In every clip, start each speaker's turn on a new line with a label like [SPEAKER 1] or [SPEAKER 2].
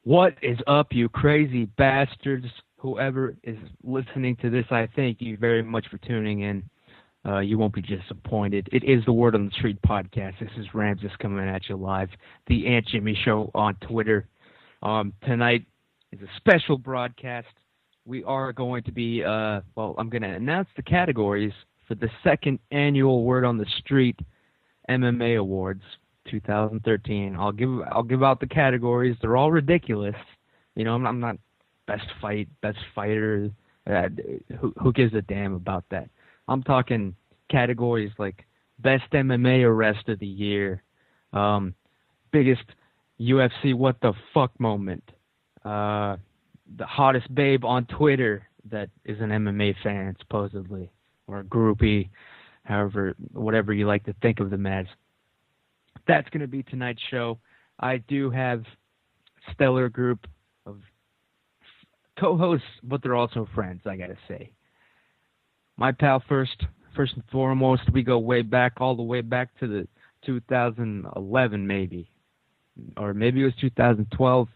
[SPEAKER 1] What is up, you crazy bastards? Whoever is listening to this, I thank you very much for tuning in. You won't be disappointed. It is the Word on the Street podcast. This is Ramses coming at you live. The Aunt Jimmy Show on Twitter. Tonight is a special broadcast. We are going to be, I'm going to announce the categories for the second annual Word on the Street MMA Awards 2013. I'll give out the categories. They're all ridiculous. You know, I'm not best fighter. Who gives a damn about that? I'm talking categories like best MMA arrest of the year, biggest UFC what the fuck moment, the hottest babe on Twitter that is an MMA fan supposedly, or a groupie, whatever you like to think of them as. That's going to be tonight's show. I do have a stellar group of co-hosts, but they're also friends, I got to say. My pal, first and foremost, we go way back, all the way back to the 2011 maybe. Or maybe it was 2012.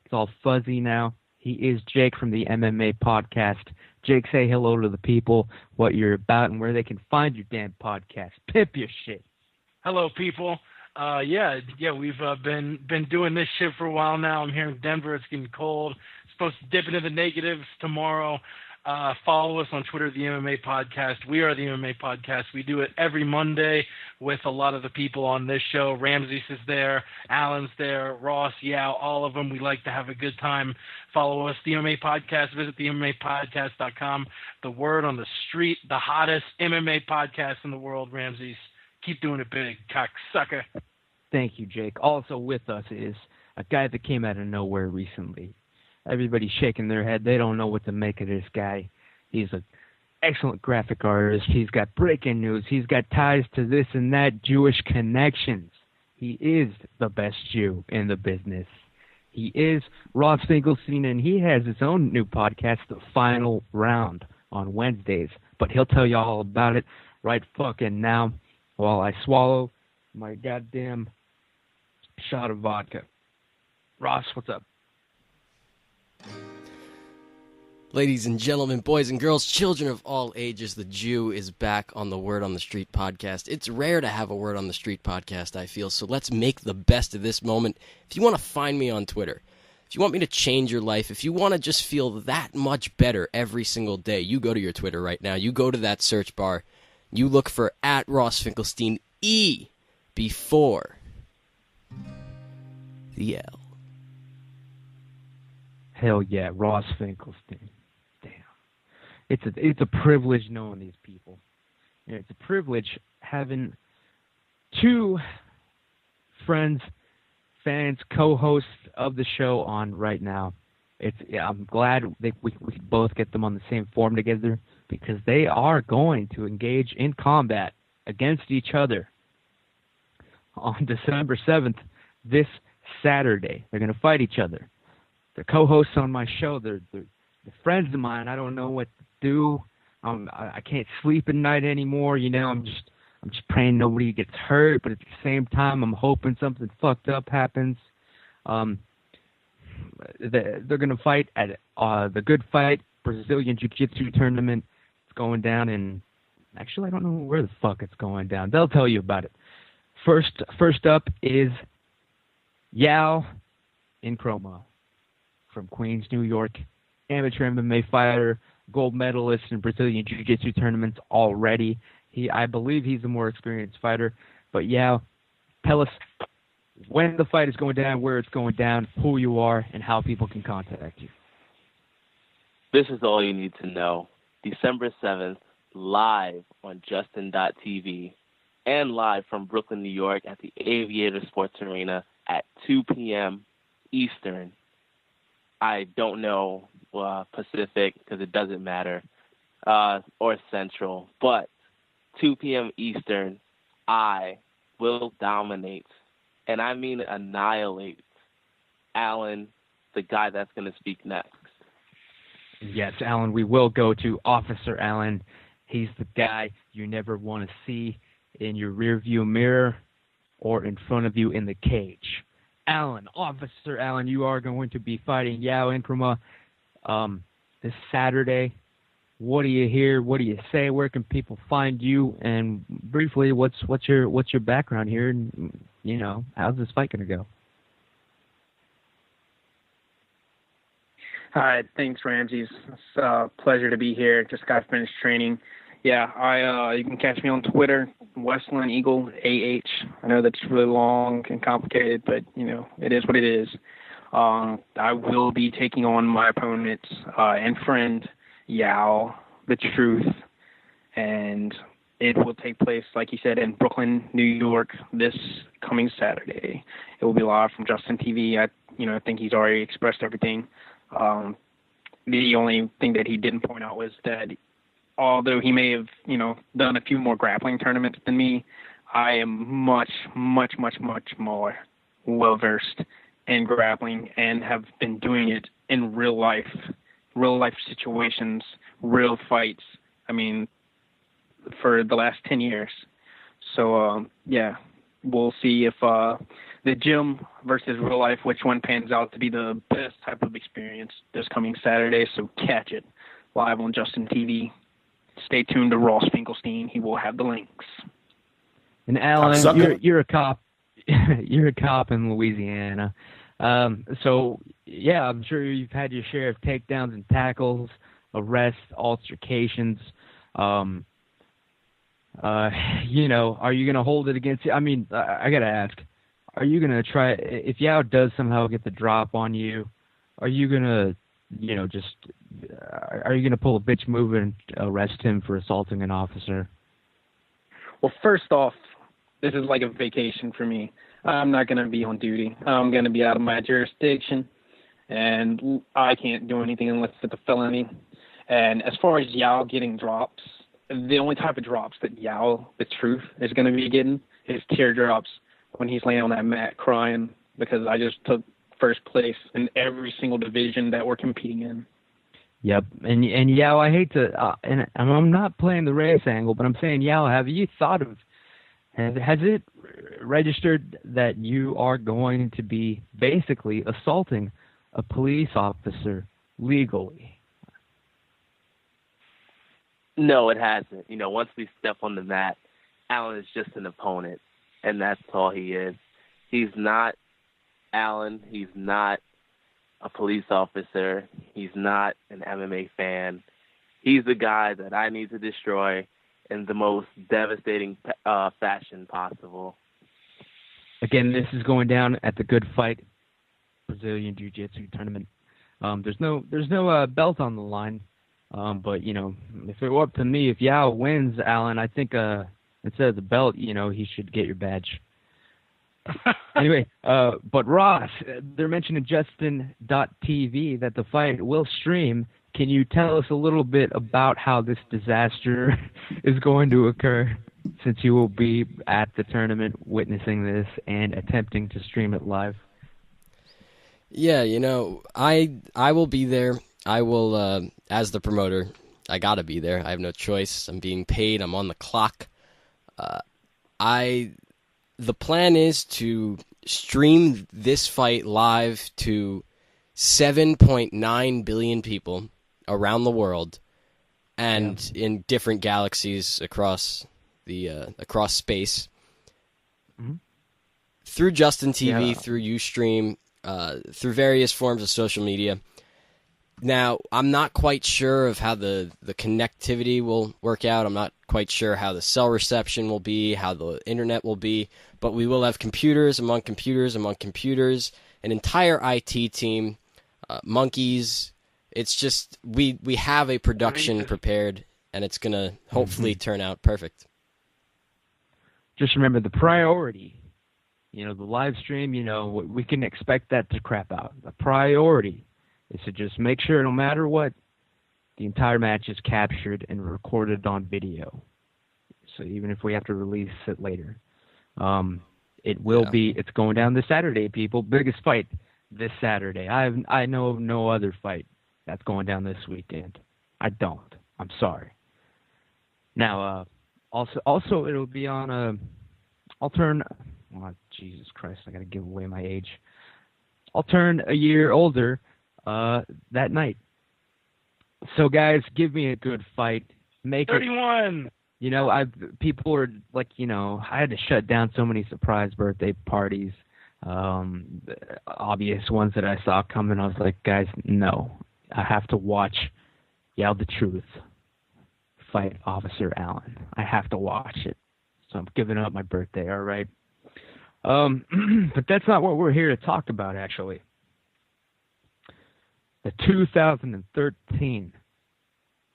[SPEAKER 1] It's all fuzzy now. He is Jake from the MMA podcast. Jake, say hello to the people, what you're about, and where they can find your damn podcast. Pimp your shit.
[SPEAKER 2] Hello, people. We've been doing this shit for a while now. I'm here in Denver. It's getting cold. Supposed to dip into the negatives tomorrow. Follow us on Twitter, the MMA Podcast. We are the MMA Podcast. We do it every Monday with a lot of the people on this show. Ramses is there, Alan's there, Ross, Yao, all of them. We like to have a good time. Follow us, the MMA Podcast. Visit the MMApodcast.com. The Word on the Street, the hottest MMA podcast in the world, Ramses. Keep doing it big, cocksucker.
[SPEAKER 1] Thank you, Jake. Also with us is a guy that came out of nowhere recently. Everybody's shaking their head. They don't know what to make of this guy. He's an excellent graphic artist. He's got breaking news. He's got ties to this and that, Jewish connections. He is the best Jew in the business. He is Ross Finkelstein, and he has his own new podcast, The Final Round, on Wednesdays. But he'll tell you all about it right fucking now while I swallow my goddamn shot of vodka. Ross, what's up?
[SPEAKER 3] Ladies and gentlemen, boys and girls, children of all ages, the Jew is back on the Word on the Street podcast. It's rare to have a Word on the Street podcast, I feel, so let's make the best of this moment. If you want to find me on Twitter, if you want me to change your life, if you want to just feel that much better every single day, you go to your Twitter right now. You go to that search bar. You look for @RossFinkelstein, E before the L.
[SPEAKER 1] Hell yeah, Ross Finkelstein. Damn. It's a privilege knowing these people. It's a privilege having two friends, fans, co-hosts of the show on right now. I'm glad we both get them on the same forum together because they are going to engage in combat against each other on December 7th, this Saturday. They're going to fight each other. They're co-hosts on my show. They're friends of mine. I don't know what to do. I can't sleep at night anymore. You know, I'm just praying nobody gets hurt, but at the same time, I'm hoping something fucked up happens. They're going to fight at the Good Fight Brazilian Jiu-Jitsu tournament. It's going down in, actually, I don't know where the fuck it's going down. They'll tell you about it. First up is Yao in Chroma from Queens, New York, amateur MMA fighter, gold medalist in Brazilian Jiu-Jitsu tournaments already. I believe he's a more experienced fighter. But Yao, tell us when the fight is going down, where it's going down, who you are, and how people can contact you.
[SPEAKER 4] This is all you need to know. December 7th, live on Justin.tv and live from Brooklyn, New York at the Aviator Sports Arena at 2 p.m. Eastern. I don't know Pacific because it doesn't matter, or Central, but 2 p.m. Eastern, I will dominate, and I mean annihilate, Alan, the guy that's going to speak next.
[SPEAKER 1] Yes, Alan, we will go to Officer Alan. He's the guy you never want to see in your rearview mirror or in front of you in the cage. Allen, Officer Allen, you are going to be fighting Yao Inkrama this Saturday. What do you hear? What do you say? Where can people find you? And briefly, what's your background here? And how's this fight going to go?
[SPEAKER 5] Hi, thanks, Ramsey. It's a pleasure to be here. Just got finished training. Yeah, you can catch me on Twitter, Westland Eagle AH. I know that's really long and complicated, but it is what it is. I will be taking on my opponent and friend Yao, the Truth, and it will take place, like you said, in Brooklyn, New York, this coming Saturday. It will be live from Justin TV. I think he's already expressed everything. The only thing that he didn't point out was that although he may have, done a few more grappling tournaments than me, I am much, much, much, much more well-versed in grappling and have been doing it in real life situations, real fights, for the last 10 years. So, we'll see if the gym versus real life, which one pans out to be the best type of experience this coming Saturday. So catch it live on Justin TV. Stay tuned to Ross Finkelstein. He will have the links.
[SPEAKER 1] And Alan, you're a cop. You're a cop in Louisiana. So, yeah, I'm sure you've had your share of takedowns and tackles, arrests, altercations. Are you going to hold it against you? I got to ask, are you going to try, if Yao does somehow get the drop on you, are you going to, are you going to pull a bitch move and arrest him for assaulting an officer?
[SPEAKER 5] Well, first off, this is like a vacation for me. I'm not going to be on duty. I'm going to be out of my jurisdiction, and I can't do anything unless it's a felony. And as far as Yao getting drops, the only type of drops that Yao, the Truth, is going to be getting is teardrops when he's laying on that mat crying because I just took first place in every single division that we're competing in.
[SPEAKER 1] Yep, and Yao, I hate to, and I'm not playing the race angle, but I'm saying, Yao, have you thought of, has it registered that you are going to be basically assaulting a police officer legally?
[SPEAKER 4] No, it hasn't. Once we step on the mat, Alan is just an opponent, and that's all he is. He's not Alan. He's not a police officer. He's not an MMA fan. He's the guy that I need to destroy in the most devastating fashion possible.
[SPEAKER 1] Again, this is going down at the Good Fight Brazilian Jiu-Jitsu tournament. There's no belt on the line. But, if it were up to me, if Yao wins, Alan, I think instead of the belt, he should get your badge. Anyway, but Ross, they're mentioning Justin.tv that the fight will stream. Can you tell us a little bit about how this disaster is going to occur, since you will be at the tournament witnessing this and attempting to stream it live?
[SPEAKER 3] Yeah, I will be there. I will, as the promoter, I gotta be there. I have no choice. I'm being paid. I'm on the clock. The plan is to stream this fight live to 7.9 billion people around the world, and in different galaxies across across space. Mm-hmm. Through Justin TV, through Ustream, through various forms of social media. Now, I'm not quite sure of how the connectivity will work out. I'm not quite sure how the cell reception will be, how the internet will be, but we will have computers among computers among computers, an entire IT team, monkeys. It's just, we have a production prepared, and it's going to hopefully turn out perfect.
[SPEAKER 1] Just remember the priority. The live stream, we can expect that to crap out. The priority is to just make sure, no matter what, the entire match is captured and recorded on video. So even if we have to release it later, it will be. It's going down this Saturday, people. Biggest fight this Saturday. I know of no other fight that's going down this weekend. I don't. I'm sorry. Now, also it'll be on I'll turn. Oh, Jesus Christ! I got to give away my age. I'll turn a year older that night. So guys, give me a good fight. Make
[SPEAKER 2] 31.
[SPEAKER 1] it. You know, people are like, you know, I had to shut down so many surprise birthday parties, obvious ones that I saw coming. I was like, guys, no, I have to watch Yell the Truth fight Officer Allen. I have to watch it. So I'm giving up my birthday, all right? But that's not what we're here to talk about, actually. The 2013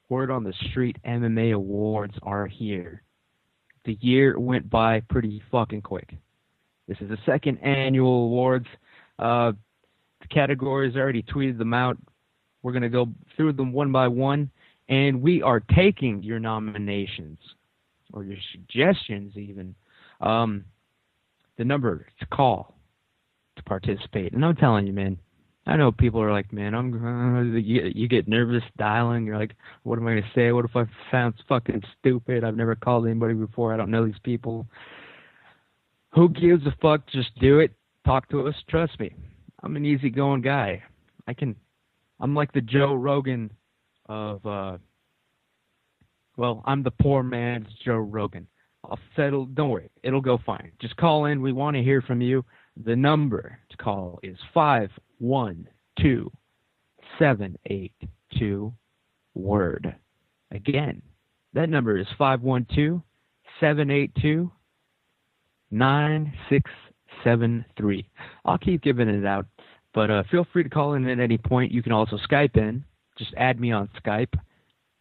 [SPEAKER 1] Word on the Street MMA Awards are here. The year went by pretty fucking quick. This is the second annual awards. The categories, I already tweeted them out. We're going to go through them one by one, and we are taking your nominations, or your suggestions even. The number to call to participate. And I'm telling you, man, I know people are like, man, you get nervous dialing. You're like, what am I going to say? What if I sound fucking stupid? I've never called anybody before. I don't know these people. Who gives a fuck? Just do it. Talk to us. Trust me. I'm an easygoing guy. I'm like the Joe Rogan of, I'm the poor man's Joe Rogan. I'll settle. Don't worry. It'll go fine. Just call in. We want to hear from you. The number to call is 512-782-WORD. Again, that number is 512-782-9673. I'll keep giving it out, but feel free to call in at any point. You can also Skype in. Just add me on Skype,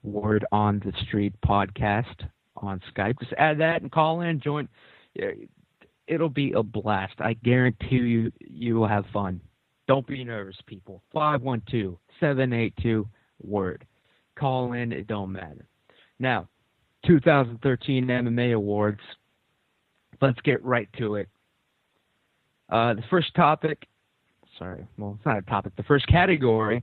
[SPEAKER 1] Word on the Street Podcast on Skype. Just add that and call in, join. It'll be a blast. I guarantee you will have fun. Don't be nervous, people. 512-782-WORD. Call in. It don't matter. Now, 2013 MMA Awards. Let's get right to it. The first topic. Sorry, well, it's not a topic. The first category.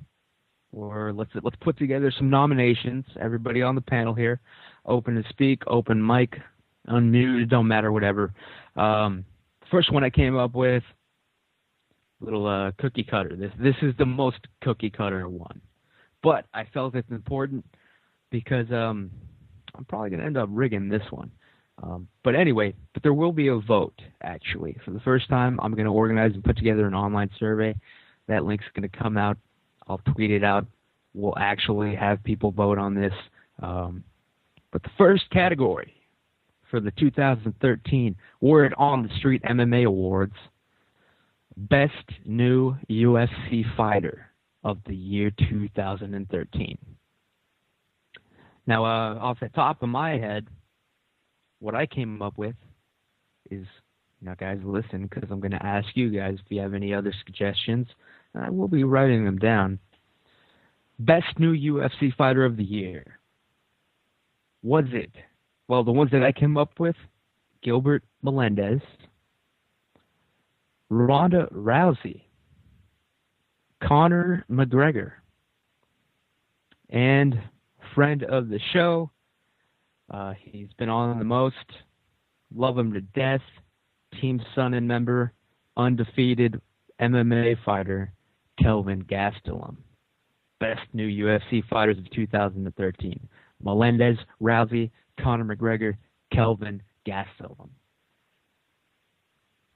[SPEAKER 1] Or let's put together some nominations. Everybody on the panel here, open to speak, open mic, unmuted, don't matter, whatever. First one I came up with, little cookie cutter. This is the most cookie cutter one, but I felt it's important because I'm probably gonna end up rigging this one. But anyway, there will be a vote actually. For the first time, I'm gonna organize and put together an online survey. That link's gonna come out. I'll tweet it out. We'll actually have people vote on this. But the first category for the 2013 Word on the Street MMA Awards, Best New UFC Fighter of the year 2013. Now, off the top of my head, what I came up with is, now guys, listen, because I'm going to ask you guys if you have any other suggestions. I will be writing them down. Best New UFC Fighter of the Year. Was it? Well, the ones that I came up with, Gilbert Melendez, Ronda Rousey, Conor McGregor, and friend of the show, he's been on the most, love him to death, Team Sonnen member, undefeated MMA fighter, Kelvin Gastelum. Best New UFC Fighters of 2013. Melendez, Rousey, Conor McGregor, Kelvin Gastelum.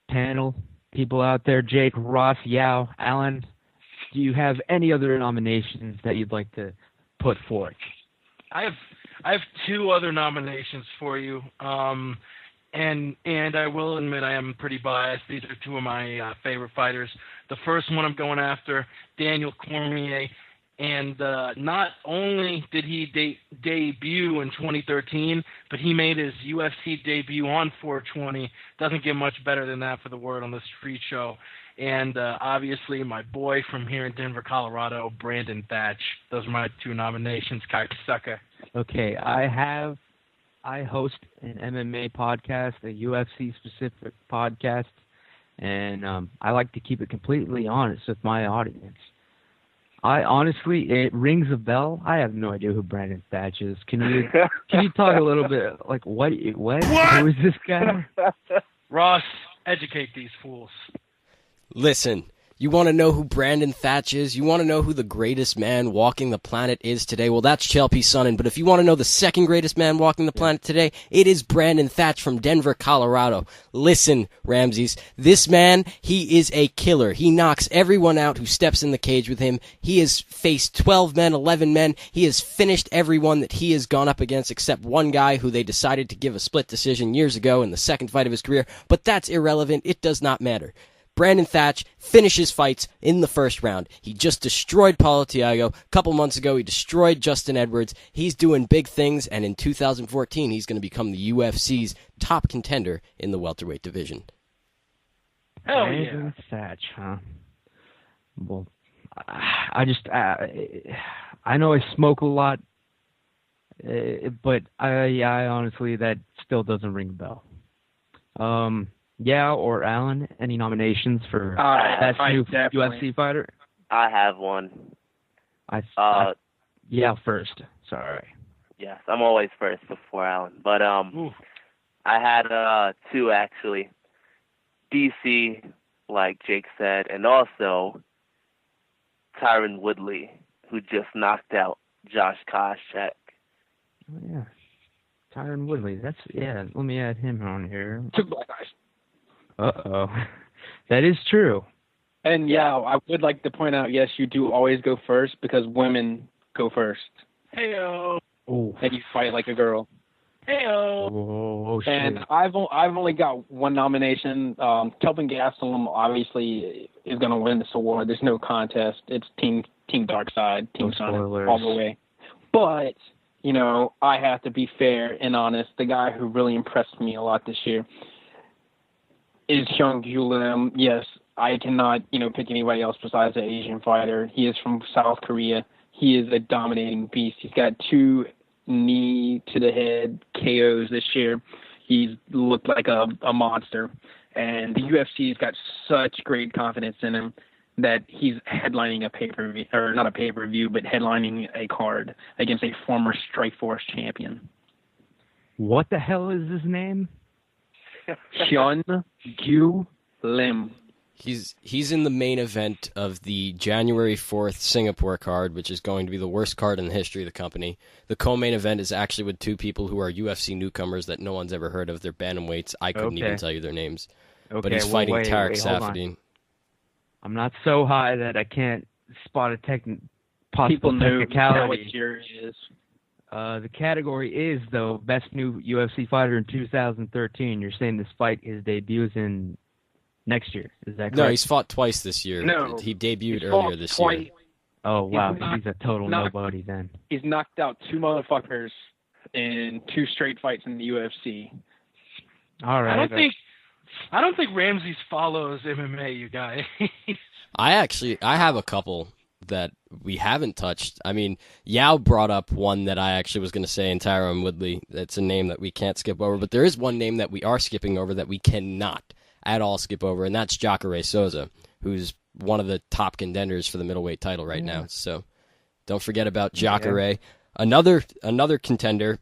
[SPEAKER 1] Panel, people out there, Jake, Ross, Yao, Alan, do you have any other nominations that you'd like to put forth?
[SPEAKER 2] I have two other nominations for you. And I will admit I am pretty biased. These are two of my favorite fighters. The first one I'm going after, Daniel Cormier. And not only did he debut in 2013, but he made his UFC debut on 420. Doesn't get much better than that for the Word on the Street show. And obviously my boy from here in Denver, Colorado, Brandon Thatch. Those are my two nominations, cocksucker.
[SPEAKER 1] Okay, I host an MMA podcast, a UFC-specific podcast, and I like to keep it completely honest with my audience. It rings a bell. I have no idea who Brandon Thatch is. Can you talk a little bit, like, what? Who is this guy?
[SPEAKER 2] Ross, educate these fools.
[SPEAKER 3] Listen, You want to know who Brandon Thatch is? You want to know who the greatest man walking the planet is today? Well, that's Chael P. Sonnen. But if you want to know the second greatest man walking the planet today, it is Brandon Thatch from Denver, Colorado. Listen, Ramses, this man, he is a killer. He knocks everyone out who steps in the cage with him. He has faced 12 men, 11 men. He has finished everyone that he has gone up against except one guy who they decided to give a split decision years ago in the second fight of his career. But that's irrelevant. It does not matter. Brandon Thatch finishes fights in the first round. He just destroyed Paulo Thiago. A couple months ago, he destroyed Justin Edwards. He's doing big things, and in 2014, he's going to become the UFC's top contender in the welterweight division.
[SPEAKER 2] Hell
[SPEAKER 1] Brandon Thatch, huh? Well, I know I smoke a lot, but I honestly, that still doesn't ring a bell. Yeah, or Alan, any nominations for best new UFC fighter?
[SPEAKER 4] I have one.
[SPEAKER 1] Yeah, first. Sorry.
[SPEAKER 4] Yes, I'm always first before Alan. But I had two actually. DC, like Jake said, and also Tyron Woodley, who just knocked out Josh Koscheck.
[SPEAKER 1] Oh, yeah. Tyron Woodley. Let me add him on here.
[SPEAKER 5] Two black guys.
[SPEAKER 1] Uh-oh. That is true.
[SPEAKER 5] And yeah, I would like to point out, yes, you do always go first because women go first.
[SPEAKER 2] Heyo.
[SPEAKER 1] Oh.
[SPEAKER 5] And you fight like a girl.
[SPEAKER 2] Heyo.
[SPEAKER 1] Oh, shit.
[SPEAKER 5] And I've only got one nomination. Kelvin Gastelum obviously is going to win this award. There's no contest. It's Team Dark Side, Team Sun all the way. But, you know, I have to be fair and honest. The guy who really impressed me a lot this year is Hyung-Ju Lim. Yes, I cannot, pick anybody else besides an Asian fighter. He is from South Korea. He is a dominating beast. He's got 2 knee-to-the-head KOs this year. He's looked like a monster. And the UFC's got such great confidence in him that he's headlining a pay-per-view, or not a pay-per-view, but headlining a card against a former Strikeforce champion.
[SPEAKER 1] What the hell is his name?
[SPEAKER 5] Hyun-Ju Lim.
[SPEAKER 3] He's in the main event of the January 4th Singapore card, which is going to be the worst card in the history of the company. The co-main event is actually with 2 people who are UFC newcomers that no one's ever heard of. They're bantamweights. I couldn't even tell you their names.
[SPEAKER 1] Okay,
[SPEAKER 3] but he's fighting Tarek
[SPEAKER 1] Saffiedine. I'm not so high that I can't spot a possible
[SPEAKER 5] people know
[SPEAKER 1] technicality.
[SPEAKER 5] What year it is.
[SPEAKER 1] The category is, though, best new UFC fighter in 2013. You're saying this fight, his debuts in next year. Is that correct?
[SPEAKER 3] No, he's fought twice this year.
[SPEAKER 5] No.
[SPEAKER 3] He debuted earlier this year.
[SPEAKER 1] Oh, wow. He's a total nobody then.
[SPEAKER 5] He's knocked out 2 motherfuckers in 2 straight fights in the UFC.
[SPEAKER 1] All right.
[SPEAKER 2] I don't think Ramses follows MMA, you guys.
[SPEAKER 3] I have a couple that we haven't touched. I mean, Yao brought up one that I actually was going to say in Tyron Woodley. That's a name that we can't skip over, but there is one name that we are skipping over that we cannot at all skip over, and that's Jacare Souza, who's one of the top contenders for the middleweight title right now. So don't forget about Jacare. Yeah. Another contender,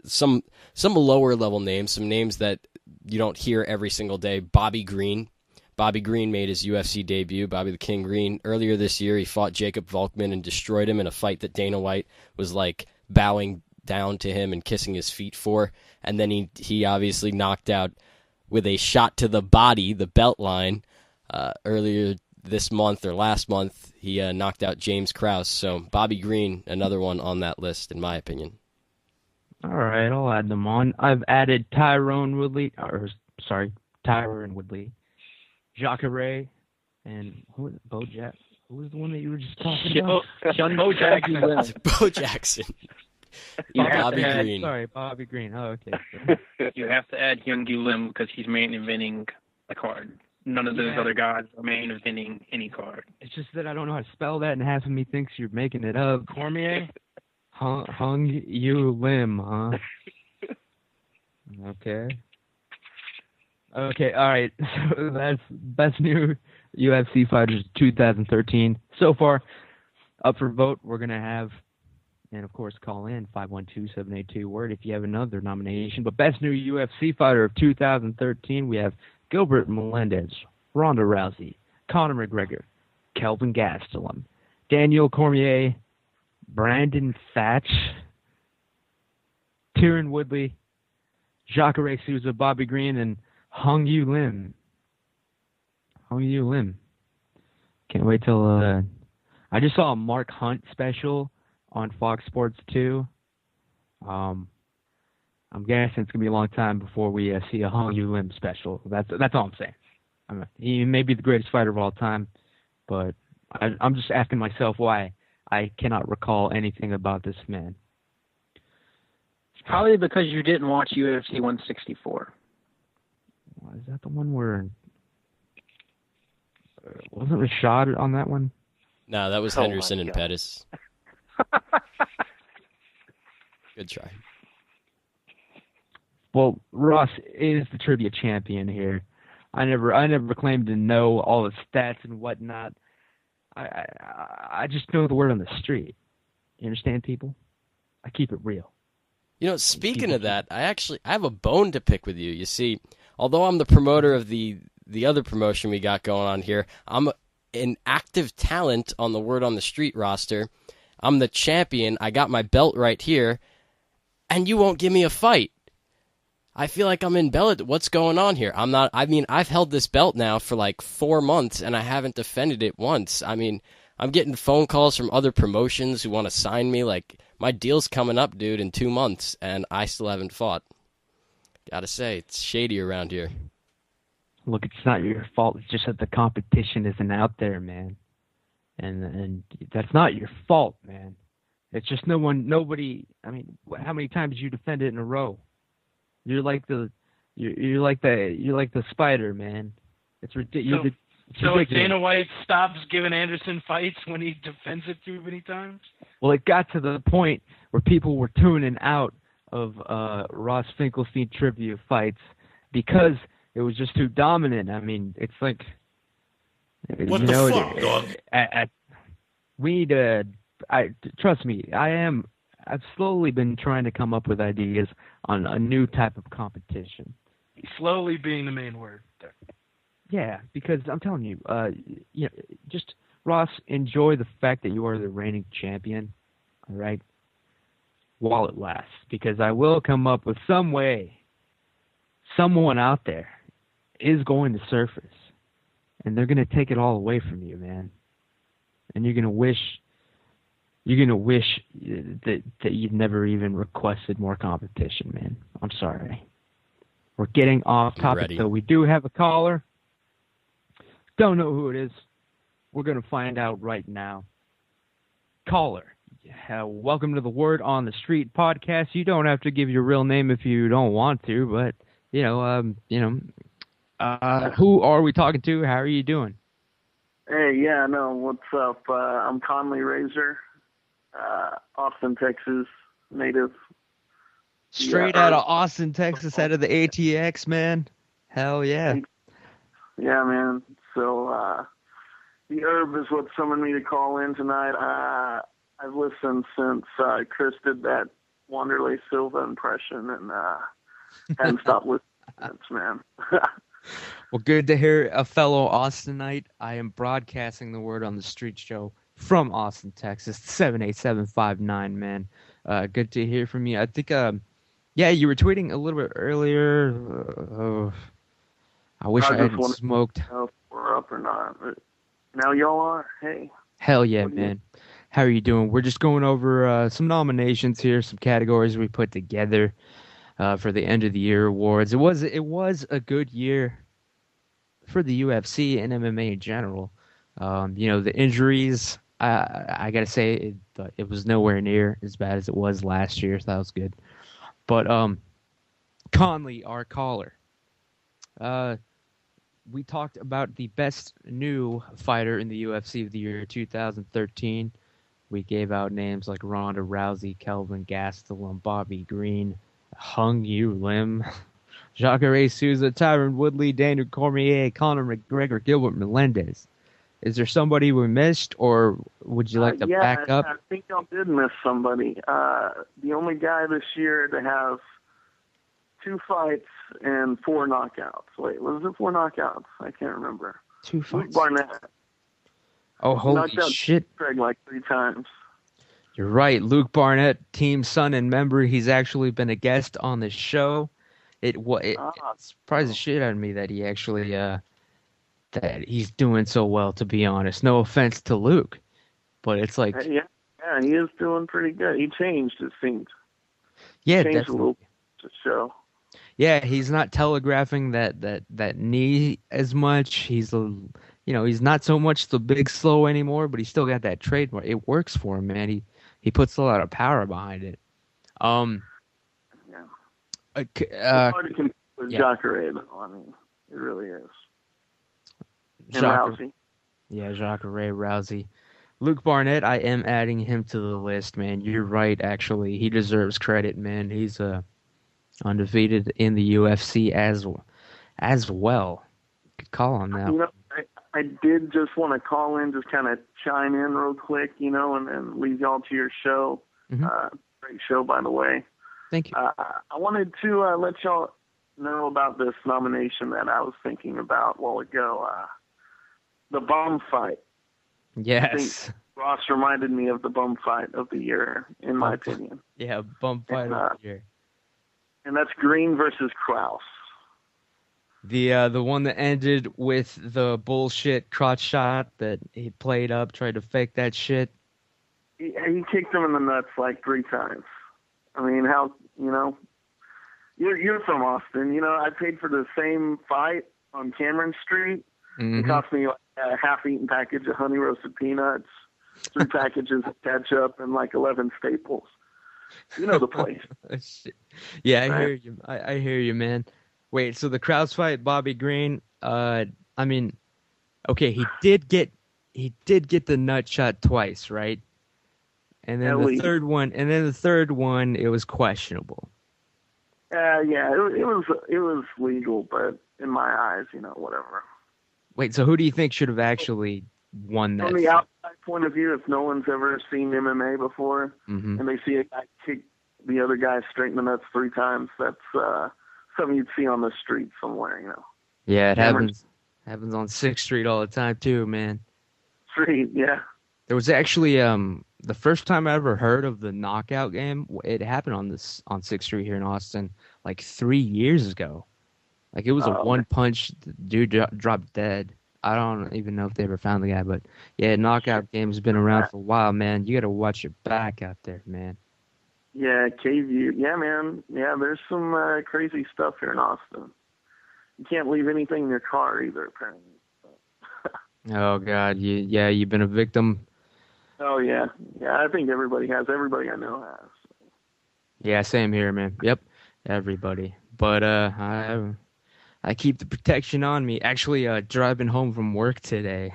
[SPEAKER 3] some lower level names, some names that you don't hear every single day. Bobby Green. Bobby Green made his UFC debut, Bobby the King Green. Earlier this year, he fought Jacob Volkman and destroyed him in a fight that Dana White was like bowing down to him and kissing his feet for. And then he obviously knocked out with a shot to the body, the belt line, earlier this month or last month. He knocked out James Krause. So Bobby Green, another one on that list, in my opinion.
[SPEAKER 1] All right, I'll add them on. I've added Tyron Woodley, Jacare, and who was it? Bojack? Who was the one that you were just talking about?
[SPEAKER 5] Bo Jackson.
[SPEAKER 3] Bo Jackson. Bobby Green.
[SPEAKER 1] Sorry, Bobby Green. Oh, okay.
[SPEAKER 5] You have to add Hyun-Ju Lim because he's main eventing a card. None of those other guys are main eventing any card.
[SPEAKER 1] It's just that I don't know how to spell that, and half of me thinks you're making it up.
[SPEAKER 2] Cormier?
[SPEAKER 1] Hyun-Ju Lim, huh? Okay. Okay, all right. So that's best new UFC fighters 2013. So far, up for vote, we're going to have, and of course, call in 512-782-WORD if you have another nomination. But best new UFC fighter of 2013, we have Gilbert Melendez, Ronda Rousey, Conor McGregor, Kelvin Gastelum, Daniel Cormier, Brandon Thatch, Tyron Woodley, Jacare Souza, Bobby Green, and Hung Yu Lim. Can't wait till I just saw a Mark Hunt special on Fox Sports 2. I'm guessing it's gonna be a long time before we see a Hung Yu Lim special. That's all I'm saying. He may be the greatest fighter of all time, but I'm just asking myself why I cannot recall anything about this man.
[SPEAKER 5] It's probably because you didn't watch UFC 164.
[SPEAKER 1] Is that the one where wasn't Rashad on that one?
[SPEAKER 3] No, that was Henderson and Pettis. Good try.
[SPEAKER 1] Well, Ross is the trivia champion here. I never claimed to know all the stats and whatnot. I just know the word on the street. You understand, people? I keep it real.
[SPEAKER 3] You know, speaking of that, I have a bone to pick with you. You see, although I'm the promoter of the other promotion we got going on here, I'm an active talent on the Word on the Street roster. I'm the champion. I got my belt right here, and you won't give me a fight. I feel like I'm in Bellator. What's going on here? I've held this belt now for like 4 months, and I haven't defended it once. I mean, I'm getting phone calls from other promotions who want to sign me. Like, my deal's coming up, dude, in 2 months, and I still haven't fought. Gotta say, it's shady around here.
[SPEAKER 1] Look, it's not your fault. It's just that the competition isn't out there, man. And that's not your fault, man. It's just nobody. I mean, how many times did you defend it in a row? You're like the spider, man. It's ridiculous.
[SPEAKER 2] So if Dana White stops giving Anderson fights when he defends it too many times?
[SPEAKER 1] Well, it got to the point where people were tuning out of Ross Finkelstein trivia fights because it was just too dominant. I mean, it's like,
[SPEAKER 6] what the fuck, dog?
[SPEAKER 1] We need to. Trust me. I've slowly been trying to come up with ideas on a new type of competition.
[SPEAKER 2] Slowly being the main word there.
[SPEAKER 1] Yeah, because I'm telling you, just Ross, enjoy the fact that you are the reigning champion, all right, while it lasts. Because I will come up with some way, someone out there is going to surface, and they're going to take it all away from you, man. And you're going to wish that you'd never even requested more competition, man. I'm sorry. We're getting off topic, though. We do have a caller. Don't know who it is. We're going to find out right now. Caller, welcome to the Word on the Street podcast. You don't have to give your real name if you don't want to, but who are we talking to? How are you doing?
[SPEAKER 7] Hey, yeah, no, what's up? I'm Conley Razor, Austin, Texas, native.
[SPEAKER 1] Straight out of Austin, Texas, out of the ATX, man. Hell yeah.
[SPEAKER 7] Yeah, man. So the Herb is what summoned me to call in tonight. I've listened since Chris did that Wanderlei Silva impression, and haven't stopped listening since, man.
[SPEAKER 1] Well, good to hear a fellow Austinite. I am broadcasting the Word on the Street show from Austin, Texas, 78759, man. Good to hear from you. I think, you were tweeting a little bit earlier. I wish I hadn't smoked.
[SPEAKER 7] If we're up or not, but now y'all are. Hey.
[SPEAKER 1] Hell yeah, man. How are you doing? We're just going over some nominations here, some categories we put together for the end of the year awards. It was a good year for the UFC and MMA in general. The injuries, I gotta say, it was nowhere near as bad as it was last year, so that was good. But Conley, our caller, we talked about the best new fighter in the UFC of the year 2013. We gave out names like Ronda Rousey, Kelvin Gastelum, Bobby Green, Hung Yu Lim, Jacare Souza, Tyron Woodley, Daniel Cormier, Conor McGregor, Gilbert Melendez. Is there somebody we missed, or would you like to back up?
[SPEAKER 7] I think y'all did miss somebody. The only guy this year to have 2 fights and 4 knockouts. Wait, was it 4 knockouts? I can't remember.
[SPEAKER 1] 2 fights.
[SPEAKER 7] Luke Barnett.
[SPEAKER 1] Oh,
[SPEAKER 7] He
[SPEAKER 1] holy
[SPEAKER 7] knocked out
[SPEAKER 1] shit.
[SPEAKER 7] Craig like 3 times.
[SPEAKER 1] You're right. Luke Barnett, team son and member. He's actually been a guest on the show. It surprised the shit out of me that he actually that he's doing so well, to be honest. No offense to Luke, but it's like
[SPEAKER 7] Yeah, he is doing pretty good. He changed, it seems.
[SPEAKER 1] Yeah,
[SPEAKER 7] Changed
[SPEAKER 1] definitely.
[SPEAKER 7] a little to show.
[SPEAKER 1] Yeah, he's not telegraphing that knee as much. He's not so much the big slow anymore, but he's still got that trademark. It works for him, man. He puts a lot of power behind it.
[SPEAKER 7] Yeah. It's hard to compete with Jacare, though. I mean, it really is. And Rousey.
[SPEAKER 1] Yeah, Jacare, Rousey. Luke Barnett, I am adding him to the list, man. You're right, actually. He deserves credit, man. He's undefeated in the UFC as well. Good call on that.
[SPEAKER 7] You know, I did just want to call in, just kind of chime in real quick, and lead y'all to your show.
[SPEAKER 1] Mm-hmm.
[SPEAKER 7] Great show, by the way.
[SPEAKER 1] Thank you.
[SPEAKER 7] I wanted to let y'all know about this nomination that I was thinking about a while ago. The bum fight.
[SPEAKER 1] Yes.
[SPEAKER 7] I think Ross reminded me of the bum fight of the year, in my opinion.
[SPEAKER 1] Yeah, bum fight of the year.
[SPEAKER 7] And that's Green versus Krause.
[SPEAKER 1] The one that ended with the bullshit crotch shot that he played up, tried to fake that shit.
[SPEAKER 7] He kicked him in the nuts like 3 times. I mean, how, you're from Austin. I paid for the same fight on Cameron Street.
[SPEAKER 1] Mm-hmm.
[SPEAKER 7] It cost me a half-eaten package of honey roasted peanuts, 3 packages of ketchup, and like 11 staples. You know the place.
[SPEAKER 1] Yeah, I hear you. I hear you, man. Wait, so the Krause fight, Bobby Green. I mean, okay, he did get the nut shot twice, right? And then the third one, it was questionable.
[SPEAKER 7] Yeah, it was legal, but in my eyes, whatever.
[SPEAKER 1] Wait, so who do you think should have actually won that?
[SPEAKER 7] From the outside point of view, if no one's ever seen MMA before,
[SPEAKER 1] mm-hmm.
[SPEAKER 7] and they see a guy kick the other guy straight in the nuts 3 times, that's something you'd see on the street somewhere,
[SPEAKER 1] Yeah, it happens on 6th Street all the time too, man.
[SPEAKER 7] Street, yeah.
[SPEAKER 1] There was actually the first time I ever heard of the knockout game. It happened on 6th Street here in Austin like 3 years ago. Like it was a one punch, dude dropped dead. I don't even know if they ever found the guy, but yeah, knockout game's been around for a while, man. You got to watch your back out there, man.
[SPEAKER 7] Yeah, KView. Yeah, man. Yeah, there's some crazy stuff here in Austin. You can't leave anything in your car either, apparently.
[SPEAKER 1] Oh God, you've been a victim.
[SPEAKER 7] Oh yeah, I think everybody has. Everybody I know has.
[SPEAKER 1] Yeah, same here, man. Yep, everybody. But I keep the protection on me. Actually, driving home from work today.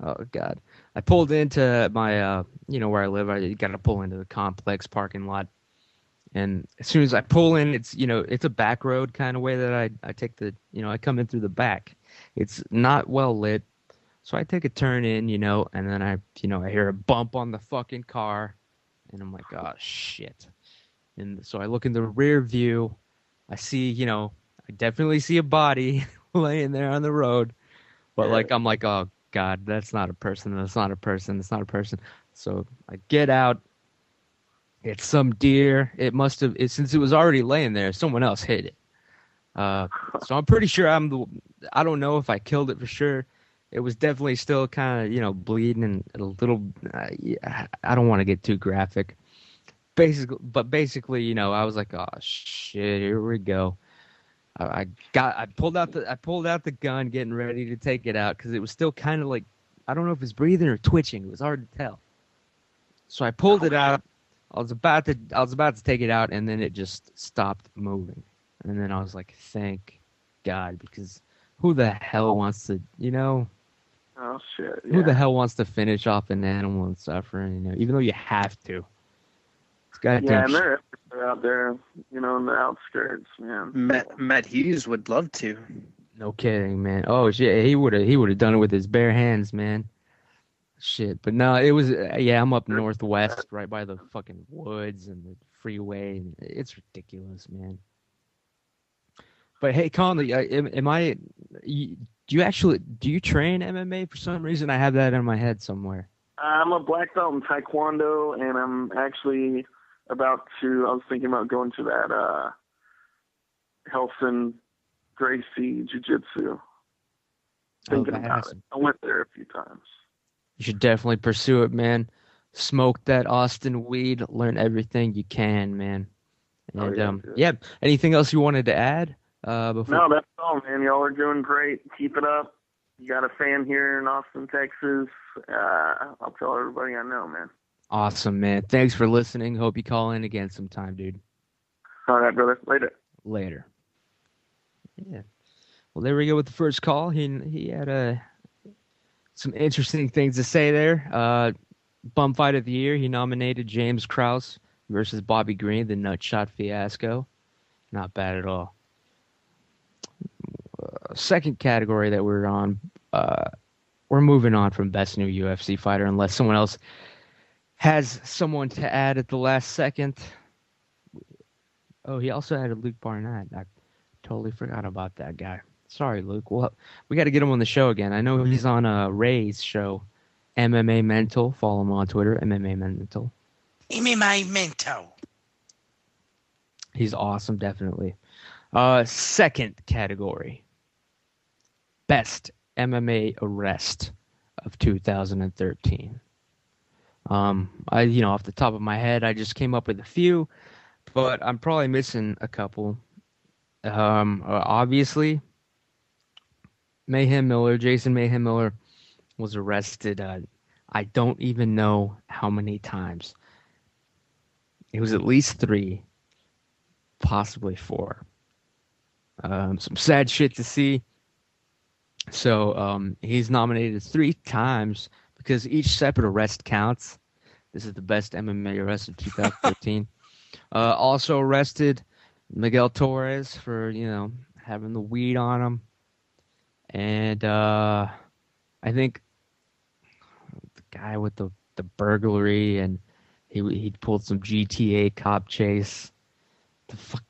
[SPEAKER 1] Oh God, I pulled into my where I live. I got to pull into the complex parking lot, and as soon as I pull in, it's it's a back road kind of way that I take the I come in through the back. It's not well lit. So I take a turn in, and then I hear a bump on the fucking car, and I'm like, oh shit. And so I look in the rear view, I see, I definitely see a body laying there on the road, but I'm like, oh God, that's not a person, that's not a person, that's not a person. So I get out, it's some deer. It must have, since it was already laying there, someone else hit it. So I'm pretty sure I don't know if I killed it for sure. It was definitely still kind of, bleeding and a little, I don't want to get too graphic. Basically, I was like, oh shit, here we go. I pulled out the gun, getting ready to take it out because it was still kind of like, I don't know if it's breathing or twitching. It was hard to tell. So I pulled it out. I was about to take it out, and then it just stopped moving. And then I was like, thank God, because who the hell wants to,
[SPEAKER 7] Oh shit! Yeah.
[SPEAKER 1] Who the hell wants to finish off an animal and suffering? Even though you have to. It's goddamn.
[SPEAKER 7] And they're out there, in the outskirts, man.
[SPEAKER 5] Matt Hughes would love to.
[SPEAKER 1] No kidding, man. Oh shit, he would have done it with his bare hands, man. Shit, but no, it was I'm up northwest, right by the fucking woods and the freeway, and it's ridiculous, man. But hey, Conley, am I? Do you train MMA for some reason? I have that in my head somewhere.
[SPEAKER 7] I'm a black belt in Taekwondo, and I'm actually I was thinking about going to that Helson Gracie Jiu-Jitsu. Thinking about it. I went there a few times.
[SPEAKER 1] You should definitely pursue it, man. Smoke that Austin weed. Learn everything you can, man. And yeah. Anything else you wanted to add? Before?
[SPEAKER 7] No, that's all, man. Y'all are doing great. Keep it up. You got a fan here in Austin, Texas. I'll tell everybody I know, man.
[SPEAKER 1] Awesome, man. Thanks for listening. Hope you call in again sometime, dude.
[SPEAKER 7] All right, brother.
[SPEAKER 1] Later. Yeah. Well, there we go with the first call. He had some interesting things to say there. Bum fight of the year. He nominated James Krause versus Bobby Green, the Nutshot Fiasco. Not bad at all. Second category that we're on, we're moving on from Best New UFC Fighter unless someone else has someone to add at the last second. Oh, he also added Luke Barnett. I totally forgot about that guy. Sorry, Luke. Well, we got to get him on the show again. I know he's on Ray's show, MMA Mental. Follow him on Twitter, MMA Mental.
[SPEAKER 2] MMA Mental.
[SPEAKER 1] He's awesome, definitely. Second category, Best MMA Arrest of 2013. Off the top of my head, I just came up with a few, but I'm probably missing a couple. Obviously, Jason Mayhem Miller was arrested. I don't even know how many times. It was at least 3, possibly 4. Some sad shit to see. So he's nominated 3 times because each separate arrest counts. This is the best MMA arrest of 2013. Also arrested Miguel Torres for, having the weed on him. And I think the guy with the burglary, and he pulled some GTA cop chase. The fuck...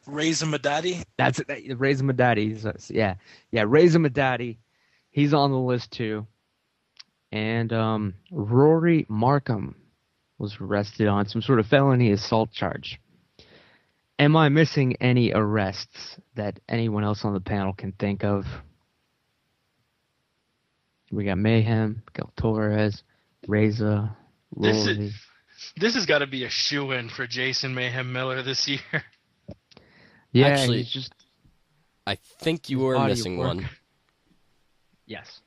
[SPEAKER 2] Reza Madadi?
[SPEAKER 1] That's it. Reza Madadi. Yeah. Reza Madadi. He's on the list too. And Rory Markham was arrested on some sort of felony assault charge. Am I missing any arrests that anyone else on the panel can think of? We got Mayhem, Miguel Torres, Reza, Rory.
[SPEAKER 2] This has got to be a shoo-in for Jason Mayhem Miller this year.
[SPEAKER 1] Yeah,
[SPEAKER 3] actually, I think you were missing one.
[SPEAKER 1] Yes.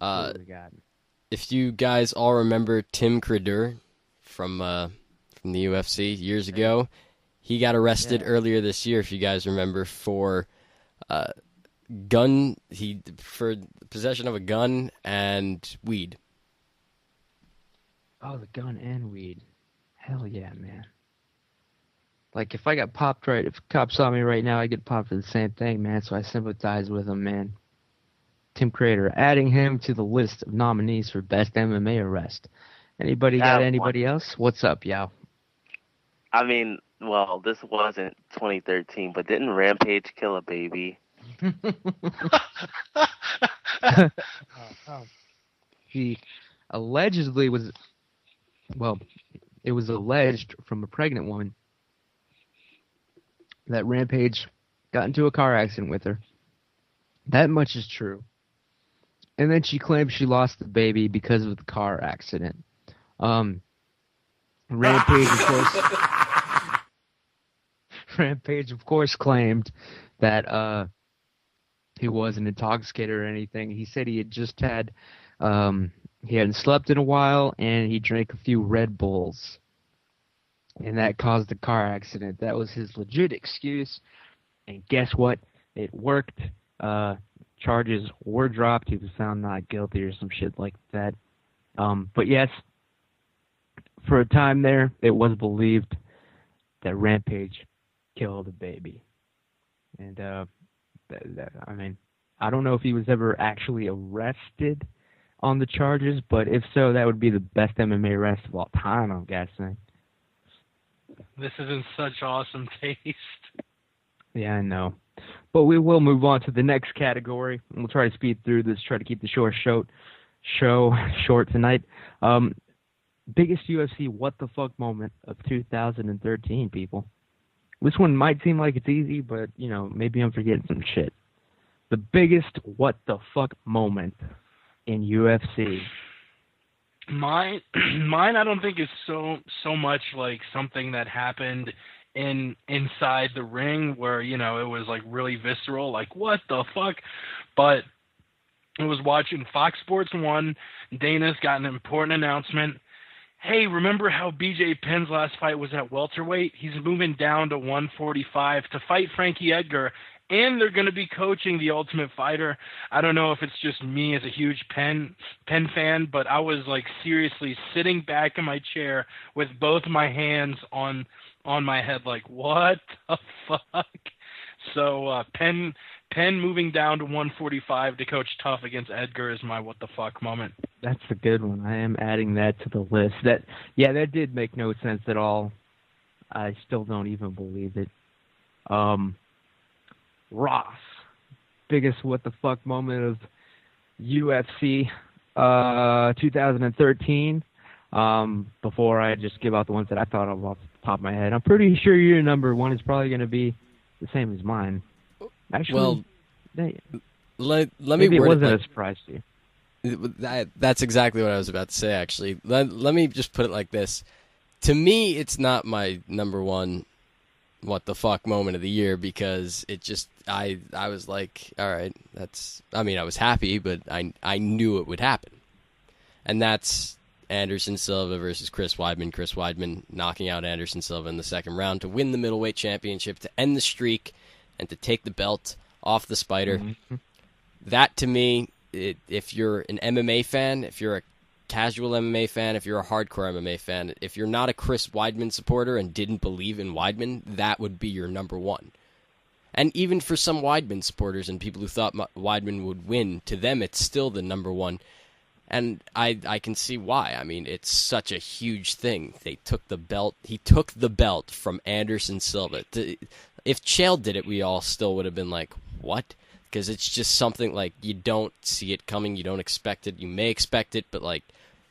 [SPEAKER 3] If you guys all remember Tim Credur from the UFC years ago, he got arrested earlier this year. If you guys remember, for for possession of a gun and weed.
[SPEAKER 1] Oh, the gun and weed. Hell yeah, man. Like, if I got popped if a cop saw me right now, I'd get popped for the same thing, man, so I sympathize with him, man. Tim Crater, adding him to the list of nominees for Best MMA Arrest. Anybody got anybody else? What's up, Yao?
[SPEAKER 4] I mean, well, this wasn't 2013, but didn't Rampage kill a baby?
[SPEAKER 1] He allegedly it was alleged from a pregnant woman that Rampage got into a car accident with her. That much is true. And then she claimed she lost the baby because of the car accident. Rampage, of course, claimed that he wasn't intoxicated or anything. He said he had just he hadn't slept in a while, and he drank a few Red Bulls. And that caused the car accident. That was his legit excuse. And guess what? It worked. Charges were dropped. He was found not guilty or some shit like that. But yes, for a time there, it was believed that Rampage killed the baby. And, I mean, I don't know if he was ever actually arrested on the charges, but if so, that would be the best MMA arrest of all time, I'm guessing.
[SPEAKER 2] This is in such awesome taste.
[SPEAKER 1] Yeah, I know. But we will move on to the next category. We'll try to speed through this, try to keep the show short tonight. Biggest UFC what the fuck moment of 2013, people. This one might seem like it's easy, but, maybe I'm forgetting some shit. The biggest what the fuck moment in UFC.
[SPEAKER 2] Mine I don't think is so much like something that happened inside the ring where, it was like really visceral, like what the fuck? But I was watching Fox Sports 1. Dana's got an important announcement. Hey, remember how BJ Penn's last fight was at welterweight? He's moving down to 145 to fight Frankie Edgar, and they're going to be coaching the Ultimate Fighter. I don't know if it's just me as a huge Penn fan, but I was like seriously sitting back in my chair with both my hands on my head, like what the fuck? So Penn moving down to 145 to coach tough against Edgar is my what the fuck moment.
[SPEAKER 1] That's a good one. I am adding that to the list. That did make no sense at all. I still don't even believe it. Ross, biggest what the fuck moment of UFC 2013. Before I just give out the ones that I thought of off the top of my head, I'm pretty sure your number one is probably going to be the same as mine. Actually,
[SPEAKER 3] let me
[SPEAKER 1] maybe it
[SPEAKER 3] word
[SPEAKER 1] wasn't
[SPEAKER 3] it like,
[SPEAKER 1] a surprise to you.
[SPEAKER 3] That's exactly what I was about to say, actually. Let me just put it like this. To me, it's not my number one what the fuck moment of the year because it just, I was like, all right, I was happy, but I knew it would happen. And that's Anderson Silva versus Chris Weidman. Chris Weidman knocking out Anderson Silva in the second round to win the middleweight championship, to end the streak, and to take the belt off the Spider. Mm-hmm. That, to me, if you're an MMA fan, if you're a casual MMA fan, if you're a hardcore MMA fan, if you're not a Chris Weidman supporter and didn't believe in Weidman, that would be your number one. And even for some Weidman supporters and people who thought Weidman would win, to them it's still the number one. And I can see why. I mean, it's such a huge thing. They took the belt. He took the belt from Anderson Silva. If Chael did it, we all still would have been like, what? Because it's just something like you don't see it coming. You don't expect it. You may expect it, but like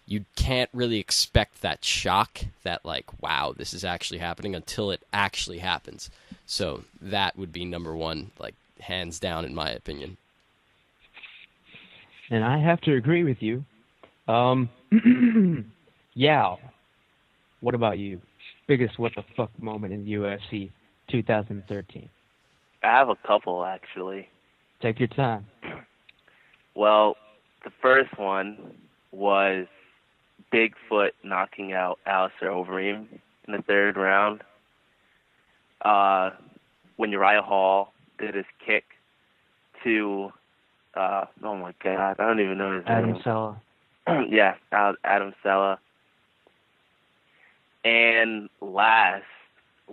[SPEAKER 3] you can't really expect that shock that like, wow, this is actually happening until it actually happens. So that would be number one, like hands down, in my opinion.
[SPEAKER 1] And I have to agree with you. Yao, what about you? Biggest what the fuck moment in UFC 2013?
[SPEAKER 4] I have a couple, actually.
[SPEAKER 1] Take your time.
[SPEAKER 4] Well, the first one was Bigfoot knocking out Alistair Overeem in the third round. When Uriah Hall did his kick to, oh my God, I don't even know his name.
[SPEAKER 1] Adam Sella.
[SPEAKER 4] Yeah, Adam Sella. And last,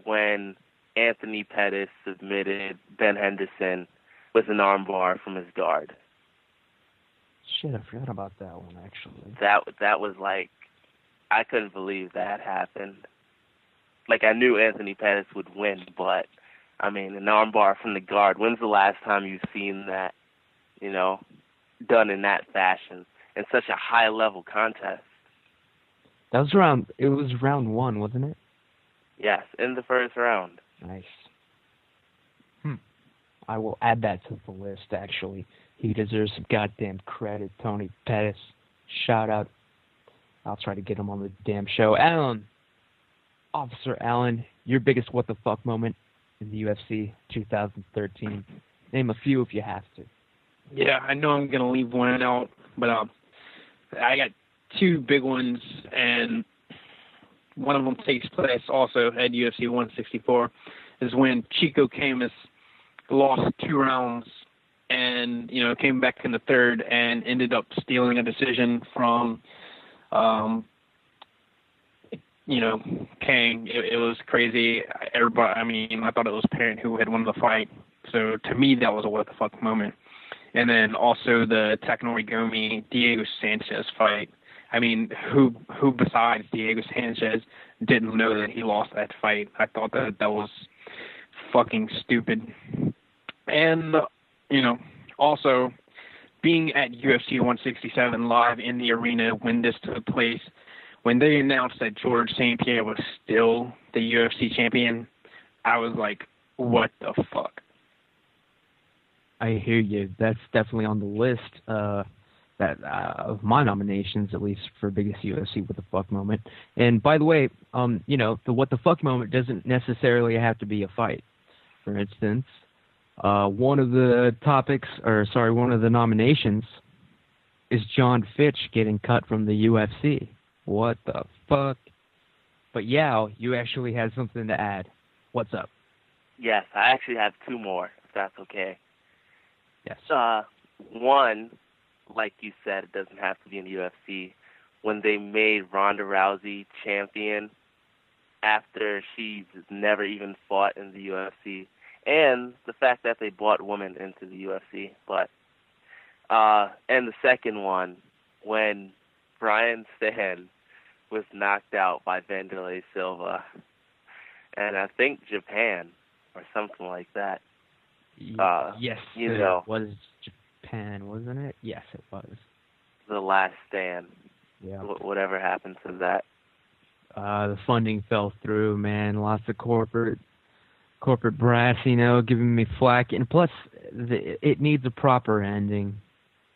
[SPEAKER 4] when Anthony Pettis submitted Ben Henderson with an armbar from his guard.
[SPEAKER 1] Shit, I forgot about that one, actually.
[SPEAKER 4] That was like, I couldn't believe that happened. Like, I knew Anthony Pettis would win, but, I mean, an armbar from the guard. When's the last time you've seen that, done in that fashion in such a high-level contest?
[SPEAKER 1] It was round one, wasn't it?
[SPEAKER 4] Yes, in the first round.
[SPEAKER 1] Nice. I will add that to the list, actually. He deserves some goddamn credit, Tony Pettis. Shout out. I'll try to get him on the damn show. Officer Allen, your biggest what the fuck moment in the UFC 2013. Name a few if you have to.
[SPEAKER 5] Yeah, I know I'm going to leave one out, but I got two big ones, and one of them takes place also at UFC 164, is when Chico Camus lost 2 rounds and, came back in the third and ended up stealing a decision from, Kang. It was crazy. Everybody, I thought it was Parent who had won the fight. So to me, that was a what the fuck moment. And then also the Takanori Gomi Diego Sanchez fight. Who besides Diego Sanchez didn't know that he lost that fight? I thought that was fucking stupid. And, also being at UFC 167 live in the arena when this took place, when they announced that George St. Pierre was still the UFC champion, I was like, what the fuck?
[SPEAKER 1] I hear you. That's definitely on the list of my nominations, at least for biggest UFC what the fuck moment. And by the way, the what the fuck moment doesn't necessarily have to be a fight. For instance, one of the nominations is John Fitch getting cut from the UFC. What the fuck? But yeah, you actually had something to add. What's up?
[SPEAKER 4] Yes, I actually have two more, if that's okay.
[SPEAKER 1] Yes.
[SPEAKER 4] One, like you said, it doesn't have to be in the UFC. When they made Ronda Rousey champion after she's never even fought in the UFC, and the fact that they brought women into the UFC. But and the second one, when Brian Stann was knocked out by Vanderlei Silva, and I think Japan or something like that.
[SPEAKER 1] Yes,
[SPEAKER 4] it
[SPEAKER 1] was Japan, wasn't it? Yes, it was.
[SPEAKER 4] The Last Stand.
[SPEAKER 1] Yeah.
[SPEAKER 4] Whatever happened to that?
[SPEAKER 1] The funding fell through, man. Lots of corporate brass, giving me flack, and plus, it needs a proper ending,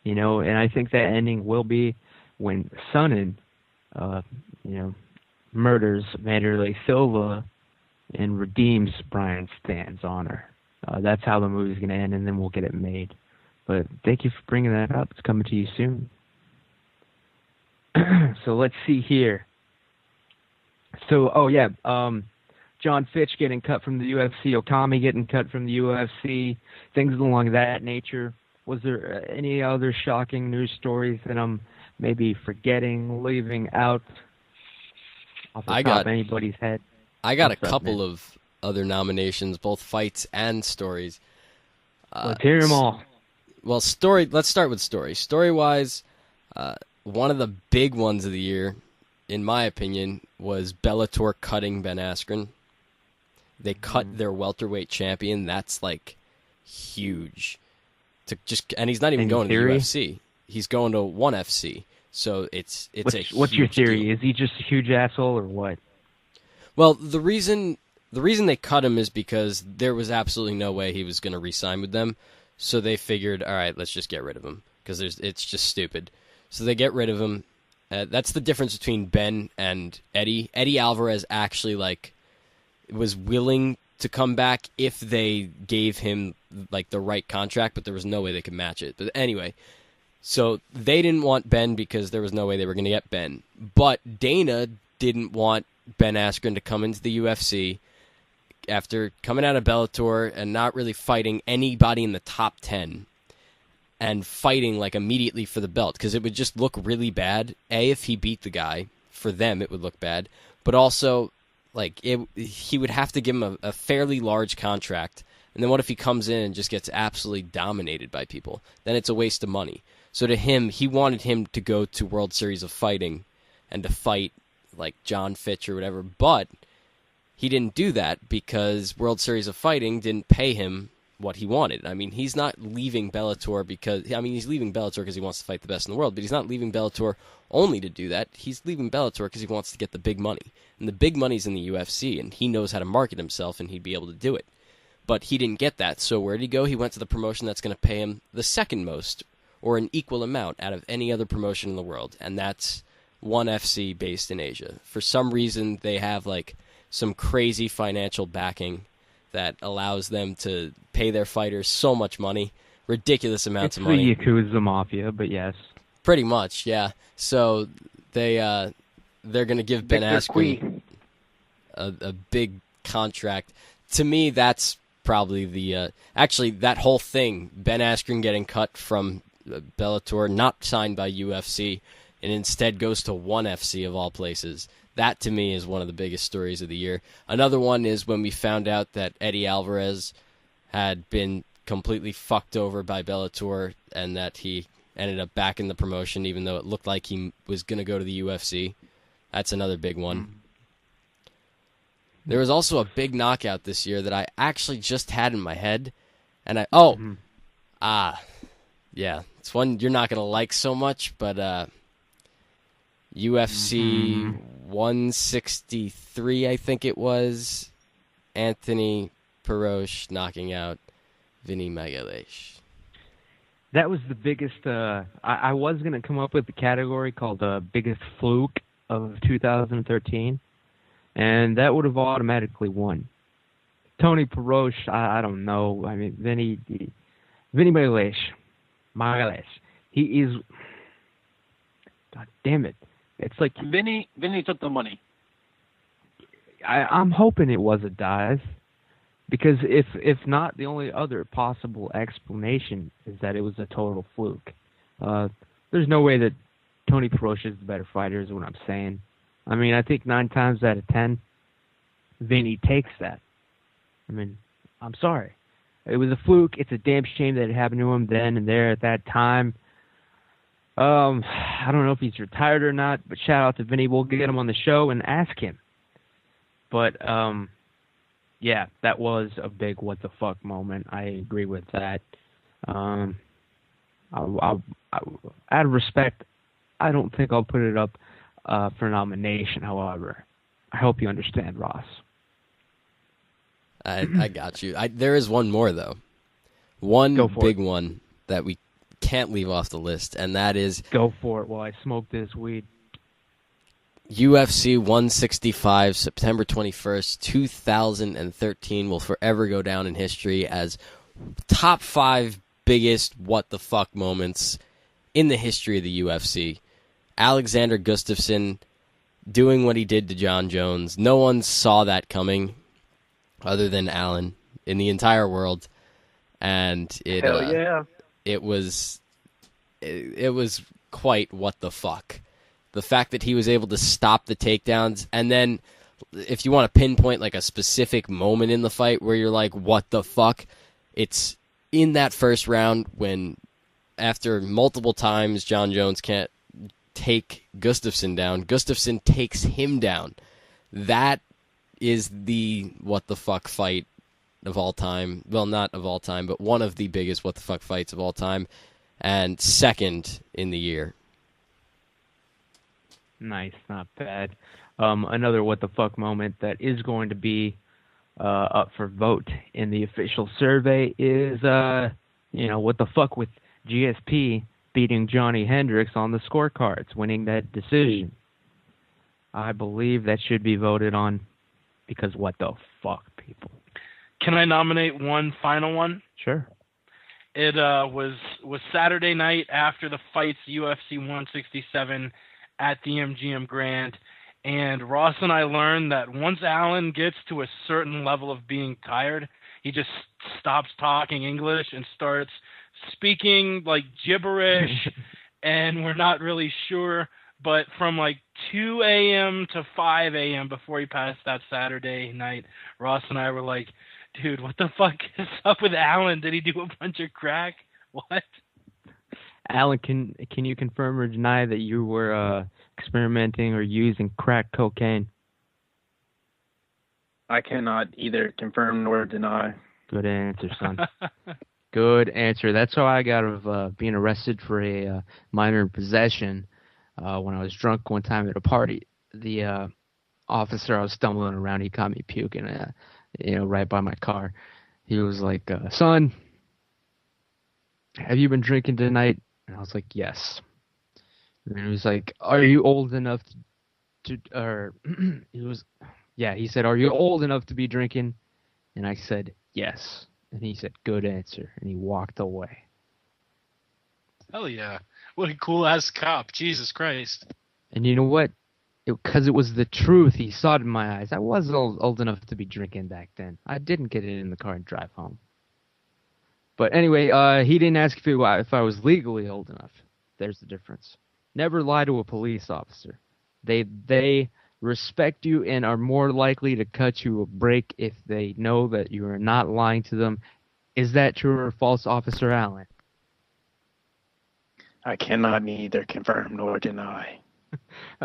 [SPEAKER 1] and I think that ending will be when Sonnen, murders Vanderlei Silva and redeems Brian Stann's honor. That's how the movie's going to end, and then we'll get it made. But thank you for bringing that up. It's coming to you soon. So let's see here. So, John Fitch getting cut from the UFC, Okami getting cut from the UFC, things along that nature. Was there any other shocking news stories that I'm maybe forgetting, leaving out off the top of anybody's head?
[SPEAKER 3] I got a couple of other nominations, both fights and stories.
[SPEAKER 1] Let's hear them all.
[SPEAKER 3] Well, let's start with story. Story-wise, one of the big ones of the year, in my opinion, was Bellator cutting Ben Askren. They cut their welterweight champion. That's huge. And he's not even going to the UFC. He's going to ONE FC. So it's a huge
[SPEAKER 1] What's your theory?
[SPEAKER 3] deal.
[SPEAKER 1] Is he just a huge asshole or what?
[SPEAKER 3] Well, the reason they cut him is because there was absolutely no way he was going to re-sign with them. So they figured, all right, let's just get rid of him because it's just stupid. So they get rid of him. That's the difference between Ben and Eddie. Eddie Alvarez actually was willing to come back if they gave him the right contract, but there was no way they could match it. But anyway, so they didn't want Ben because there was no way they were going to get Ben. But Dana didn't want Ben Askren to come into the UFC after coming out of Bellator and not really fighting anybody in the top 10 and fighting immediately for the belt because it would just look really bad. If he beat the guy, for them it would look bad, but also he would have to give him a fairly large contract, and then what if he comes in and just gets absolutely dominated by people? Then it's a waste of money. So to him, he wanted him to go to World Series of Fighting and to fight John Fitch or whatever, but he didn't do that because World Series of Fighting didn't pay him what he wanted. I mean, he's not leaving Bellator he's leaving Bellator because he wants to fight the best in the world, but he's not leaving Bellator only to do that. He's leaving Bellator because he wants to get the big money. And the big money's in the UFC, and he knows how to market himself, and he'd be able to do it. But he didn't get that, so where did he go? He went to the promotion that's going to pay him the second most, or an equal amount out of any other promotion in the world, and that's ONE FC based in Asia. For some reason, they have some crazy financial backing that allows them to pay their fighters so much money, ridiculous amounts of money.
[SPEAKER 1] It's the Yakuza Mafia, but yes.
[SPEAKER 3] Pretty much, yeah. So they're going to give Ben Askren a big contract. To me, that's probably the actually that whole thing, Ben Askren getting cut from Bellator, not signed by UFC, and instead goes to ONE FC of all places. That, to me, is one of the biggest stories of the year. Another one is when we found out that Eddie Alvarez had been completely fucked over by Bellator and that he ended up back in the promotion even though it looked like he was going to go to the UFC. That's another big one. There was also a big knockout this year that I actually just had in my head, and yeah, it's one you're not gonna like so much, but UFC 163, I think it was, Anthony Perosh knocking out Vinny Magalhaes.
[SPEAKER 1] That was the biggest. I was going to come up with the category called the biggest fluke of 2013, and that would have automatically won. Tony Perosh, I don't know. I mean, Vinny Magalhaes, he is. God damn it! It's like
[SPEAKER 5] Vinny took the money.
[SPEAKER 1] I'm hoping it was a dive. Because if not, the only other possible explanation is that it was a total fluke. There's no way that Tony Perosh is the better fighter, is what I'm saying. I mean, I think 9 times out of 10, Vinny takes that. I mean, I'm sorry. It was a fluke. It's a damn shame that it happened to him then and there at that time. I don't know if he's retired or not, but shout out to Vinny. We'll get him on the show and ask him. But, yeah, that was a big what the fuck moment. I agree with that. Out of respect, I don't think I'll put it up for nomination. However, I hope you understand, Ross.
[SPEAKER 3] I got you. There is one more though. One big one that we can't leave off the list, and that is
[SPEAKER 1] go for it while I smoke this weed.
[SPEAKER 3] UFC 165, September 21st, 2013 will forever go down in history as top 5 biggest what the fuck moments in the history of the UFC. Alexander Gustafsson doing what he did to John Jones. No one saw that coming other than Alan in the entire world. And it was quite what the fuck. The fact that he was able to stop the takedowns, and then if you want to pinpoint like a specific moment in the fight where you're like, what the fuck? It's in that first round when after multiple times John Jones can't take Gustafsson down, Gustafsson takes him down. That is the what the fuck fight of all time. Well, not of all time, but one of the biggest what the fuck fights of all time, and second in the year.
[SPEAKER 1] Nice, not bad. Another what the fuck moment that is going to be up for vote in the official survey is, what the fuck with GSP beating Johnny Hendricks on the scorecards, winning that decision. I believe that should be voted on because what the fuck, people.
[SPEAKER 2] Can I nominate one final one?
[SPEAKER 1] Sure.
[SPEAKER 2] It was Saturday night after the fights, UFC 167 at the MGM Grand, and Ross and I learned that once Alan gets to a certain level of being tired, he just stops talking English and starts speaking like gibberish, and we're not really sure, but from like 2 a.m. to 5 a.m. before he passed that Saturday night, Ross and I were like, dude, what the fuck is up with Alan? Did he do a bunch of crack? What?
[SPEAKER 1] Alan, can you confirm or deny that you were experimenting or using crack cocaine?
[SPEAKER 5] I cannot either confirm nor deny.
[SPEAKER 1] Good answer, son. Good answer. That's how I got of being arrested for a minor possession when I was drunk one time at a party. The officer, I was stumbling around, he caught me puking, right by my car. He was like, son, have you been drinking tonight? And I was like, yes. And he was like, are you old enough he said, are you old enough to be drinking? And I said, yes. And he said, good answer. And he walked away.
[SPEAKER 2] Hell yeah. What a cool-ass cop. Jesus Christ.
[SPEAKER 1] And you know what? Because it was the truth. He saw it in my eyes. I was old enough to be drinking back then. I didn't get it in the car and drive home. But anyway, he didn't ask if I was legally old enough. There's the difference. Never lie to a police officer. They respect you and are more likely to cut you a break if they know that you are not lying to them. Is that true or false, Officer Allen?
[SPEAKER 5] I cannot neither confirm nor deny.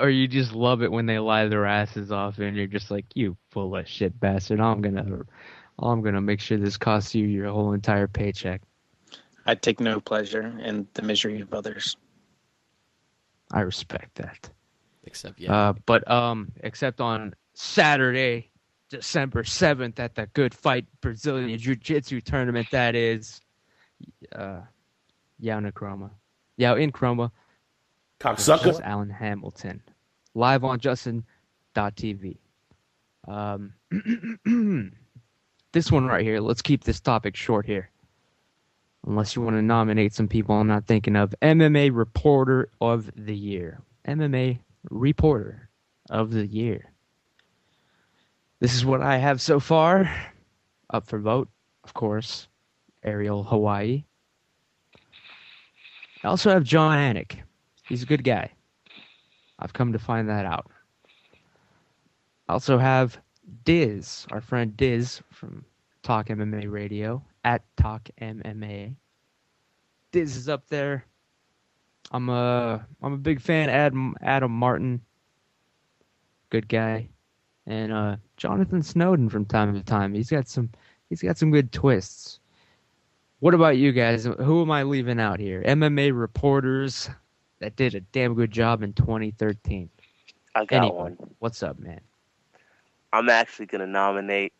[SPEAKER 1] Or you just love it when they lie their asses off, and you're just like, you full of shit bastard. I'm gonna make sure this costs you your whole entire paycheck.
[SPEAKER 5] I take no pleasure in the misery of others.
[SPEAKER 1] I respect that.
[SPEAKER 3] Except
[SPEAKER 1] except on Saturday, December 7th, at the Good Fight Brazilian Jiu-Jitsu tournament, that is, Yao Nkrumah. Yao Nkrumah.
[SPEAKER 8] Cocksucker.
[SPEAKER 1] Alan Hamilton. Live on Justin.tv. This one right here, let's keep this topic short here. Unless you want to nominate some people I'm not thinking of. MMA Reporter of the Year. MMA Reporter of the Year. This is what I have so far. Up for vote, of course, Ariel Hawaii. I also have John Anik. He's a good guy. I've come to find that out. I also have Diz, our friend Diz from Talk MMA Radio, at Talk MMA. Diz is up there. I'm a big fan of Adam Martin. Good guy. And Jonathan Snowden from time to time. He's got some good twists. What about you guys? Who am I leaving out here? MMA reporters that did a damn good job in 2013.
[SPEAKER 4] I got one.
[SPEAKER 1] What's up, man?
[SPEAKER 4] I'm actually going to nominate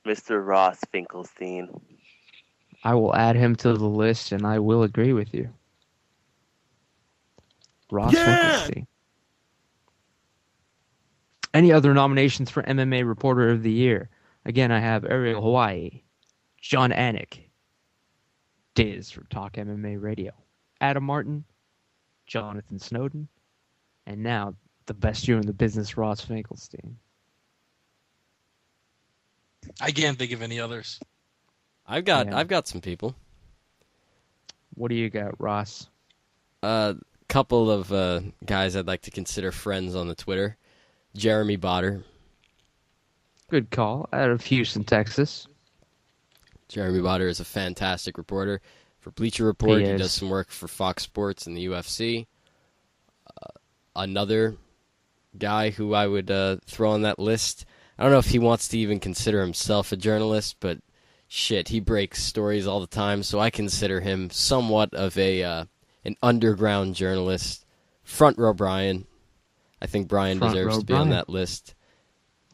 [SPEAKER 4] Mr. Ross Finkelstein.
[SPEAKER 1] I will add him to the list, and I will agree with you. Ross Finkelstein. Any other nominations for MMA Reporter of the Year? Again, I have Ariel Hawaii, John Anik, Diz from Talk MMA Radio, Adam Martin, Jonathan Snowden, and now the best Jew in the business, Ross Finkelstein.
[SPEAKER 2] I can't think of any others.
[SPEAKER 3] I've got some people.
[SPEAKER 1] What do you got, Ross?
[SPEAKER 3] Couple of guys I'd like to consider friends on the Twitter. Jeremy Botter.
[SPEAKER 1] Good call. Out of Houston, Texas.
[SPEAKER 3] Jeremy Botter is a fantastic reporter for Bleacher Report. He does some work for Fox Sports and the UFC. Another guy who I would throw on that list. I don't know if he wants to even consider himself a journalist, but shit, he breaks stories all the time, so I consider him somewhat of an underground journalist. Front Row Brian. I think Brian deserves to be on that list.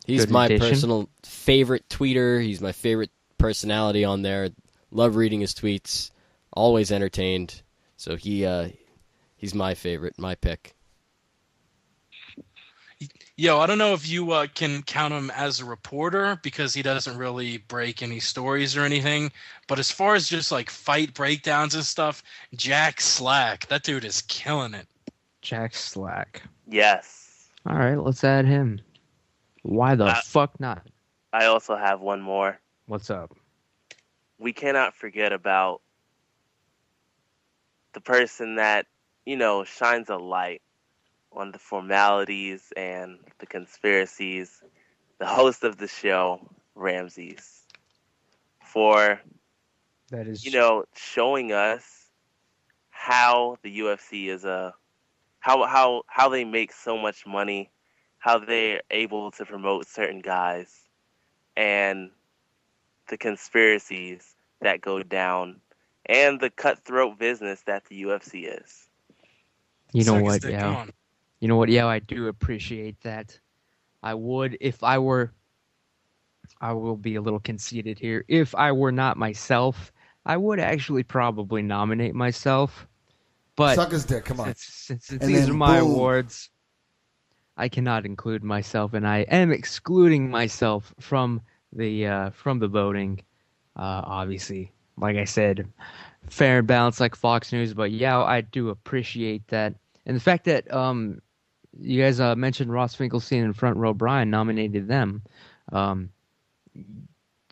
[SPEAKER 3] He's my personal favorite tweeter. He's my favorite personality on there. Love reading his tweets. Always entertained. So he's my favorite, my pick.
[SPEAKER 2] Yo, I don't know if you can count him as a reporter because he doesn't really break any stories or anything. But as far as just like fight breakdowns and stuff, Jack Slack, that dude is killing it.
[SPEAKER 1] Jack Slack.
[SPEAKER 4] Yes.
[SPEAKER 1] All right, let's add him. Why the fuck not?
[SPEAKER 4] I also have one more.
[SPEAKER 1] What's up?
[SPEAKER 4] We cannot forget about the person that, shines a light on the formalities and the conspiracies, the host of the show, Ramses, for
[SPEAKER 1] that is
[SPEAKER 4] showing us how the UFC is how they make so much money, how they're able to promote certain guys, and the conspiracies that go down, and the cutthroat business that the UFC is.
[SPEAKER 1] You know what, yeah. You know what, yeah, I do appreciate that. I would, if I were, I will be a little conceited here. If I were not myself, I would actually probably nominate myself. But
[SPEAKER 9] suck his dick, come on.
[SPEAKER 1] Since these are my awards, I cannot include myself, and I am excluding myself from the voting. Obviously, like I said, fair and balanced like Fox News. But yeah, I do appreciate that, and the fact that you guys mentioned Ross Finkelstein and Front Row Brian nominated them.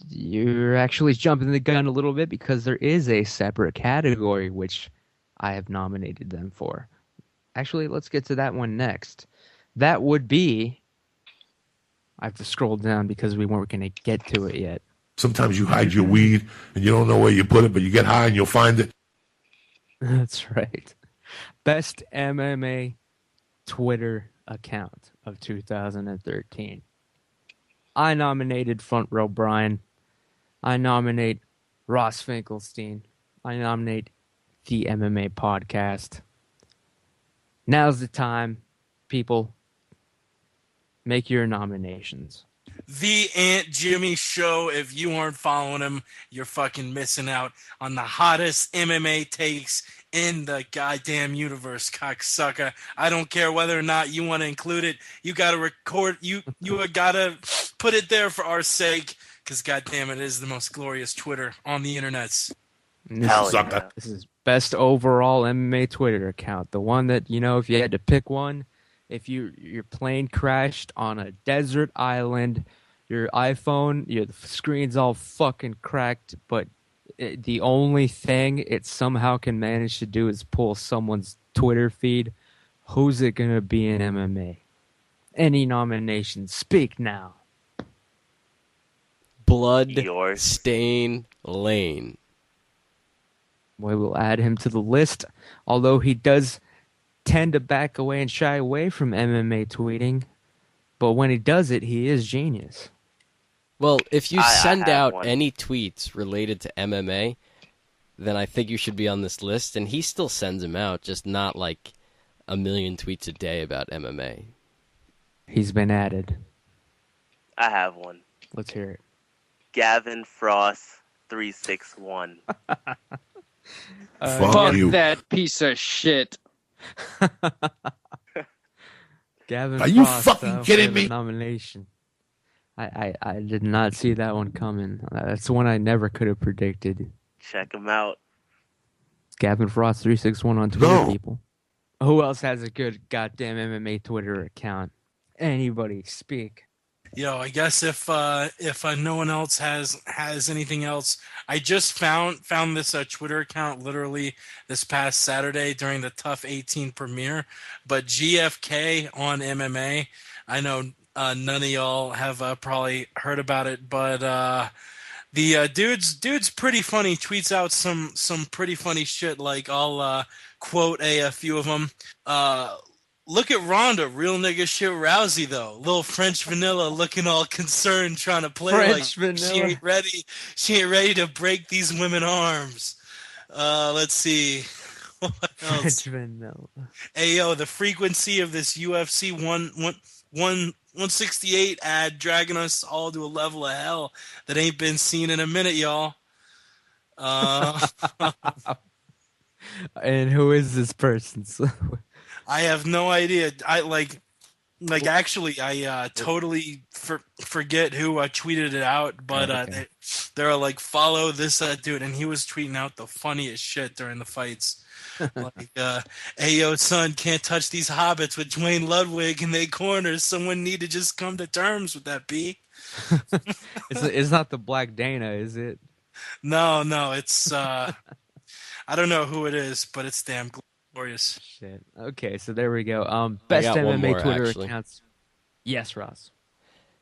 [SPEAKER 1] You're actually jumping the gun a little bit because there is a separate category which I have nominated them for. Actually, let's get to that one next. That would be... I have to scroll down because we weren't going to get to it yet.
[SPEAKER 8] Sometimes you hide your weed and you don't know where you put it, but you get high and you'll find it.
[SPEAKER 1] That's right. Best MMA Twitter account of 2013. I nominated Front Row Brian. I nominate Ross Finkelstein. I nominate the MMA podcast. Now's the time, people. Make your nominations.
[SPEAKER 2] The Aunt Jimmy Show. If you aren't following him, you're fucking missing out on the hottest MMA takes in the goddamn universe, cocksucker. I don't care whether or not you want to include it. You got to record. You got to put it there for our sake, because goddamn it is the most glorious Twitter on the internets.
[SPEAKER 1] This is best overall MMA Twitter account. The one that, if you had to pick one, if your plane crashed on a desert island, your iPhone, the screen's all fucking cracked, but the only thing it somehow can manage to do is pull someone's Twitter feed. Who's it going to be in MMA? Any nominations? Speak now.
[SPEAKER 3] Blood Stain Lane.
[SPEAKER 1] We will add him to the list, although he does tend to back away and shy away from MMA tweeting. But when he does it, he is genius.
[SPEAKER 3] Well, if you send out any tweets related to MMA, then I think you should be on this list. And he still sends them out, just not like a million tweets a day about MMA.
[SPEAKER 1] He's been added.
[SPEAKER 4] I have one.
[SPEAKER 1] Let's hear it.
[SPEAKER 7] Gavin Frost 361.
[SPEAKER 5] Fuck
[SPEAKER 8] you.
[SPEAKER 5] that piece of shit.
[SPEAKER 1] Gavin
[SPEAKER 8] Are you
[SPEAKER 1] Frost,
[SPEAKER 8] fucking kidding
[SPEAKER 1] for the
[SPEAKER 8] me?
[SPEAKER 1] Nomination. I did not see that one coming. That's one I never could have predicted.
[SPEAKER 4] Check him out.
[SPEAKER 1] Gavin Frost 361 on Twitter,
[SPEAKER 8] No.
[SPEAKER 1] people. Who else has a good goddamn MMA Twitter account? Anybody, speak.
[SPEAKER 2] Yo, I guess if no one else has anything else, I just found this Twitter account literally this past Saturday during the Tough 18 premiere. But GFK on MMA, I know none of y'all have probably heard about it, but the dude's pretty funny. Tweets out some pretty funny shit. Like I'll quote a few of them. Look at Ronda, real nigga shit Rousey though. Little French vanilla looking all concerned, trying to play
[SPEAKER 1] French
[SPEAKER 2] like
[SPEAKER 1] vanilla.
[SPEAKER 2] She ain't ready to break these women arms. Let's see. What else?
[SPEAKER 1] French vanilla.
[SPEAKER 2] Hey yo, the frequency of this UFC 168 ad dragging us all to a level of hell that ain't been seen in a minute, y'all.
[SPEAKER 1] And who is this person?
[SPEAKER 2] I have no idea. I actually I totally forget who tweeted it out, but
[SPEAKER 1] okay.
[SPEAKER 2] they're like, follow this dude, and he was tweeting out the funniest shit during the fights. Like, hey yo son, can't touch these hobbits with Dwayne Ludwig in they corners. Someone need to just come to terms with that, B.
[SPEAKER 1] It's not the Black Dana, is it?
[SPEAKER 2] No, it's I don't know who it is, but it's damn glorious.
[SPEAKER 1] Shit. Okay, so there we go. Best
[SPEAKER 3] got one
[SPEAKER 1] MMA
[SPEAKER 3] more,
[SPEAKER 1] Twitter
[SPEAKER 3] actually.
[SPEAKER 1] accounts. Yes, Ross.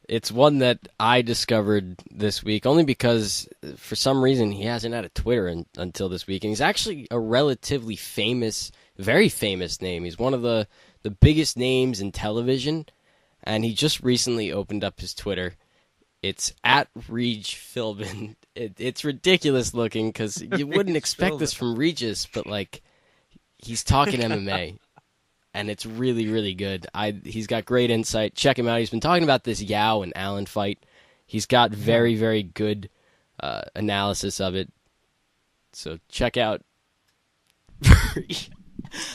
[SPEAKER 3] It's one that I discovered this week, only because for some reason he hasn't had a Twitter until this week. And he's actually a relatively famous, very famous name. He's one of the biggest names in television, and he just recently opened up his Twitter. It's at Reg Philbin. It's ridiculous looking because you wouldn't expect this from Regis, but like he's talking MMA. And it's really, really good. He's got great insight. Check him out. He's been talking about this Yao and Allen fight. He's got very, very good analysis of it. So check out.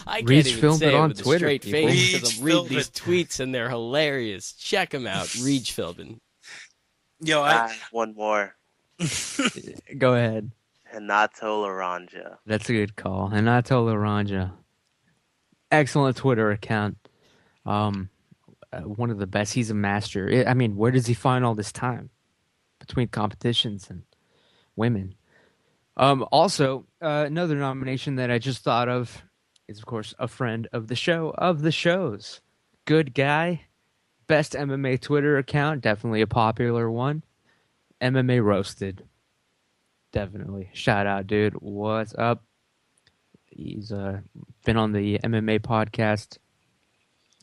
[SPEAKER 3] I can't even say it
[SPEAKER 1] on
[SPEAKER 3] with a
[SPEAKER 1] Twitter,
[SPEAKER 3] straight
[SPEAKER 1] people.
[SPEAKER 3] face because I'm reading these tweets and they're hilarious. Check him out, Reg Philbin.
[SPEAKER 2] Yo,
[SPEAKER 4] One more.
[SPEAKER 1] Go ahead.
[SPEAKER 4] Hanato Laranja.
[SPEAKER 1] That's a good call. Hanato Laranja. Excellent Twitter account. One of the best. He's a master. I mean, where does he find all this time between competitions and women? Also, another nomination that I just thought of is, of course, a friend of the show, of the shows. Good guy. Best MMA Twitter account. Definitely a popular one. MMA Roasted. Definitely. Shout out, dude. What's up? He's been on the MMA podcast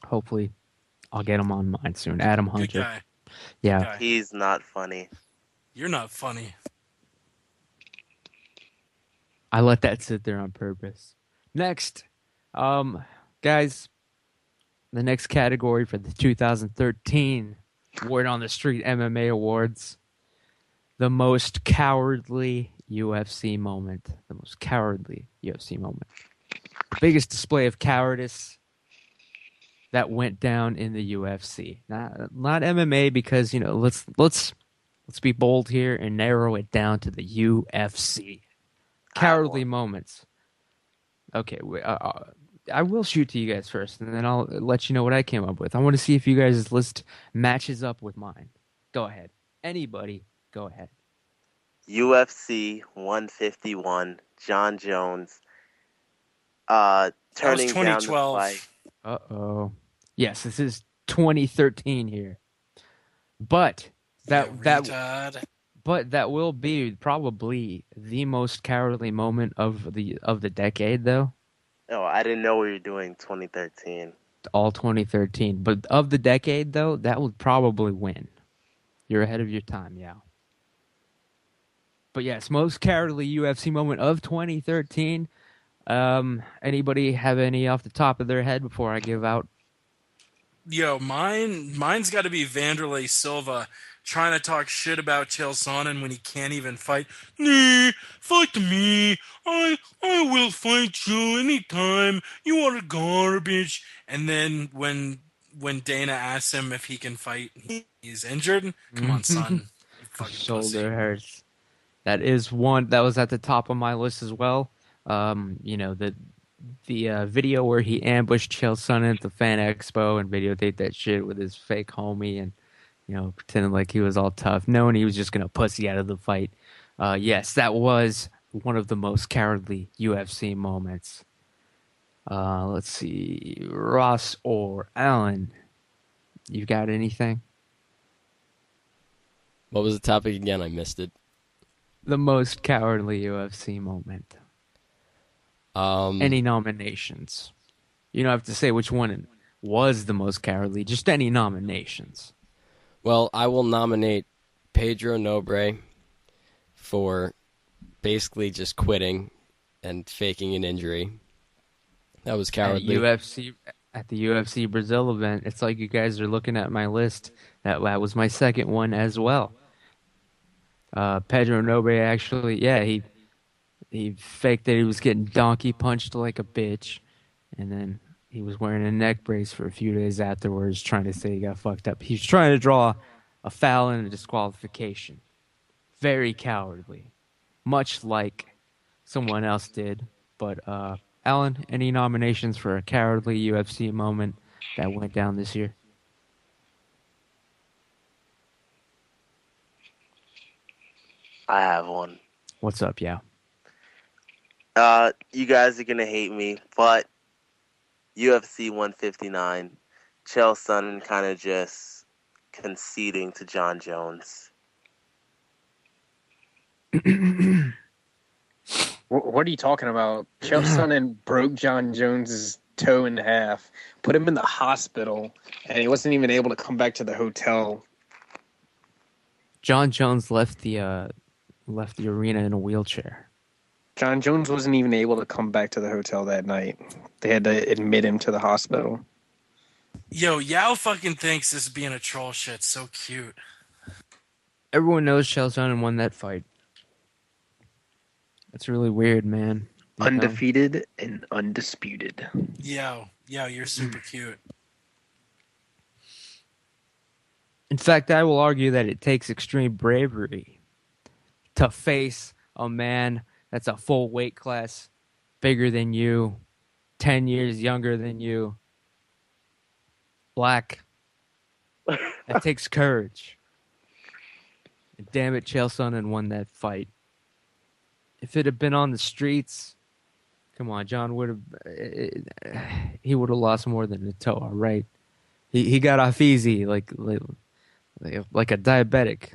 [SPEAKER 1] Hopefully, I'll get him on mine soon. Adam Hunter.
[SPEAKER 2] Good guy.
[SPEAKER 1] Yeah.
[SPEAKER 2] Good guy.
[SPEAKER 4] He's not funny.
[SPEAKER 2] You're not funny.
[SPEAKER 1] I let that sit there on purpose. Next, guys, the next category for the 2013 Word on the Street MMA Awards, the most cowardly UFC moment. The most cowardly UFC moment. The biggest display of cowardice that went down in the UFC. Not MMA, because let's be bold here and narrow it down to the UFC. Cowardly moments. Okay, I will shoot to you guys first, and then I'll let you know what I came up with. I want to see if you guys' list matches up with mine. Go ahead. Anybody, go ahead.
[SPEAKER 4] UFC 151, John Jones, turning down the fight.
[SPEAKER 1] Uh-oh. Yes, this is 2013 here. But that will be probably the most cowardly moment of the decade, though.
[SPEAKER 4] Oh, I didn't know we were doing 2013.
[SPEAKER 1] All 2013. But of the decade, though, that would probably win. You're ahead of your time, yeah. But yes, most cowardly UFC moment of 2013. Anybody have any off the top of their head before I give out?
[SPEAKER 2] Yo, mine's got to be Vanderlei Silva trying to talk shit about Chael Sonnen when he can't even fight. Nah, fight me. I will fight you anytime. You are garbage. And then when Dana asks him if he can fight, he's injured. Come on, son. You fucking
[SPEAKER 1] shoulder
[SPEAKER 2] pussy.
[SPEAKER 1] hurts. That is one that was at the top of my list as well. The video where he ambushed Chael Sonnen at the Fan Expo and videotaped that shit with his fake homie and, pretending like he was all tough, knowing he was just going to pussy out of the fight. Yes, that was one of the most cowardly UFC moments. Let's see. Ross or Alan, you got anything?
[SPEAKER 3] What was the topic again? I missed it.
[SPEAKER 1] The most cowardly UFC moment. Any nominations? You don't have to say which one was the most cowardly. Just any nominations.
[SPEAKER 3] Well, I will nominate Pedro Nobre for basically just quitting and faking an injury. That was cowardly.
[SPEAKER 1] At the UFC Brazil event, it's like you guys are looking at my list. That was my second one as well. Pedro Nobre actually, he faked that he was getting donkey punched like a bitch, and then he was wearing a neck brace for a few days afterwards, trying to say he got fucked up. He was trying to draw a foul and a disqualification. Very cowardly, much like someone else did. But Alan, any nominations for a cowardly UFC moment that went down this year?
[SPEAKER 4] I have one.
[SPEAKER 1] What's up, yeah?
[SPEAKER 4] You guys are gonna hate me, but UFC 159, Chael Sonnen kind of just conceding to John Jones.
[SPEAKER 5] What are you talking about? Chael Sonnen broke John Jones's toe in half, put him in the hospital, and he wasn't even able to come back to the hotel.
[SPEAKER 1] John Jones left the arena in a wheelchair.
[SPEAKER 5] John Jones wasn't even able to come back to the hotel that night. They had to admit him to the hospital.
[SPEAKER 2] Yo, Yao fucking thinks this being a troll shit so cute.
[SPEAKER 1] Everyone knows Chael Sonnen won that fight. That's really weird, man.
[SPEAKER 5] Undefeated and undisputed.
[SPEAKER 2] Yo, you're super cute.
[SPEAKER 1] In fact, I will argue that it takes extreme bravery to face a man that's a full weight class bigger than you, 10 years younger than you, black. That takes courage. And damn it, Chael Sonnen won that fight. If it had been on the streets, come on, John he would have lost more than a toe, all right? He got off easy, like a diabetic.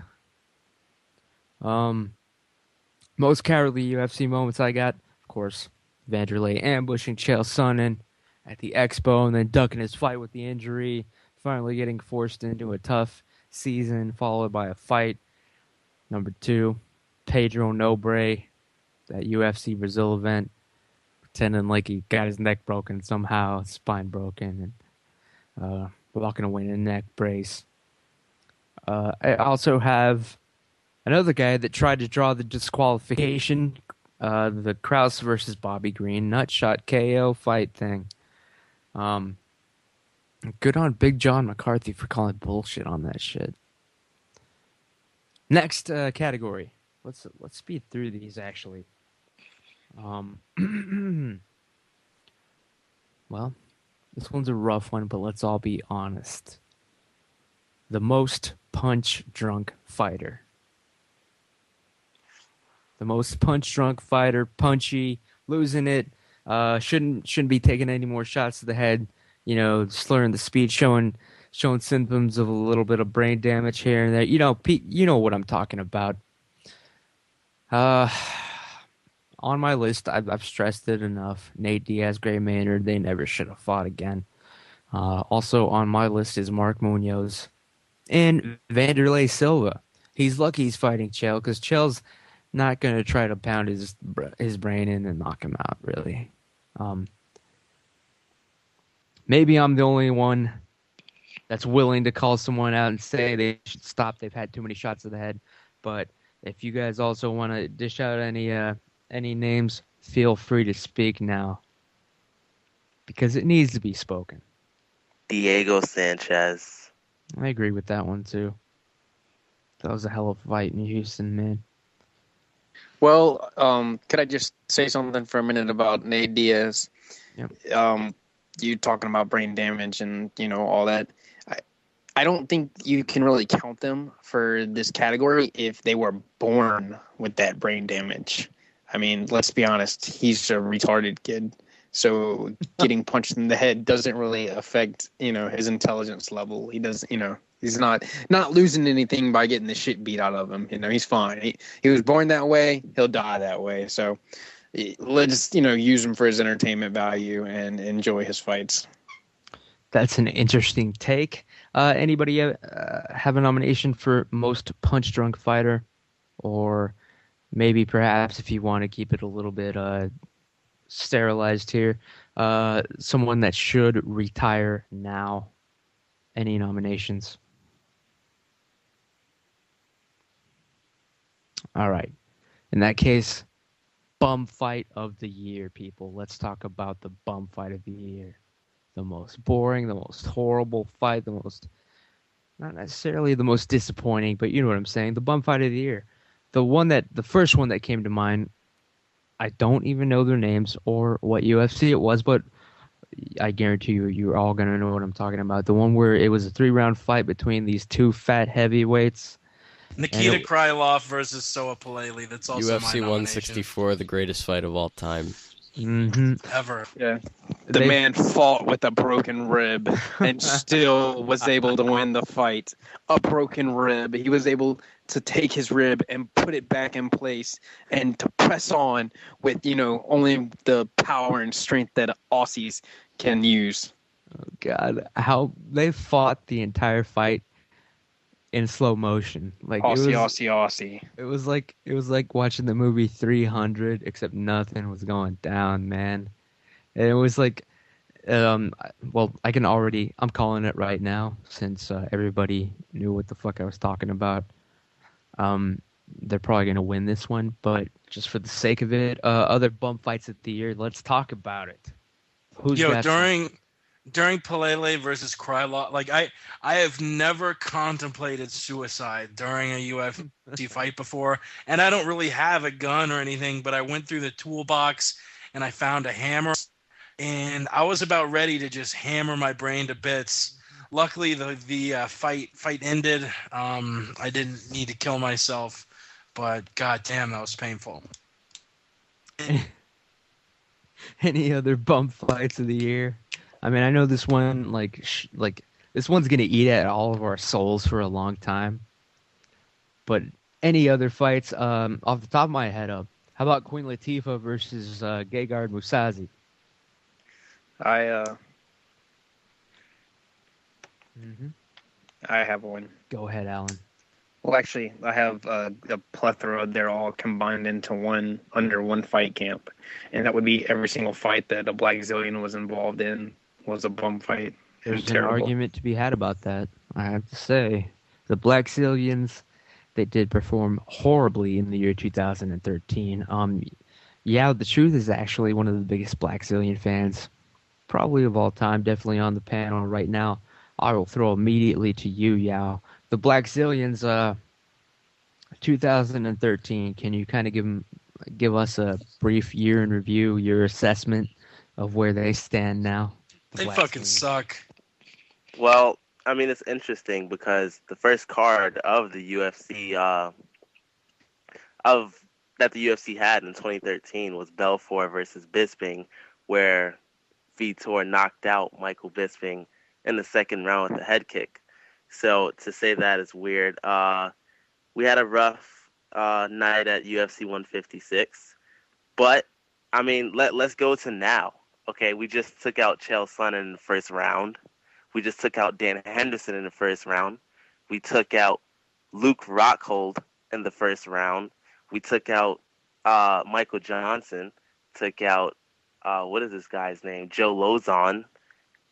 [SPEAKER 1] Most cowardly UFC moments I got, of course, Vanderlei ambushing Chael Sonnen, at the Expo and then ducking his fight with the injury, finally getting forced into a tough season, followed by a fight. Number 2, Pedro Nobre, that UFC Brazil event, pretending like he got his neck broken somehow, spine broken, and walking away in a neck brace. I also have another guy that tried to draw the disqualification, the Krause versus Bobby Green nutshot KO fight thing. Good on Big John McCarthy for calling bullshit on that shit. Next category. Let's speed through these actually. Well, this one's a rough one, but let's all be honest. The most punch-drunk fighter. The most punch-drunk fighter, punchy, losing it, shouldn't be taking any more shots to the head, slurring the speech, showing symptoms of a little bit of brain damage here and there. Pete, you know what I'm talking about. On my list, I've stressed it enough. Nate Diaz, Gray Maynard, they never should have fought again. Also on my list is Mark Munoz and Vanderlei Silva. He's lucky he's fighting Chael because Chael's not going to try to pound his brain in and knock him out, really. Maybe I'm the only one that's willing to call someone out and say they should stop. They've had too many shots to the head. But if you guys also want to dish out any names, feel free to speak now. Because it needs to be spoken.
[SPEAKER 4] Diego Sanchez.
[SPEAKER 1] I agree with that one, too. That was a hell of a fight in Houston, man.
[SPEAKER 5] Well, could I just say something for a minute about Nate Diaz?
[SPEAKER 1] Yep.
[SPEAKER 5] You talking about brain damage and, all that. I don't think you can really count them for this category if they were born with that brain damage. I mean, let's be honest. He's a retarded kid. So getting punched in the head doesn't really affect, his intelligence level. He does, he's not losing anything by getting the shit beat out of him. He's fine. He was born that way. He'll die that way. So let's, use him for his entertainment value and enjoy his fights.
[SPEAKER 1] That's an interesting take. Anybody have a nomination for most punch-drunk fighter? Or maybe perhaps if you want to keep it a little bit sterilized here, someone that should retire now. Any nominations? All right. In that case, bum fight of the year, people. Let's talk about the bum fight of the year. The most boring, the most horrible fight, not necessarily the most disappointing, but you know what I'm saying. The bum fight of the year. The first one that came to mind, I don't even know their names or what UFC it was, but I guarantee you're all going to know what I'm talking about. The one where it was a 3-round fight between these two fat heavyweights.
[SPEAKER 2] Nikita Krylov versus Soa Paleli. That's also
[SPEAKER 3] UFC 164, the greatest fight of all time.
[SPEAKER 1] Mm-hmm.
[SPEAKER 2] Ever.
[SPEAKER 5] Yeah. The man fought with a broken rib and still was able to win the fight. A broken rib. He was able to take his rib and put it back in place and to press on with, only the power and strength that Aussies can use.
[SPEAKER 1] Oh, God. How they fought the entire fight in slow motion. Like
[SPEAKER 5] Aussie.
[SPEAKER 1] It was like watching the movie 300, except nothing was going down, man. And it was like, I'm calling it right now since everybody knew what the fuck I was talking about. They're probably gonna win this one, but just for the sake of it, other bum fights of the year, let's talk about it.
[SPEAKER 2] During Palele versus Krylov, like I have never contemplated suicide during a UFC fight before, and I don't really have a gun or anything, but I went through the toolbox and I found a hammer, and I was about ready to just hammer my brain to bits. Luckily, the fight ended. I didn't need to kill myself, but goddamn, that was painful.
[SPEAKER 1] Any other bum fights of the year? I mean, I know this one, this one's gonna eat at all of our souls for a long time. But any other fights, off the top of my head, how about Queen Latifah versus Gegard Mousasi?
[SPEAKER 5] I
[SPEAKER 1] Mm-hmm.
[SPEAKER 5] I have one.
[SPEAKER 1] Go ahead, Alan.
[SPEAKER 5] Well, actually, I have a plethora. They're all combined into one under one fight camp, and that would be every single fight that a Black Zillion was involved in was a bum fight. It was
[SPEAKER 1] There's an
[SPEAKER 5] terrible.
[SPEAKER 1] argument to be had about that. I have to say, the Black Zillions, they did perform horribly in the year 2013. Yeah, the truth is actually one of the biggest Black Zillion fans, probably of all time. Definitely on the panel right now. I will throw immediately to you, Yao. The Black Zillions, 2013. Can you kind of give us a brief year in review, your assessment of where they stand now?
[SPEAKER 2] They fucking suck.
[SPEAKER 4] Well, I mean, it's interesting because the first card of the UFC that the UFC had in 2013 was Belfort versus Bisping, where Vitor knocked out Michael Bisping in the second round with a head kick. So to say that is weird. We had a rough night at UFC 156, but I mean, let's go to now. Okay, we just took out Chael Sonnen in the first round. We just took out Dan Henderson in the first round. We took out Luke Rockhold in the first round. We took out Michael Johnson. Took out what is this guy's name? Joe Lozon,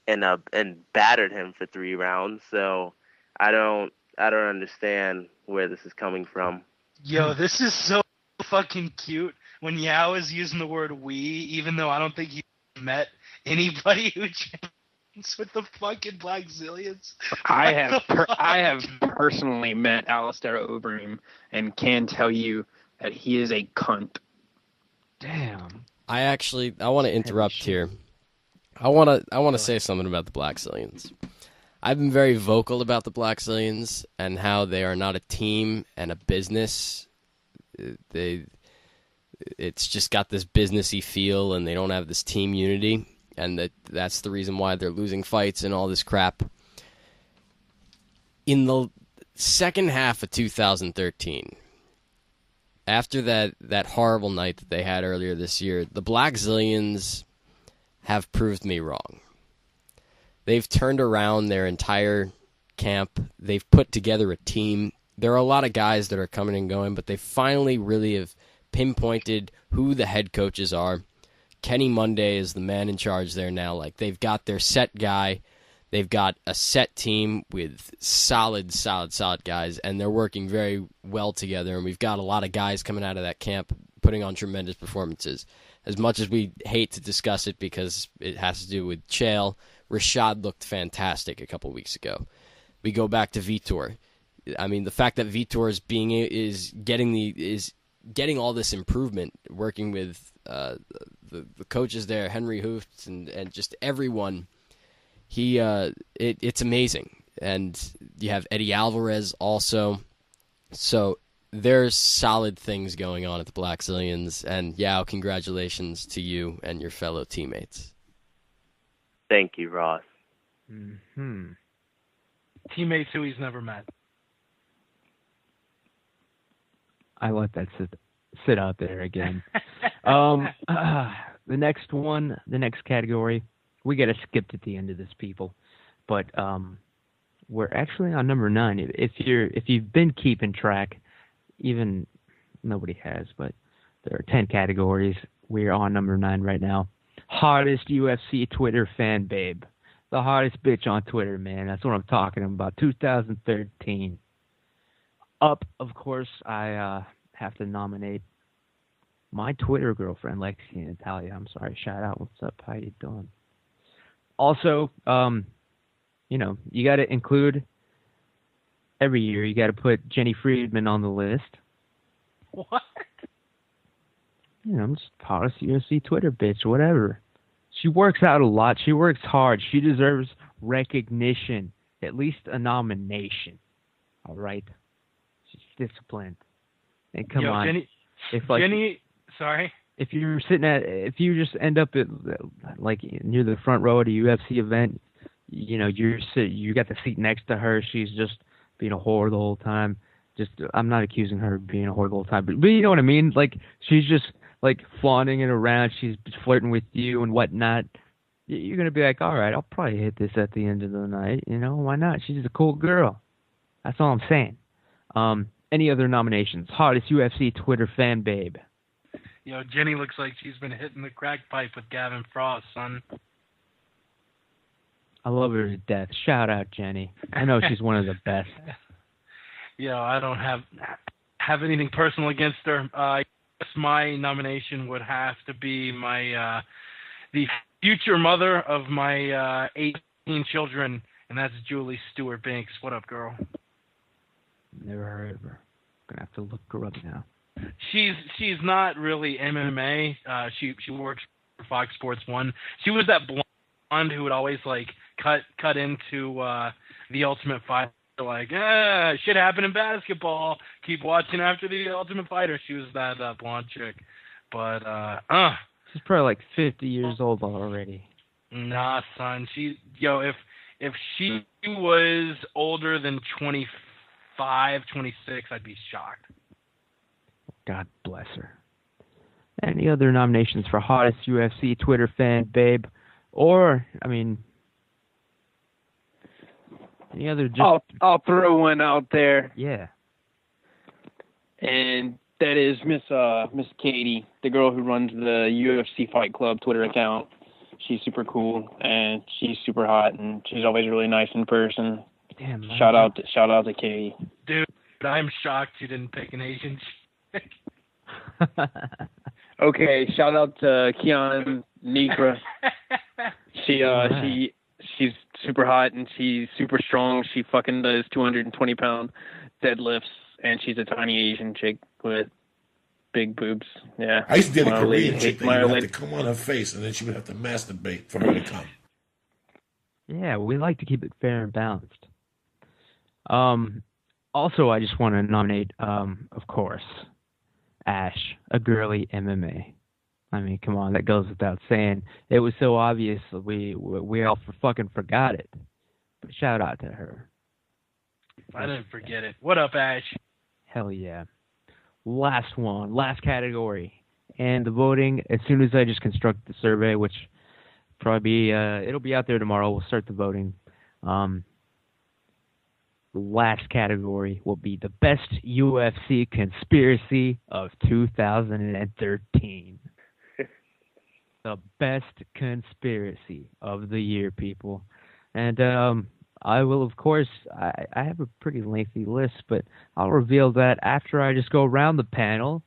[SPEAKER 4] and battered him for 3 rounds. So I don't understand where this is coming from.
[SPEAKER 2] Yo, this is so fucking cute when Yao is using the word "we," even though I don't think he met anybody who trains with the fucking Black Zillions.
[SPEAKER 5] I have personally met Alistair Overeem and can tell you that he is a cunt.
[SPEAKER 1] Damn.
[SPEAKER 3] I want to interrupt here. I want to say something about the Black Zillions. I've been very vocal about the Black Zillions and how they are not a team and a business. It's just got this businessy feel, and they don't have this team unity, and that's the reason why they're losing fights and all this crap. In the second half of 2013, after that horrible night that they had earlier this year, the Black Zillions have proved me wrong. They've turned around their entire camp. They've put together a team. There are a lot of guys that are coming and going, but they finally really have pinpointed who the head coaches are. Kenny Monday is the man in charge there now. Like, they've got their set guy. They've got a set team with solid guys, and they're working very well together. And we've got a lot of guys coming out of that camp putting on tremendous performances. As much as we hate to discuss it because it has to do with Chael, Rashad looked fantastic a couple weeks ago. We go back to Vitor. I mean, the fact that Vitor is getting all this improvement, working with the coaches there, Henry Hooft and just everyone, it's amazing. And you have Eddie Alvarez also. So there's solid things going on at the Black Zillions, and Yao, congratulations to you and your fellow teammates.
[SPEAKER 4] Thank you, Ross.
[SPEAKER 1] Mm-hmm.
[SPEAKER 2] Teammates who he's never met.
[SPEAKER 1] I let that sit out there again. The next category, we got to skip at the end of this, people. But we're actually on number 9. If you've been keeping track, even nobody has, but there are 10 categories. We're on number 9 right now. Hottest UFC Twitter fan babe. The hottest bitch on Twitter, man. That's what I'm talking about. 2013. Up, of course, I have to nominate my Twitter girlfriend, Lexi and Natalia. I'm sorry. Shout out. What's up? How you doing? Also, you got to include every year. You got to put Jenny Friedman on the list.
[SPEAKER 2] What?
[SPEAKER 1] I'm just hottest UFC Twitter bitch, whatever. She works out a lot. She works hard. She deserves recognition, at least a nomination. All right? She's disciplined. And come on.
[SPEAKER 2] Jenny, sorry.
[SPEAKER 1] If you just end up at near the front row at a UFC event, you got the seat next to her. She's just being a whore the whole time. I'm not accusing her of being a whore the whole time, but you know what I mean? Like, she's just like flaunting it around. She's flirting with you and whatnot. you're gonna be like, all right, I'll probably hit this at the end of the night. You know, why not? She's a cool girl. That's all I'm saying. Any other nominations? Hottest UFC Twitter fan babe.
[SPEAKER 2] Jenny looks like she's been hitting the crack pipe with Gavin Frost, son.
[SPEAKER 1] I love her to death. Shout out, Jenny. I know she's one of the best.
[SPEAKER 2] I don't have anything personal against her. I guess my nomination would have to be my the future mother of my 18 children, and that's Julie Stewart Banks. What up, girl?
[SPEAKER 1] Never heard of her. Gonna have to look her up now.
[SPEAKER 2] She's not really MMA. She works for Fox Sports 1. She was that blonde who would always like cut into the Ultimate Fighter, like shit happened in basketball. Keep watching after the Ultimate Fighter. She was that blonde chick, but
[SPEAKER 1] she's probably like 50 years old already.
[SPEAKER 2] Nah, son. If she was older than 25, 26, I'd be shocked.
[SPEAKER 1] God bless her. Any other nominations for hottest UFC Twitter fan babe? Or, I mean, any other just...
[SPEAKER 5] I'll throw one out there.
[SPEAKER 1] Yeah.
[SPEAKER 5] And that is Miss Katie, the girl who runs the UFC Fight Club Twitter account. She's super cool, and she's super hot, and she's always really nice in person.
[SPEAKER 1] Damn, man.
[SPEAKER 5] Shout out to Katie.
[SPEAKER 2] Dude, I'm shocked you didn't pick an Asian chick.
[SPEAKER 5] Okay, shout out to Kiana Nikra. She's super hot and she's super strong. She fucking does 220-pound deadlifts, and she's a tiny Asian chick with big boobs. Yeah.
[SPEAKER 8] I used to date a Korean chick that would have to come on her face, and then she would have to masturbate for her to come.
[SPEAKER 1] Yeah, we like to keep it fair and balanced. Also, I just want to nominate, of course, Ash, a girly MMA. I mean, come on, that goes without saying. It was so obvious that we all fucking forgot it. But shout out to her.
[SPEAKER 2] I didn't forget it. What up, Ash?
[SPEAKER 1] Hell yeah. Last one, last category. And the voting, as soon as I just construct the survey, which probably be, it'll be out there tomorrow, we'll start the voting. Last category will be the best UFC conspiracy of 2013. The best conspiracy of the year, people. And I will, of course, I have a pretty lengthy list, but I'll reveal that after I just go around the panel.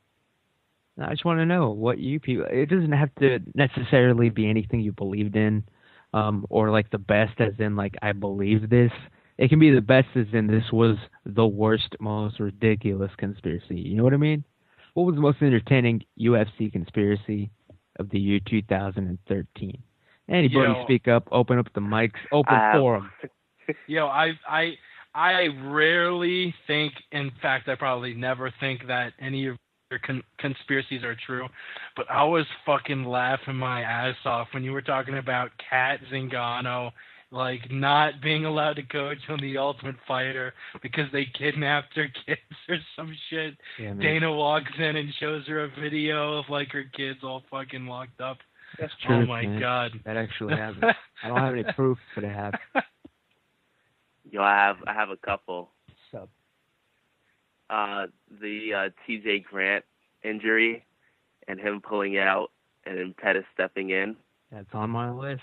[SPEAKER 1] I just want to know what you people, it doesn't have to necessarily be anything you believed in, or like the best as in like I believe this. It can be the best as in this was the worst, most ridiculous conspiracy. You know what I mean? What was the most entertaining UFC conspiracy of the year 2013? Anybody speak up, open up the mics, open forum.
[SPEAKER 2] I rarely think, in fact, I probably never think that any of your conspiracies are true, but I was fucking laughing my ass off when you were talking about Kat Zingano like not being allowed to coach on The Ultimate Fighter because they kidnapped her kids or some shit. Yeah, Dana walks in and shows her a video of like her kids all fucking locked up.
[SPEAKER 1] That's true.
[SPEAKER 2] Oh my God.
[SPEAKER 1] That actually happened. I don't have any proof, but I have.
[SPEAKER 4] I have a couple.
[SPEAKER 1] What's
[SPEAKER 4] up? The TJ Grant injury and him pulling out and then Pettis stepping in.
[SPEAKER 1] That's on my list.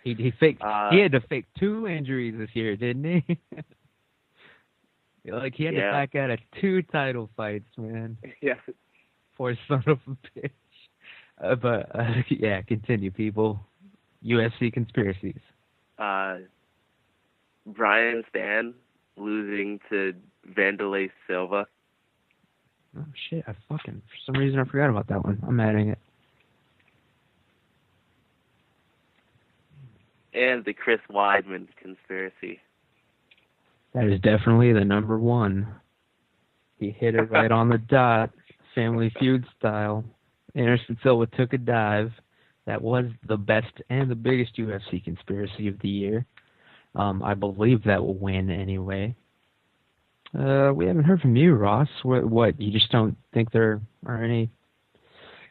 [SPEAKER 1] He faked. He had to fake 2 injuries this year, didn't he? Like he had to back out of 2 title fights, man.
[SPEAKER 4] Yeah.
[SPEAKER 1] Poor son of a bitch. But yeah, continue, people. UFC conspiracies.
[SPEAKER 4] Brian Stan losing to Vanderlei Silva.
[SPEAKER 1] Oh shit! For some reason I forgot about that one. I'm adding it.
[SPEAKER 4] And the Chris Weidman conspiracy.
[SPEAKER 1] That is definitely the number one. He hit it right on the dot, Family Feud style. Anderson Silva took a dive. That was the best and the biggest UFC conspiracy of the year. I believe that will win anyway. We haven't heard from you, Ross. What? You just don't think there are any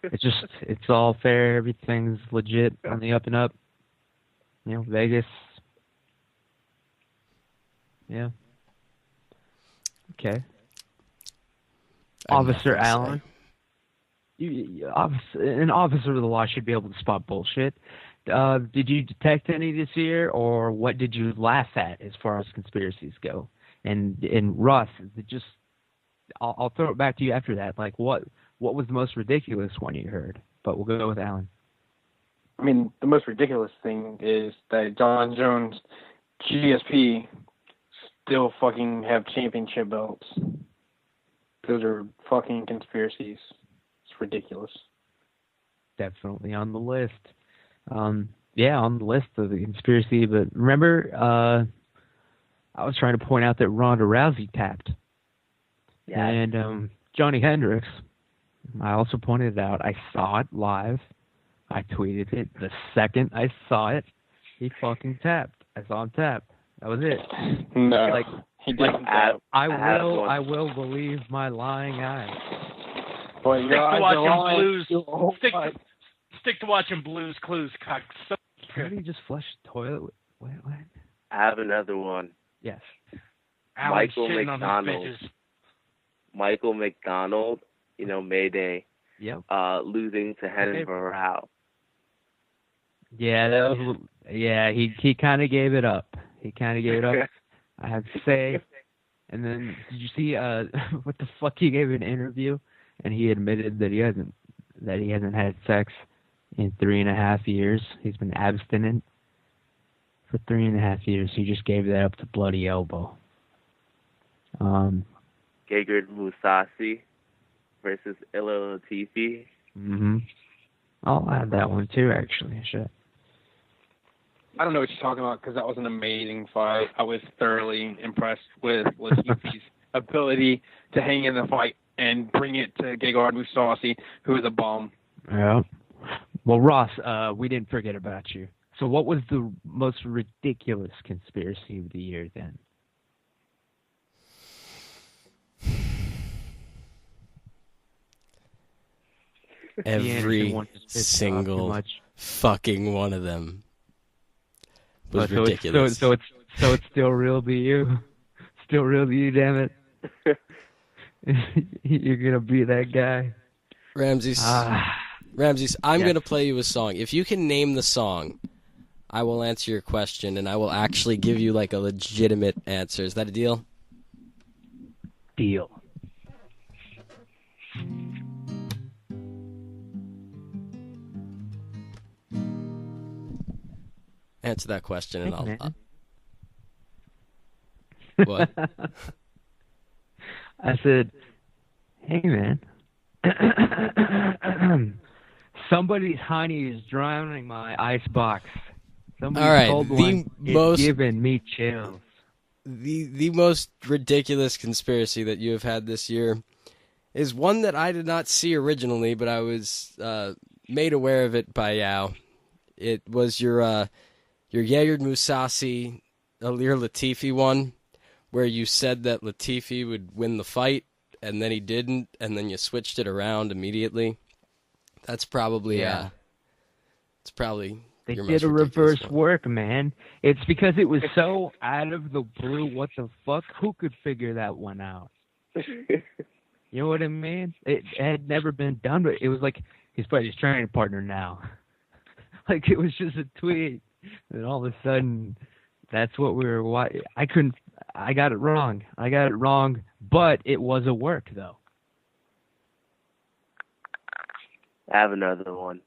[SPEAKER 1] it's all fair. Everything's legit on the up and up. You know, Vegas. Yeah. Okay. Officer Allen. An officer of the law should be able to spot bullshit. Did you detect any this year, or what did you laugh at as far as conspiracies go? And Russ, I'll throw it back to you after that. Like, what was the most ridiculous one you heard? But we'll go with Alan.
[SPEAKER 5] I mean, the most ridiculous thing is that John Jones, GSP, still fucking have championship belts. Those are fucking conspiracies. It's ridiculous.
[SPEAKER 1] Definitely on the list. Yeah, on the list of the conspiracy. But remember, I was trying to point out that Ronda Rousey tapped. Yeah. And Johnny Hendricks, I also pointed it out. I saw it live. I tweeted it. The second I saw it, he fucking tapped. I saw him tap. That was it.
[SPEAKER 5] No,
[SPEAKER 1] like,
[SPEAKER 5] he didn't tap.
[SPEAKER 1] I will believe my lying eyes.
[SPEAKER 5] Boy,
[SPEAKER 2] stick to watching Blues. Stick to watching Blues Clues, cock. So
[SPEAKER 1] good. Did he just flush the toilet? What?
[SPEAKER 4] I have another one.
[SPEAKER 1] Yes.
[SPEAKER 4] Michael McDonald, Mayday.
[SPEAKER 1] Yep.
[SPEAKER 4] Losing to Henry Rao.
[SPEAKER 1] Yeah, he kind of gave it up. I have to say. And then did you see what the fuck, he gave an interview and he admitted that he hasn't had sex in 3.5 years. He's been abstinent for 3.5 years. He just gave that up to bloody elbow.
[SPEAKER 4] Gegard Mousasi versus Ilir Latifi.
[SPEAKER 1] Mm-hmm. I'll add that one too, actually. Shit.
[SPEAKER 5] I don't know what you're talking about because that was an amazing fight. I was thoroughly impressed with Latifi's ability to hang in the fight and bring it to Gegard Mousasi, who is a bum.
[SPEAKER 1] Yeah. Well, Ross, we didn't forget about you. So what was the most ridiculous conspiracy of the year then?
[SPEAKER 3] Every single fucking one of them was ridiculous.
[SPEAKER 1] So it's still real to you? Still real to you, damn it. You're going to be that guy.
[SPEAKER 3] Ramses, I'm going to play you a song. If you can name the song, I will answer your question, and I will actually give you like a legitimate answer. Is that a deal?
[SPEAKER 1] Deal.
[SPEAKER 3] Answer that question, and
[SPEAKER 1] Hey,
[SPEAKER 3] I'll... What?
[SPEAKER 1] I said, hey, man. Somebody's honey is drowning my icebox. Somebody's cold one is giving me chills.
[SPEAKER 3] The most ridiculous conspiracy that you have had this year is one that I did not see originally, but I was made aware of it by Yao. It was your Gegard Mousasi, Ilir Latifi one, where you said that Latifi would win the fight, and then he didn't, and then you switched it around immediately. That's probably it's probably
[SPEAKER 1] they did a reverse work, man. It's because it was so out of the blue. What the fuck? Who could figure that one out? You know what I mean? It had never been done, but it was like he's probably his training partner now. Like it was just a tweet, and all of a sudden, that's what we were watching. I got it wrong, but it was a work though.
[SPEAKER 4] I have another one.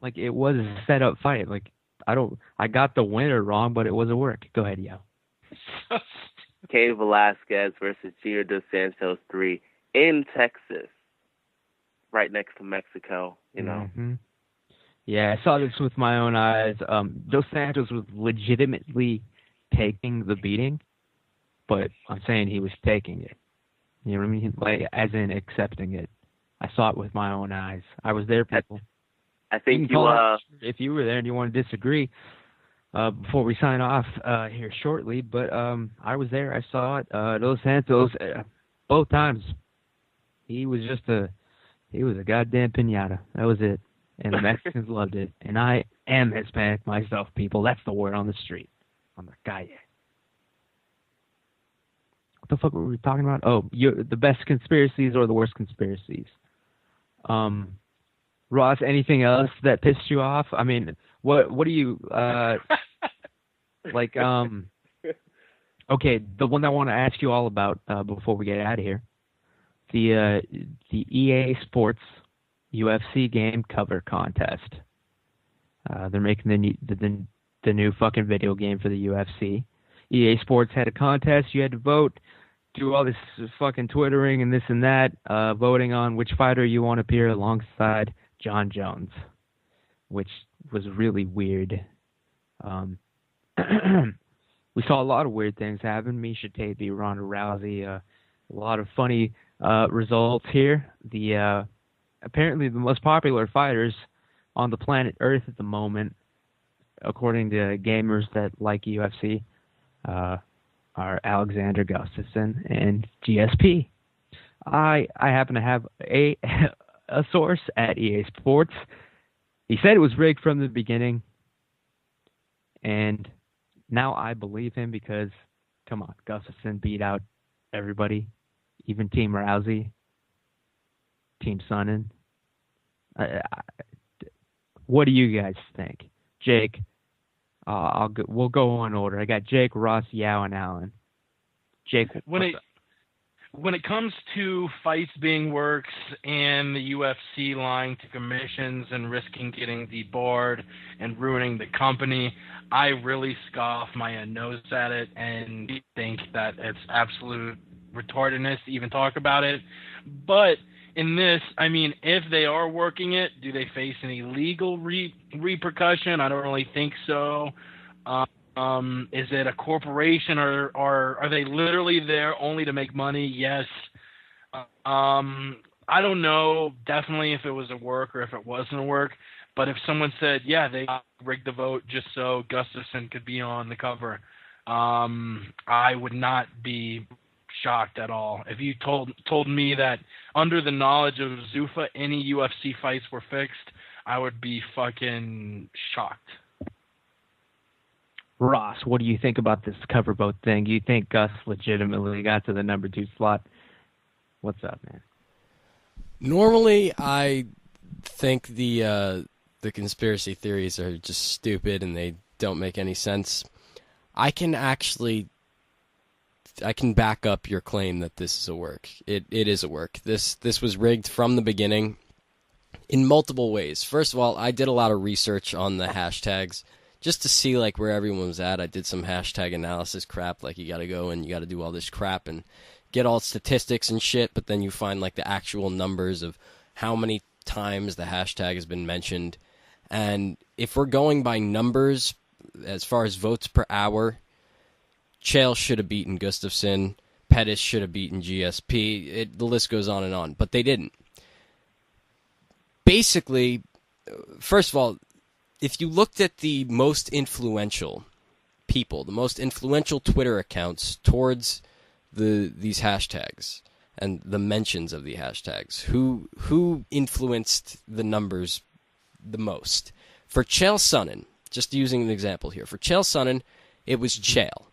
[SPEAKER 1] Like it was a set up fight. Like I got the winner wrong, but it was a work. Go ahead, Yo.
[SPEAKER 4] Cain Velasquez versus Junior Dos Santos 3 in Texas, right next to Mexico.
[SPEAKER 1] Mm-hmm. Yeah, I saw this with my own eyes. Dos Santos was legitimately taking the beating, but I'm saying he was taking it. You know what I mean? Like, as in accepting it. I saw it with my own eyes. I was there, people.
[SPEAKER 4] I think
[SPEAKER 1] if you were there and you want to disagree before we sign off here shortly, but I was there. I saw it. Dos Santos, both times, he was just He was a goddamn pinata. That was it. And the Mexicans loved it. And I am Hispanic myself, people. That's the word on the street. On the calle. What the fuck were we talking about? Oh, the best conspiracies or the worst conspiracies. Ross, anything else that pissed you off? I mean, what do you like? Okay, the one I want to ask you all about before we get out of here, the EA Sports UFC game cover contest. They're making the new fucking video game for the UFC. EA Sports had a contest. You had to vote, do all this fucking twittering and this and that, voting on which fighter you want to appear alongside John Jones, which was really weird. We saw a lot of weird things happen. Misha Tate v. Ronda Rousey. A lot of funny results here. Apparently the most popular fighters on the planet Earth at the moment, according to gamers that like UFC, are Alexander Gustafsson and GSP. I happen to have a source at EA Sports. He said it was rigged from the beginning, and now I believe him because, come on, Gustafsson beat out everybody, even Team Rousey, Team Sonnen. What do you guys think? Jake, we'll go in order. I got Jake, Ross, Yao, and Alan. Jake,
[SPEAKER 2] when it comes to fights being worked and the UFC lying to commissions and risking getting debarred and ruining the company, I really scoff my nose at it and think that it's absolute retardedness to even talk about it. But in this, I mean, if they are working it, do they face any legal repercussion? I don't really think so. Is it a corporation or are they literally there only to make money? Yes. I don't know definitely if it was a work or if it wasn't a work, but if someone said, yeah, they rigged the vote just so Gustafsson could be on the cover, I would not be shocked at all. If you told me that under the knowledge of Zuffa, any UFC fights were fixed, I would be fucking shocked.
[SPEAKER 1] Ross, what do you think about this cover vote thing? Do you think Gus legitimately got to the number 2 slot? What's up, man?
[SPEAKER 3] Normally, I think the conspiracy theories are just stupid and they don't make any sense. I can back up your claim that this is a work. It is a work. This was rigged from the beginning in multiple ways. First of all, I did a lot of research on the hashtags just to see like where everyone was at. I did some hashtag analysis crap, like you got to go and you got to do all this crap and get all statistics and shit, but then you find like the actual numbers of how many times the hashtag has been mentioned. And if we're going by numbers, as far as votes per hour, Chael should have beaten Gustafsson, Pettis should have beaten GSP, the list goes on, but they didn't. Basically, first of all, if you looked at the most influential people, the most influential Twitter accounts towards these hashtags and the mentions of the hashtags, who influenced the numbers the most? For Chael Sonnen, just using an example here, for Chael Sonnen, it was Chael.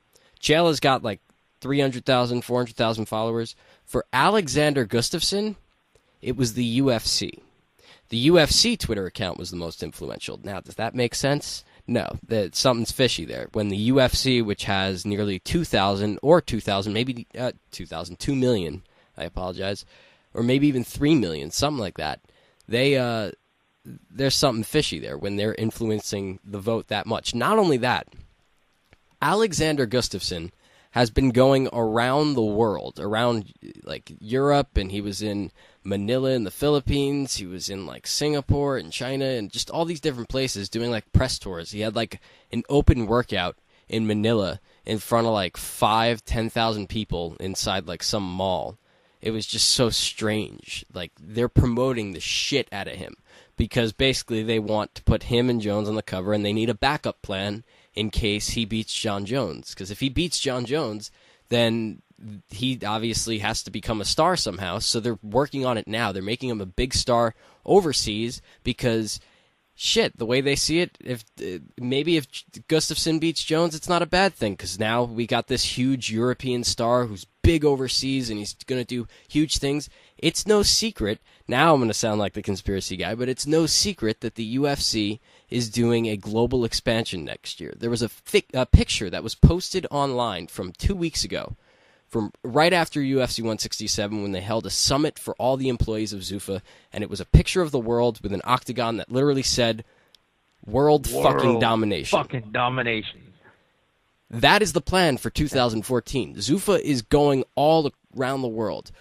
[SPEAKER 3] Chael has got like 300,000, 400,000 followers. For Alexander Gustafsson, it was the UFC. The UFC Twitter account was the most influential. Now, does that make sense? No, something's fishy there. When the UFC, which has nearly 2,000 or 2,000, maybe 2 million, I apologize, or maybe even 3 million, something like that, there's something fishy there when they're influencing the vote that much. Not only that, Alexander Gustafsson has been going around the world, around like Europe, and he was in Manila in the Philippines, he was in like Singapore and China and just all these different places doing like press tours. He had like an open workout in Manila in front of like 10,000 people inside like some mall. It was just so strange. Like they're promoting the shit out of him because basically they want to put him and Jones on the cover and they need a backup plan in case he beats John Jones. Because if he beats John Jones, then he obviously has to become a star somehow, so they're working on it now. They're making him a big star overseas because, shit, the way they see it, if Gustafsson beats Jones, it's not a bad thing, because now we got this huge European star who's big overseas and he's going to do huge things. It's no secret, now I'm going to sound like the conspiracy guy, but it's no secret that the UFC is doing a global expansion next year. There was a picture that was posted online from 2 weeks ago, from right after UFC 167, when they held a summit for all the employees of Zuffa, and it was a picture of the world with an octagon that literally said, World fucking domination.
[SPEAKER 1] Fucking domination.
[SPEAKER 3] That is the plan for 2014. Zuffa is going all around the world.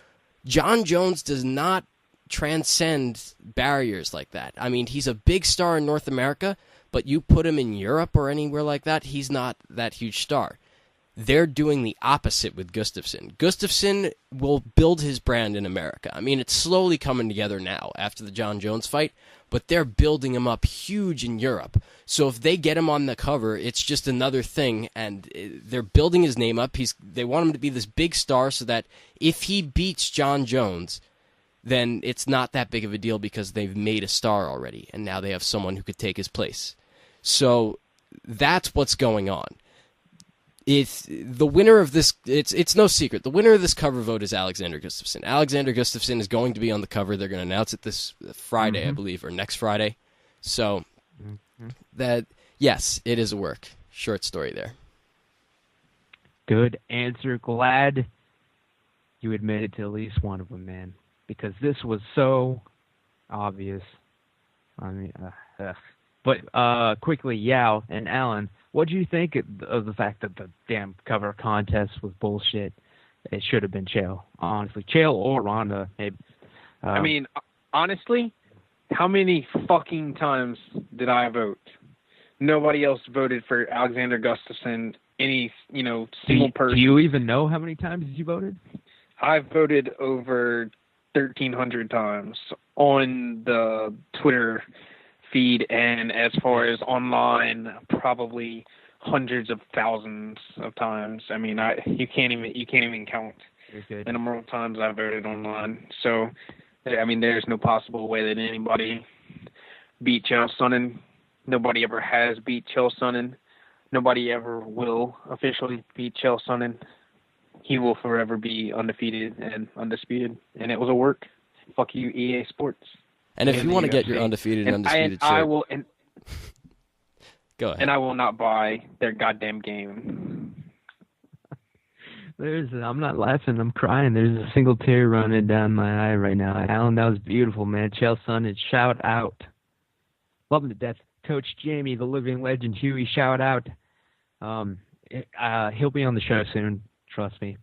[SPEAKER 3] John Jones does not transcend barriers like that. I mean, he's a big star in North America, but you put him in Europe or anywhere like that, he's not that huge star. They're doing the opposite with Gustafsson. Gustafsson will build his brand in America. I mean, it's slowly coming together now after the John Jones fight, but they're building him up huge in Europe. So if they get him on the cover, it's just another thing, and they're building his name up. They want him to be this big star so that if he beats John Jones, then it's not that big of a deal because they've made a star already, and now they have someone who could take his place. So that's what's going on. If the winner of this, it's no secret, the winner of this cover vote is Alexander Gustafsson. Alexander Gustafsson is going to be on the cover. They're going to announce it this Friday, I believe, or next Friday. So that, yes, it is a work. Short story there.
[SPEAKER 1] Good answer. Glad you admitted to at least one of them, man, because this was so obvious. I mean, but quickly, Yao and Alan, what do you think of the fact that the damn cover contest was bullshit? It should have been Chael, honestly. Chael or Ronda, maybe.
[SPEAKER 5] I mean, honestly, how many fucking times did I vote? Nobody else voted for Alexander Gustafsson, any, single person.
[SPEAKER 1] Do you even know how many times you voted?
[SPEAKER 5] I've voted over 1,300 times on the Twitter feed, and as far as online, probably hundreds of thousands of times. I mean, you can't even count the number of times I voted online. So, I mean, there's no possible way that anybody beat Chael Sonnen. Nobody ever has beat Chael Sonnen. Nobody ever will officially beat Chael Sonnen. He will forever be undefeated and undisputed, and it was a work. Fuck you, EA Sports.
[SPEAKER 3] And if you want to get your undefeated and undisputed shirt, go ahead.
[SPEAKER 5] And I will not buy their goddamn game.
[SPEAKER 1] I'm not laughing, I'm crying. There's a single tear running down my eye right now. Alan, that was beautiful, man. Chael Sonnen, shout out. Love him to death. Coach Jamie, the living legend, Huey, shout out. He'll be on the show soon, trust me.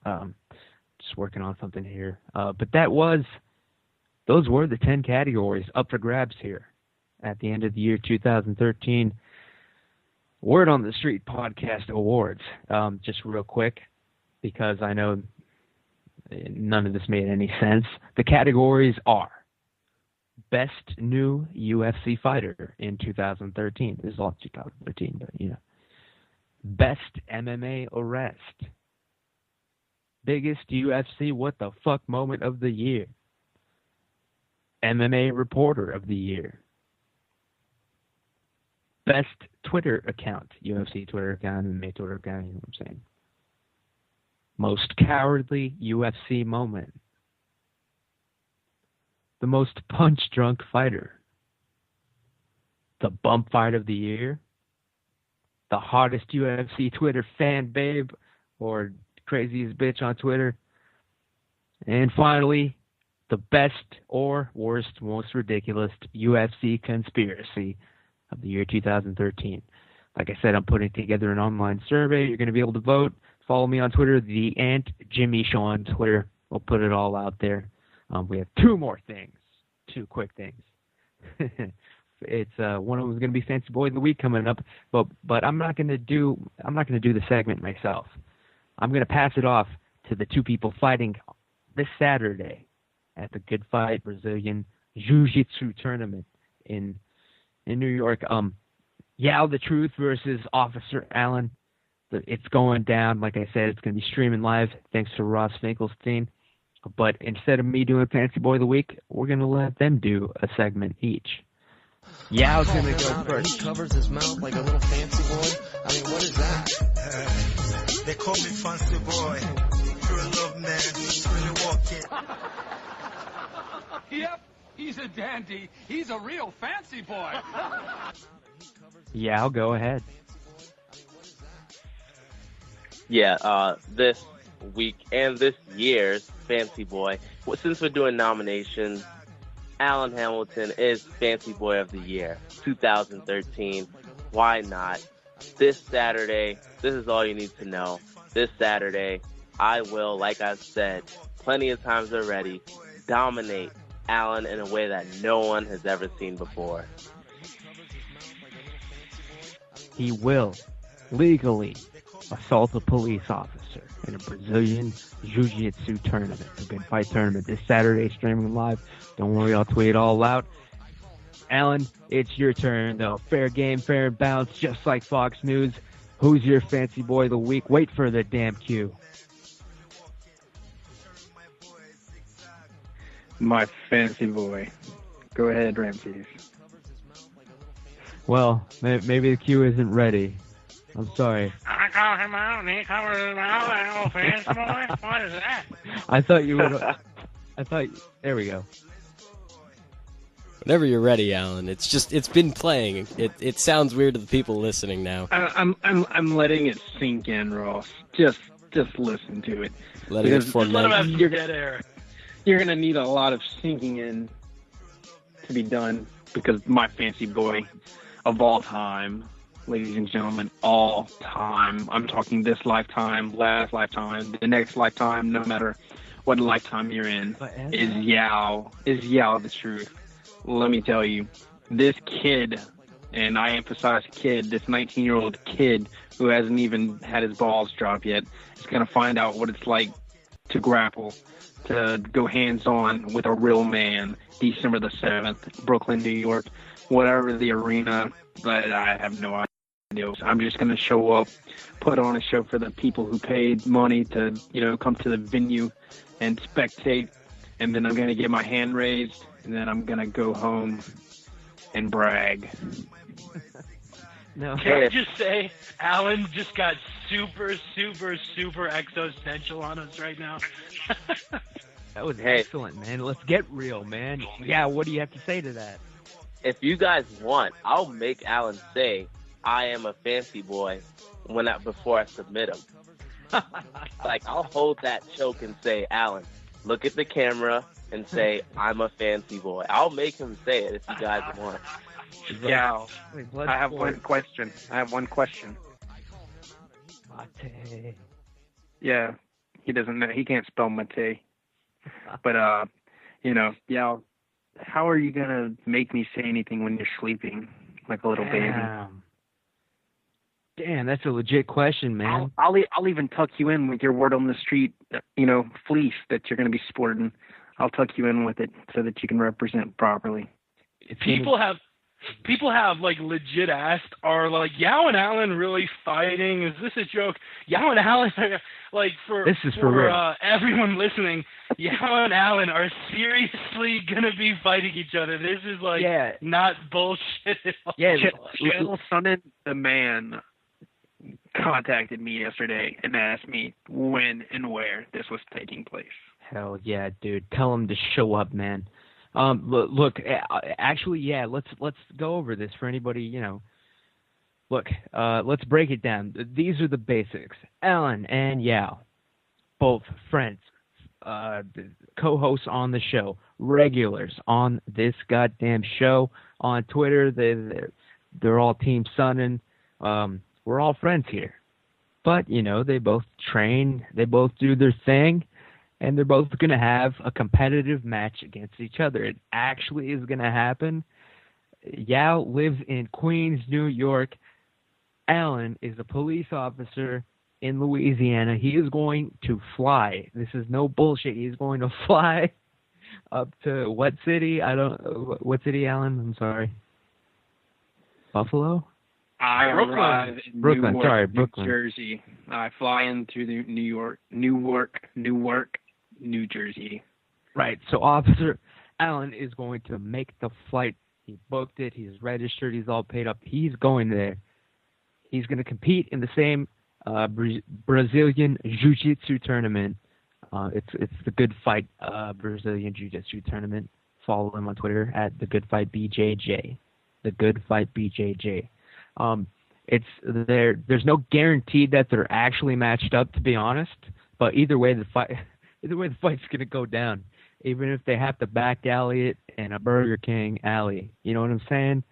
[SPEAKER 1] Just working on something here. But those were the 10 categories up for grabs here at the end of the year 2013. Word on the Street Podcast Awards. Just real quick, because I know none of this made any sense. The categories are Best New UFC Fighter in 2013. This is all 2013, but Best MMA Arrest. Biggest UFC What the Fuck Moment of the Year. MMA Reporter of the Year. Best Twitter account, UFC Twitter account, MMA Twitter account, you know what I'm saying. Most Cowardly UFC Moment. The Most Punch-Drunk Fighter. The Bump Fight of the Year. The Hottest UFC Twitter Fan Babe, or Craziest Bitch on Twitter. And finally, the best or worst, most ridiculous UFC conspiracy of the year 2013. Like I said, I'm putting together an online survey. You're going to be able to vote. Follow me on Twitter, the Ant Jimmy Show on Twitter. We'll put it all out there. We have two quick things. It's one of them is going to be Fancy Boy of the Week coming up, but I'm not going to do the segment myself. I'm going to pass it off to the two people fighting this Saturday at the Good Fight Brazilian Jiu-Jitsu tournament in New York. Yao the Truth versus Officer Allen. It's going down. Like I said, it's going to be streaming live thanks to Ross Finkelstein. But instead of me doing Fancy Boy of the Week, we're going to let them do a segment each. Yow's going to go first.
[SPEAKER 9] He covers his mouth like a little fancy boy. I mean, what is that?
[SPEAKER 10] They call me Fancy Boy. You're a love man. Really walk it.
[SPEAKER 11] Yep, he's a dandy. He's a real fancy boy.
[SPEAKER 1] Yow, go ahead.
[SPEAKER 4] Yeah, this week and this year's Fancy Boy, since we're doing nominations, Alan Hamilton is Fancy Boy of the Year 2013. Why not? This Saturday, this is all you need to know. This Saturday, I will, like I've said plenty of times already, dominate Alan in a way that no one has ever seen before.
[SPEAKER 1] He will legally assault a police officer in a Brazilian Jiu-Jitsu tournament, a good fight tournament, this Saturday, streaming live. Don't worry, I'll tweet it all out. Alan, it's your turn, though. Fair game, fair bounce, just like Fox News. Who's your Fancy Boy of the Week? Wait for the damn cue.
[SPEAKER 5] My Fancy Boy. Go ahead, Ramses.
[SPEAKER 1] Well, maybe the cue isn't ready. I'm sorry.
[SPEAKER 2] I call him out and he covers his mouth like a little fancy boy. What is that?
[SPEAKER 1] I thought you would. There we go.
[SPEAKER 3] Whenever you're ready, Alan. It's been playing. It sounds weird to the people listening now.
[SPEAKER 5] I'm letting it sink in, Ross. Just listen to it.
[SPEAKER 3] Letting it form.
[SPEAKER 2] Let him have some dead air.
[SPEAKER 5] You're gonna need a lot of sinking in to be done, because my Fancy Boy of all time, ladies and gentlemen, all time. I'm talking this lifetime, last lifetime, the next lifetime, no matter what lifetime you're in, is Yao. Is Yao the truth? Let me tell you, this kid, and I emphasize kid, this 19-year-old kid who hasn't even had his balls drop yet, is going to find out what it's like to grapple, to go hands-on with a real man, December the 7th, Brooklyn, New York, whatever the arena, but I have no idea. I'm just going to show up, put on a show for the people who paid money to, come to the venue and spectate, and then I'm going to get my hand raised, and then I'm going to go home and brag.
[SPEAKER 1] No.
[SPEAKER 2] Can I just say, Alan just got super, super, super existential on us right now.
[SPEAKER 1] That was excellent, man. Let's get real, man. Yeah, what do you have to say to that?
[SPEAKER 4] If you guys want, I'll make Alan say, I am a fancy boy before I submit him. Like, I'll hold that choke and say, Alan, look at the camera and say, I'm a fancy boy. I'll make him say it if you guys want.
[SPEAKER 5] Yeah, I have one question.
[SPEAKER 1] Mate.
[SPEAKER 5] Yeah, he doesn't know. He can't spell mate. But, yeah, how are you going to make me say anything when you're sleeping like a little baby?
[SPEAKER 1] Damn, that's a legit question, man.
[SPEAKER 5] I'll even tuck you in with your word on the street, fleece that you're going to be sporting. I'll tuck you in with it so that you can represent properly.
[SPEAKER 2] People have like legit asked, are like Yao and Alan really fighting? Is this a joke? Yao and Alan are like for real. Everyone listening, Yao and Alan are seriously gonna be fighting each other. This is like not bullshit at all.
[SPEAKER 5] Yeah, Chael Sonnen, the man, contacted me yesterday and asked me when and where this was taking place.
[SPEAKER 1] Hell yeah, dude! Tell him to show up, man. Look, actually, yeah. Let's go over this for anybody. Look, let's break it down. These are the basics. Alan and Yao, both friends, co-hosts on the show, regulars on this goddamn show. On Twitter, they're all Team Sonnen. We're all friends here, but they both train, they both do their thing. And they're both going to have a competitive match against each other. It actually is going to happen. Yao lives in Queens, New York. Alan is a police officer in Louisiana. He is going to fly. This is no bullshit. He's going to fly up to what city? What city, Alan? I'm sorry. Buffalo?
[SPEAKER 5] I arrive in Newark,
[SPEAKER 1] Brooklyn.
[SPEAKER 5] New Jersey. I fly in through the Newark, New Jersey.
[SPEAKER 1] Right. So Officer Allen is going to make the flight. He booked it. He's registered. He's all paid up. He's going there. He's going to compete in the same Brazilian Jiu-Jitsu tournament. It's the Good Fight Brazilian Jiu-Jitsu tournament. Follow him on Twitter at the Good Fight BJJ. The Good Fight BJJ. It's there. There's no guarantee that they're actually matched up, to be honest. But either way, the fight's gonna go down. Even if they have to back alley it in a Burger King alley, you know what I'm saying?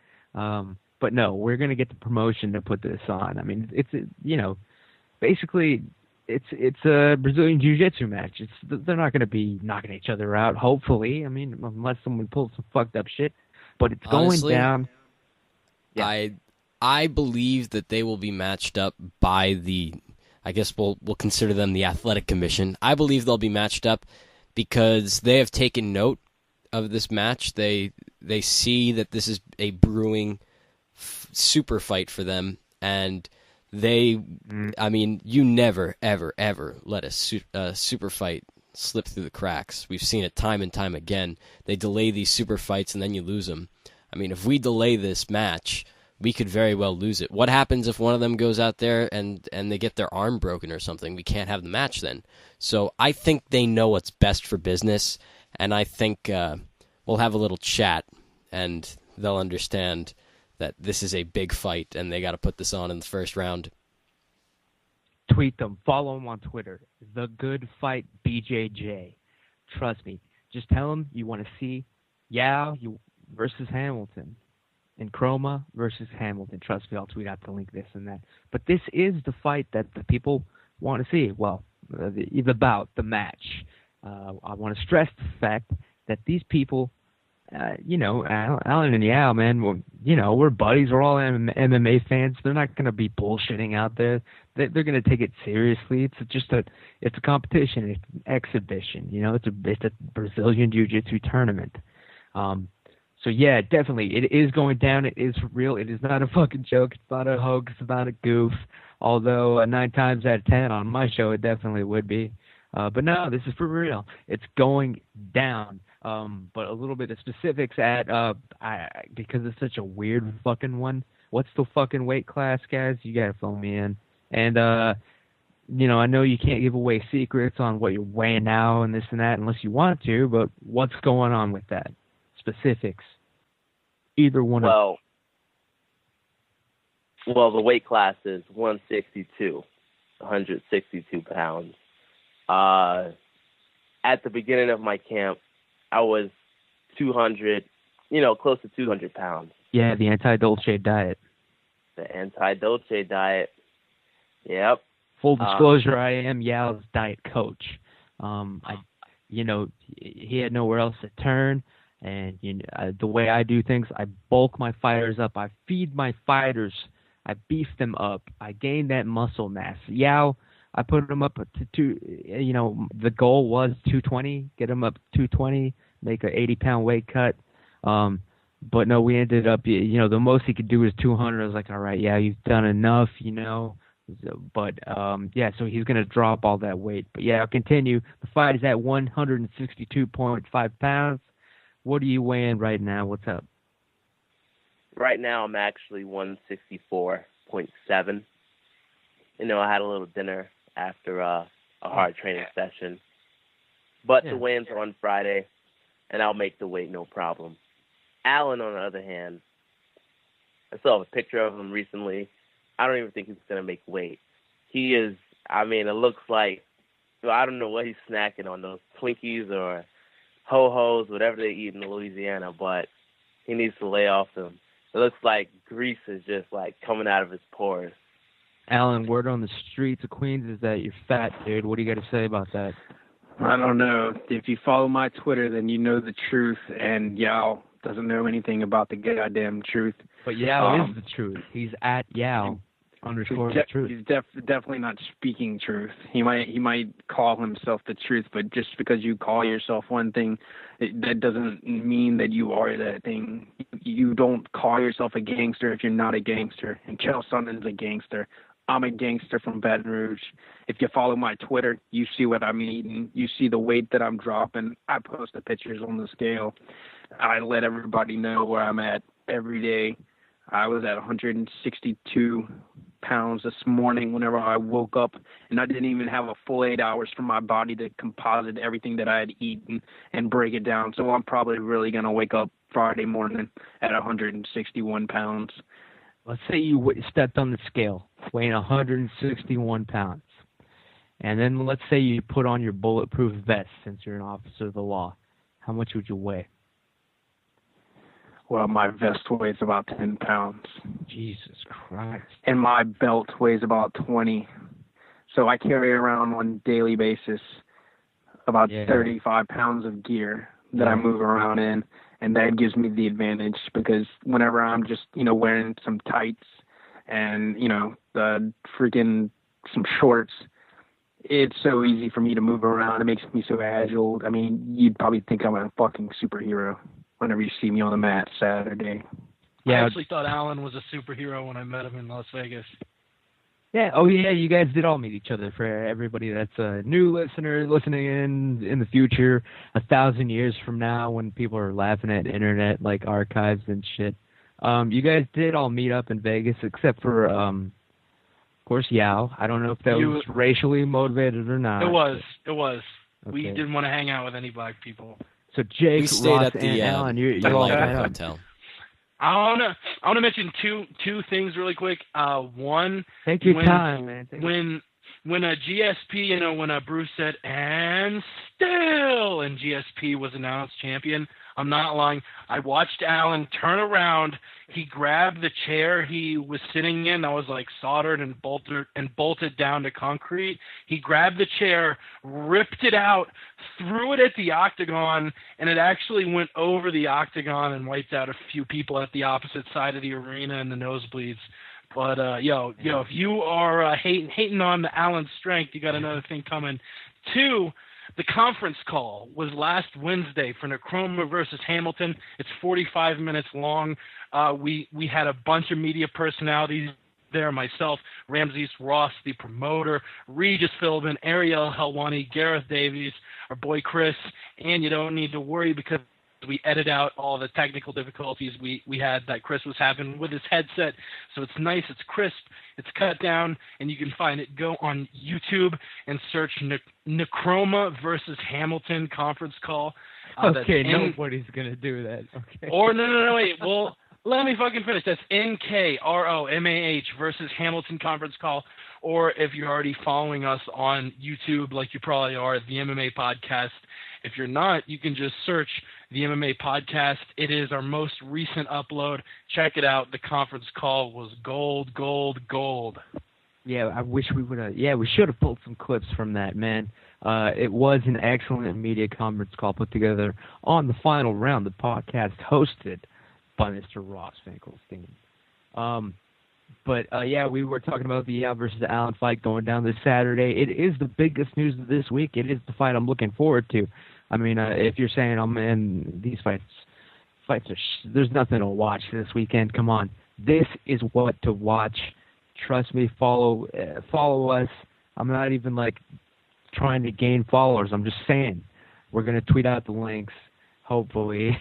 [SPEAKER 1] But no, we're gonna get the promotion to put this on. I mean, it's basically it's a Brazilian Jiu-Jitsu match. They're not gonna be knocking each other out. Hopefully, I mean, unless someone pulls some fucked up shit. But it's
[SPEAKER 3] Honestly,
[SPEAKER 1] going down. Yeah.
[SPEAKER 3] I believe that they will be matched up by I guess we'll consider them the Athletic Commission. I believe they'll be matched up because they have taken note of this match. They see that this is a brewing super fight for them, and I mean, you never, ever, ever let a super fight slip through the cracks. We've seen it time and time again. They delay these super fights, and then you lose them. I mean, if we delay this match, we could very well lose it. What happens if one of them goes out there and they get their arm broken or something? We can't have the match then. So I think they know what's best for business, and I think we'll have a little chat, and they'll understand that this is a big fight, and they got to put this on in the first round.
[SPEAKER 1] Tweet them. Follow them on Twitter. The Good Fight BJJ. Trust me. Just tell them you want to see Yao versus Hamilton. And Chroma versus Hamilton. Trust me, I'll tweet out the link, this and that. But this is the fight that the people want to see. Well, the bout, the match. I want to stress the fact that these people, Alan and Yao, man, well, we're buddies. We're all MMA fans. They're not going to be bullshitting out there. They're going to take it seriously. It's a competition. It's an exhibition. It's a Brazilian Jiu-Jitsu tournament. So yeah, definitely, it is going down. It is real. It is not a fucking joke. It's not a hoax. It's not a goof. Although 9 times out of 10 on my show, it definitely would be. But no, this is for real. It's going down. But a little bit of specifics because it's such a weird fucking one. What's the fucking weight class, guys? You gotta fill me in. And I know you can't give away secrets on what you're weighing now and this and that unless you want to. But what's going on with that? Specifics. Either one of
[SPEAKER 4] Well, the weight class is 162 pounds. At the beginning of my camp, I was 200, close to 200 pounds.
[SPEAKER 1] Yeah, the anti-Dolce diet.
[SPEAKER 4] The anti-Dolce diet. Yep.
[SPEAKER 1] Full disclosure, I am Yao's diet coach. He had nowhere else to turn. And the way I do things, I bulk my fighters up. I feed my fighters. I beef them up. I gain that muscle mass. Yao, I put him up to the goal was 220, get him up to 220, make an 80-pound weight cut. But no, we ended up, the most he could do was 200. I was like, all right, yeah, you've done enough, But, so he's going to drop all that weight. But, yeah, I'll continue. The fight is at 162.5 pounds. What are you weighing right now? What's up?
[SPEAKER 4] Right now, I'm actually 164.7. I had a little dinner after a hard training session. But the weigh-ins are on Friday, and I'll make the weight no problem. Alan, on the other hand, I saw a picture of him recently. I don't even think he's going to make weight. He is, it looks like, I don't know what he's snacking on, those Twinkies or ho-hos, whatever they eat in Louisiana, but he needs to lay off them. It looks like grease is just coming out of his pores.
[SPEAKER 1] Alan, word on the streets of Queens is that you're fat, dude. What do you got to say about that?
[SPEAKER 5] I don't know. If you follow my Twitter, then you know the truth, and Yao doesn't know anything about the goddamn truth.
[SPEAKER 1] But Yao is the truth. He's at Yao. Underscore the truth.
[SPEAKER 5] He's definitely not speaking truth. He might call himself the truth, but just because you call yourself one thing, that doesn't mean that you are that thing. You don't call yourself a gangster if you're not a gangster. And Chael Sonnen's a gangster. I'm a gangster from Baton Rouge. If you follow my Twitter, you see what I'm eating. You see the weight that I'm dropping. I post the pictures on the scale. I let everybody know where I'm at every day. I was at 162 pounds this morning whenever I woke up, and I didn't even have a full 8 hours for my body to composite everything that I had eaten and break it down. So I'm probably really going to wake up Friday morning at 161 pounds.
[SPEAKER 1] Let's say you stepped on the scale, weighing 161 pounds. And then let's say you put on your bulletproof vest since you're an officer of the law. How much would you weigh?
[SPEAKER 5] Well, my vest weighs about 10 pounds.
[SPEAKER 1] Jesus Christ.
[SPEAKER 5] And my belt weighs about 20. So I carry around on a daily basis about 35 pounds of gear that I move around in. And that gives me the advantage because whenever I'm just, wearing some tights and, some shorts, it's so easy for me to move around. It makes me so agile. I mean, you'd probably think I'm a fucking superhero whenever you see me on the mat Saturday.
[SPEAKER 2] Yeah, I actually thought Alan was a superhero when I met him in Las Vegas.
[SPEAKER 1] Yeah, oh yeah, you guys did all meet each other. For everybody that's a new listener listening in the future, 1,000 years from now when people are laughing at internet like archives and shit, you guys did all meet up in Vegas except for, of course, Yao. I don't know if that was racially motivated or not.
[SPEAKER 2] It was. Okay. We didn't want to hang out with any black people.
[SPEAKER 1] So Jake,
[SPEAKER 3] we stayed
[SPEAKER 1] Ross,
[SPEAKER 3] at the
[SPEAKER 1] and Alan, you're all
[SPEAKER 3] hotel.
[SPEAKER 2] I want to mention two things really quick. One,
[SPEAKER 1] take your time, man.
[SPEAKER 2] When GSP, when Bruce said and still, and GSP was announced champion, I'm not lying. I watched Alan turn around. He grabbed the chair he was sitting in that was like soldered and bolted down to concrete. He grabbed the chair, ripped it out, threw it at the octagon, and it actually went over the octagon and wiped out a few people at the opposite side of the arena in the nosebleeds. But if you are hating on the Alan's strength, you got another thing coming. Two, the conference call was last Wednesday for Nicroma versus Hamilton. It's 45 minutes long. We had a bunch of media personalities there, myself, Ramses Ross, the promoter, Regis Philbin, Ariel Helwani, Gareth Davies, our boy Chris, and you don't need to worry because we edit out all the technical difficulties we had that Chris was having with his headset. So it's nice, it's crisp, it's cut down, and you can find it. Go on YouTube and search Nicroma versus Hamilton conference call.
[SPEAKER 1] Okay, nobody's going to do that. Okay.
[SPEAKER 2] Or no, wait. Well, let me fucking finish. That's NKROMAH versus Hamilton conference call. Or if you're already following us on YouTube, like you probably are, the MMA podcast. If you're not, you can just search the MMA podcast. It is our most recent upload. Check it out. The conference call was gold.
[SPEAKER 1] Yeah, I wish we would have. Yeah, we should have pulled some clips from that, man. It was an excellent media conference call put together on the final round. The podcast hosted by Mr. Ross Finkelstein. But we were talking about the Yao versus Allen fight going down this Saturday. It is the biggest news of this week. It is the fight I'm looking forward to. I mean, if you're saying I'm in these fights are there's nothing to watch this weekend. Come on, this is what to watch. Trust me, follow us. I'm not even trying to gain followers. I'm just saying we're gonna tweet out the links, hopefully.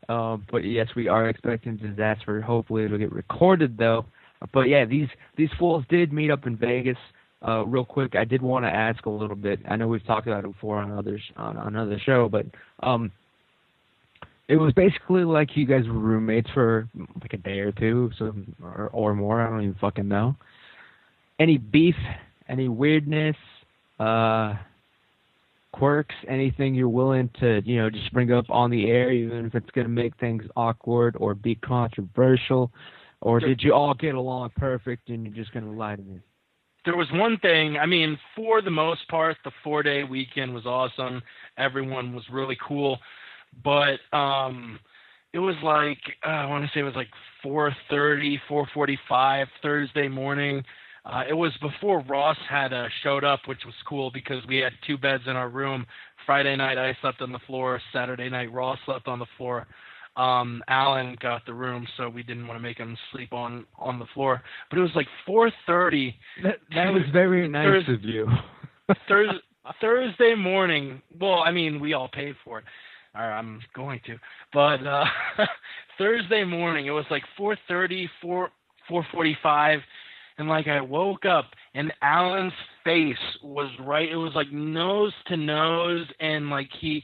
[SPEAKER 1] But yes, we are expecting disaster. Hopefully it'll get recorded though. But yeah, these fools did meet up in Vegas. Real quick, I did want to ask a little bit. I know we've talked about it before on another show, but it was basically like you guys were roommates for like a day or two, or more. I don't even fucking know. Any beef? Any weirdness? Quirks? Anything you're willing to just bring up on the air, even if it's gonna make things awkward or be controversial? Or did you all get along perfect and you're just gonna lie to me?
[SPEAKER 2] There was one thing, I mean, for the most part, the 4-day weekend was awesome. Everyone was really cool. But it it was like I want to say it was like 4:30, 4:45 Thursday morning. It was before Ross had showed up, which was cool because we had 2 beds in our room. Friday night I slept on the floor. Saturday night Ross slept on the floor. Alan got the room, so we didn't want to make him sleep on the floor. But it was like 4:30.
[SPEAKER 1] That was very nice of you.
[SPEAKER 2] Thursday morning. Well, I mean, we all paid for it. I'm going to. But Thursday morning, it was like 4:30, 4:45. And like I woke up and Alan's face was right. It was like nose to nose, and like he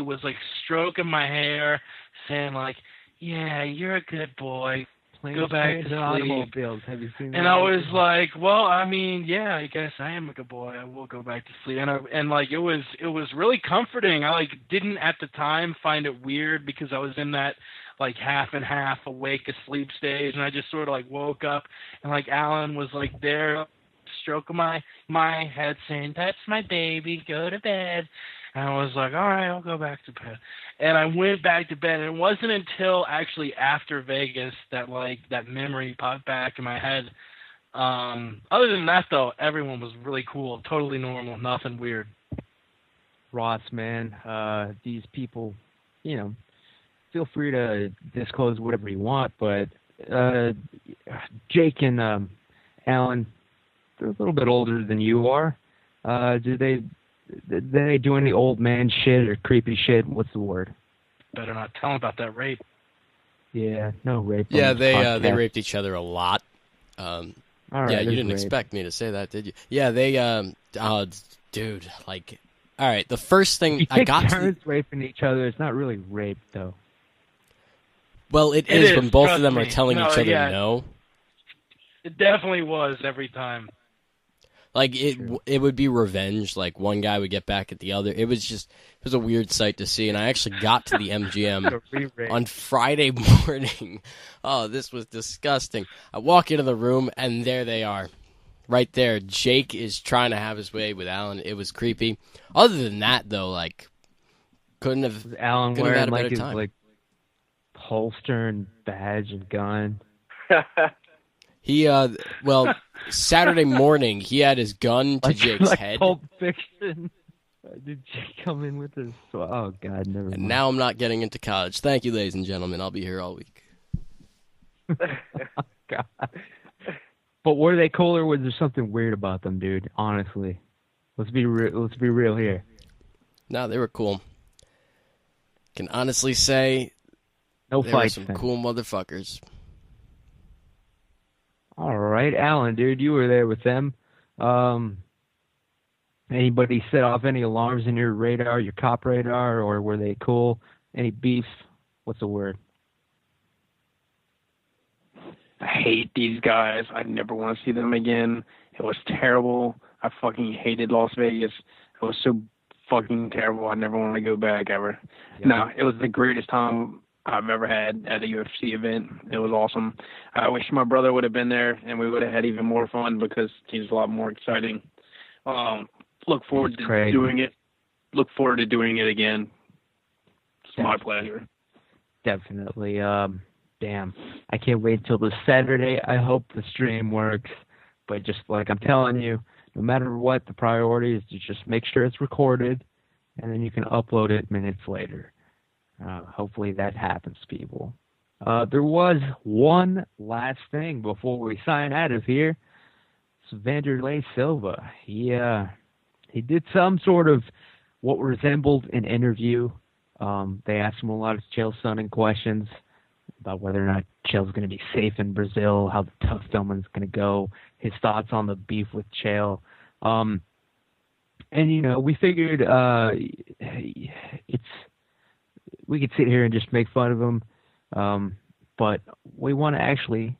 [SPEAKER 2] was like stroking my hair, saying like, "Yeah, you're a good boy. Go back to sleep."
[SPEAKER 1] Automobiles. Have you seen that?
[SPEAKER 2] And I was like, "Well, I mean, yeah, I guess I am a good boy. I will go back to sleep." And like it was really comforting. I like didn't at the time find it weird because I was in that like half and half awake asleep stage, and I just sort of like woke up, and like Alan was like there stroking my head saying, "That's my baby, go to bed." And I was like, all right, I'll go back to bed. And I went back to bed, and it wasn't until actually after Vegas that like that memory popped back in my head. Other than that though, everyone was really cool, totally normal, nothing weird.
[SPEAKER 1] Ross, man, these people, you know, feel free to disclose whatever you want, but Jake and Alan, they're a little bit older than you are. Did they do any old man shit or creepy shit? What's the word?
[SPEAKER 2] Better not tell them about that rape.
[SPEAKER 1] Yeah, no rape.
[SPEAKER 3] Yeah, they raped each other a lot.
[SPEAKER 1] All right,
[SPEAKER 3] yeah, you didn't
[SPEAKER 1] rape.
[SPEAKER 3] expect me to say that, did you? Yeah, they dude, like, all right, the first thing I got
[SPEAKER 1] parents raping each other, it's not really rape though.
[SPEAKER 3] Well, it is when both of them
[SPEAKER 2] me.
[SPEAKER 3] are telling each other no.
[SPEAKER 2] It definitely was every time.
[SPEAKER 3] Like it would be revenge. Like one guy would get back at the other. It was a weird sight to see. And I actually got to the MGM on Friday morning. Oh, this was disgusting. I walk into the room and there they are, right there. Jake is trying to have his way with Alan. It was creepy. Other than that, though, like couldn't have
[SPEAKER 1] Alan
[SPEAKER 3] couldn't
[SPEAKER 1] wearing
[SPEAKER 3] have had a
[SPEAKER 1] like
[SPEAKER 3] better
[SPEAKER 1] his
[SPEAKER 3] time.
[SPEAKER 1] like holster and badge and gun.
[SPEAKER 3] He well, Saturday morning he had his gun to Jake's head.
[SPEAKER 1] Pulp Fiction. Did Jake come in with his? Oh God, never mind.
[SPEAKER 3] And now I'm not getting into college. Thank you, ladies and gentlemen. I'll be here all week.
[SPEAKER 1] Oh, God. But were they cool, or was there something weird about them, dude? Honestly, let's be real here.
[SPEAKER 3] No, they were cool. Can honestly say,
[SPEAKER 1] no
[SPEAKER 3] they were
[SPEAKER 1] fights.
[SPEAKER 3] some
[SPEAKER 1] then.
[SPEAKER 3] cool motherfuckers.
[SPEAKER 1] All right, Alan, dude, you were there with them. Anybody set off any alarms in your radar, your cop radar, or were they cool? Any beef? What's the word?
[SPEAKER 5] I hate these guys. I never want to see them again. It was terrible. I fucking hated Las Vegas. It was so fucking terrible. I never want to go back ever.
[SPEAKER 1] Yep.
[SPEAKER 5] No, it was the greatest time I've ever had at a UFC event. It was awesome. I wish my brother would have been there, and we would have had even more fun because he's a lot more exciting. Look forward to doing it. Look forward to doing it again. It's my pleasure.
[SPEAKER 1] Definitely. Damn. I can't wait till this Saturday. I hope the stream works. But just like I'm telling you, no matter what, the priority is to just make sure it's recorded, and then you can upload it minutes later. Hopefully that happens, people. There was one last thing before we sign out of here. It's Vanderlei Silva. He did some sort of what resembled an interview. They asked him a lot of Chael Sonnen questions about whether or not Chael's going to be safe in Brazil, how the tough filming's going to go, his thoughts on the beef with Chael. And, you know, we figured we could sit here and just make fun of him, but we want to actually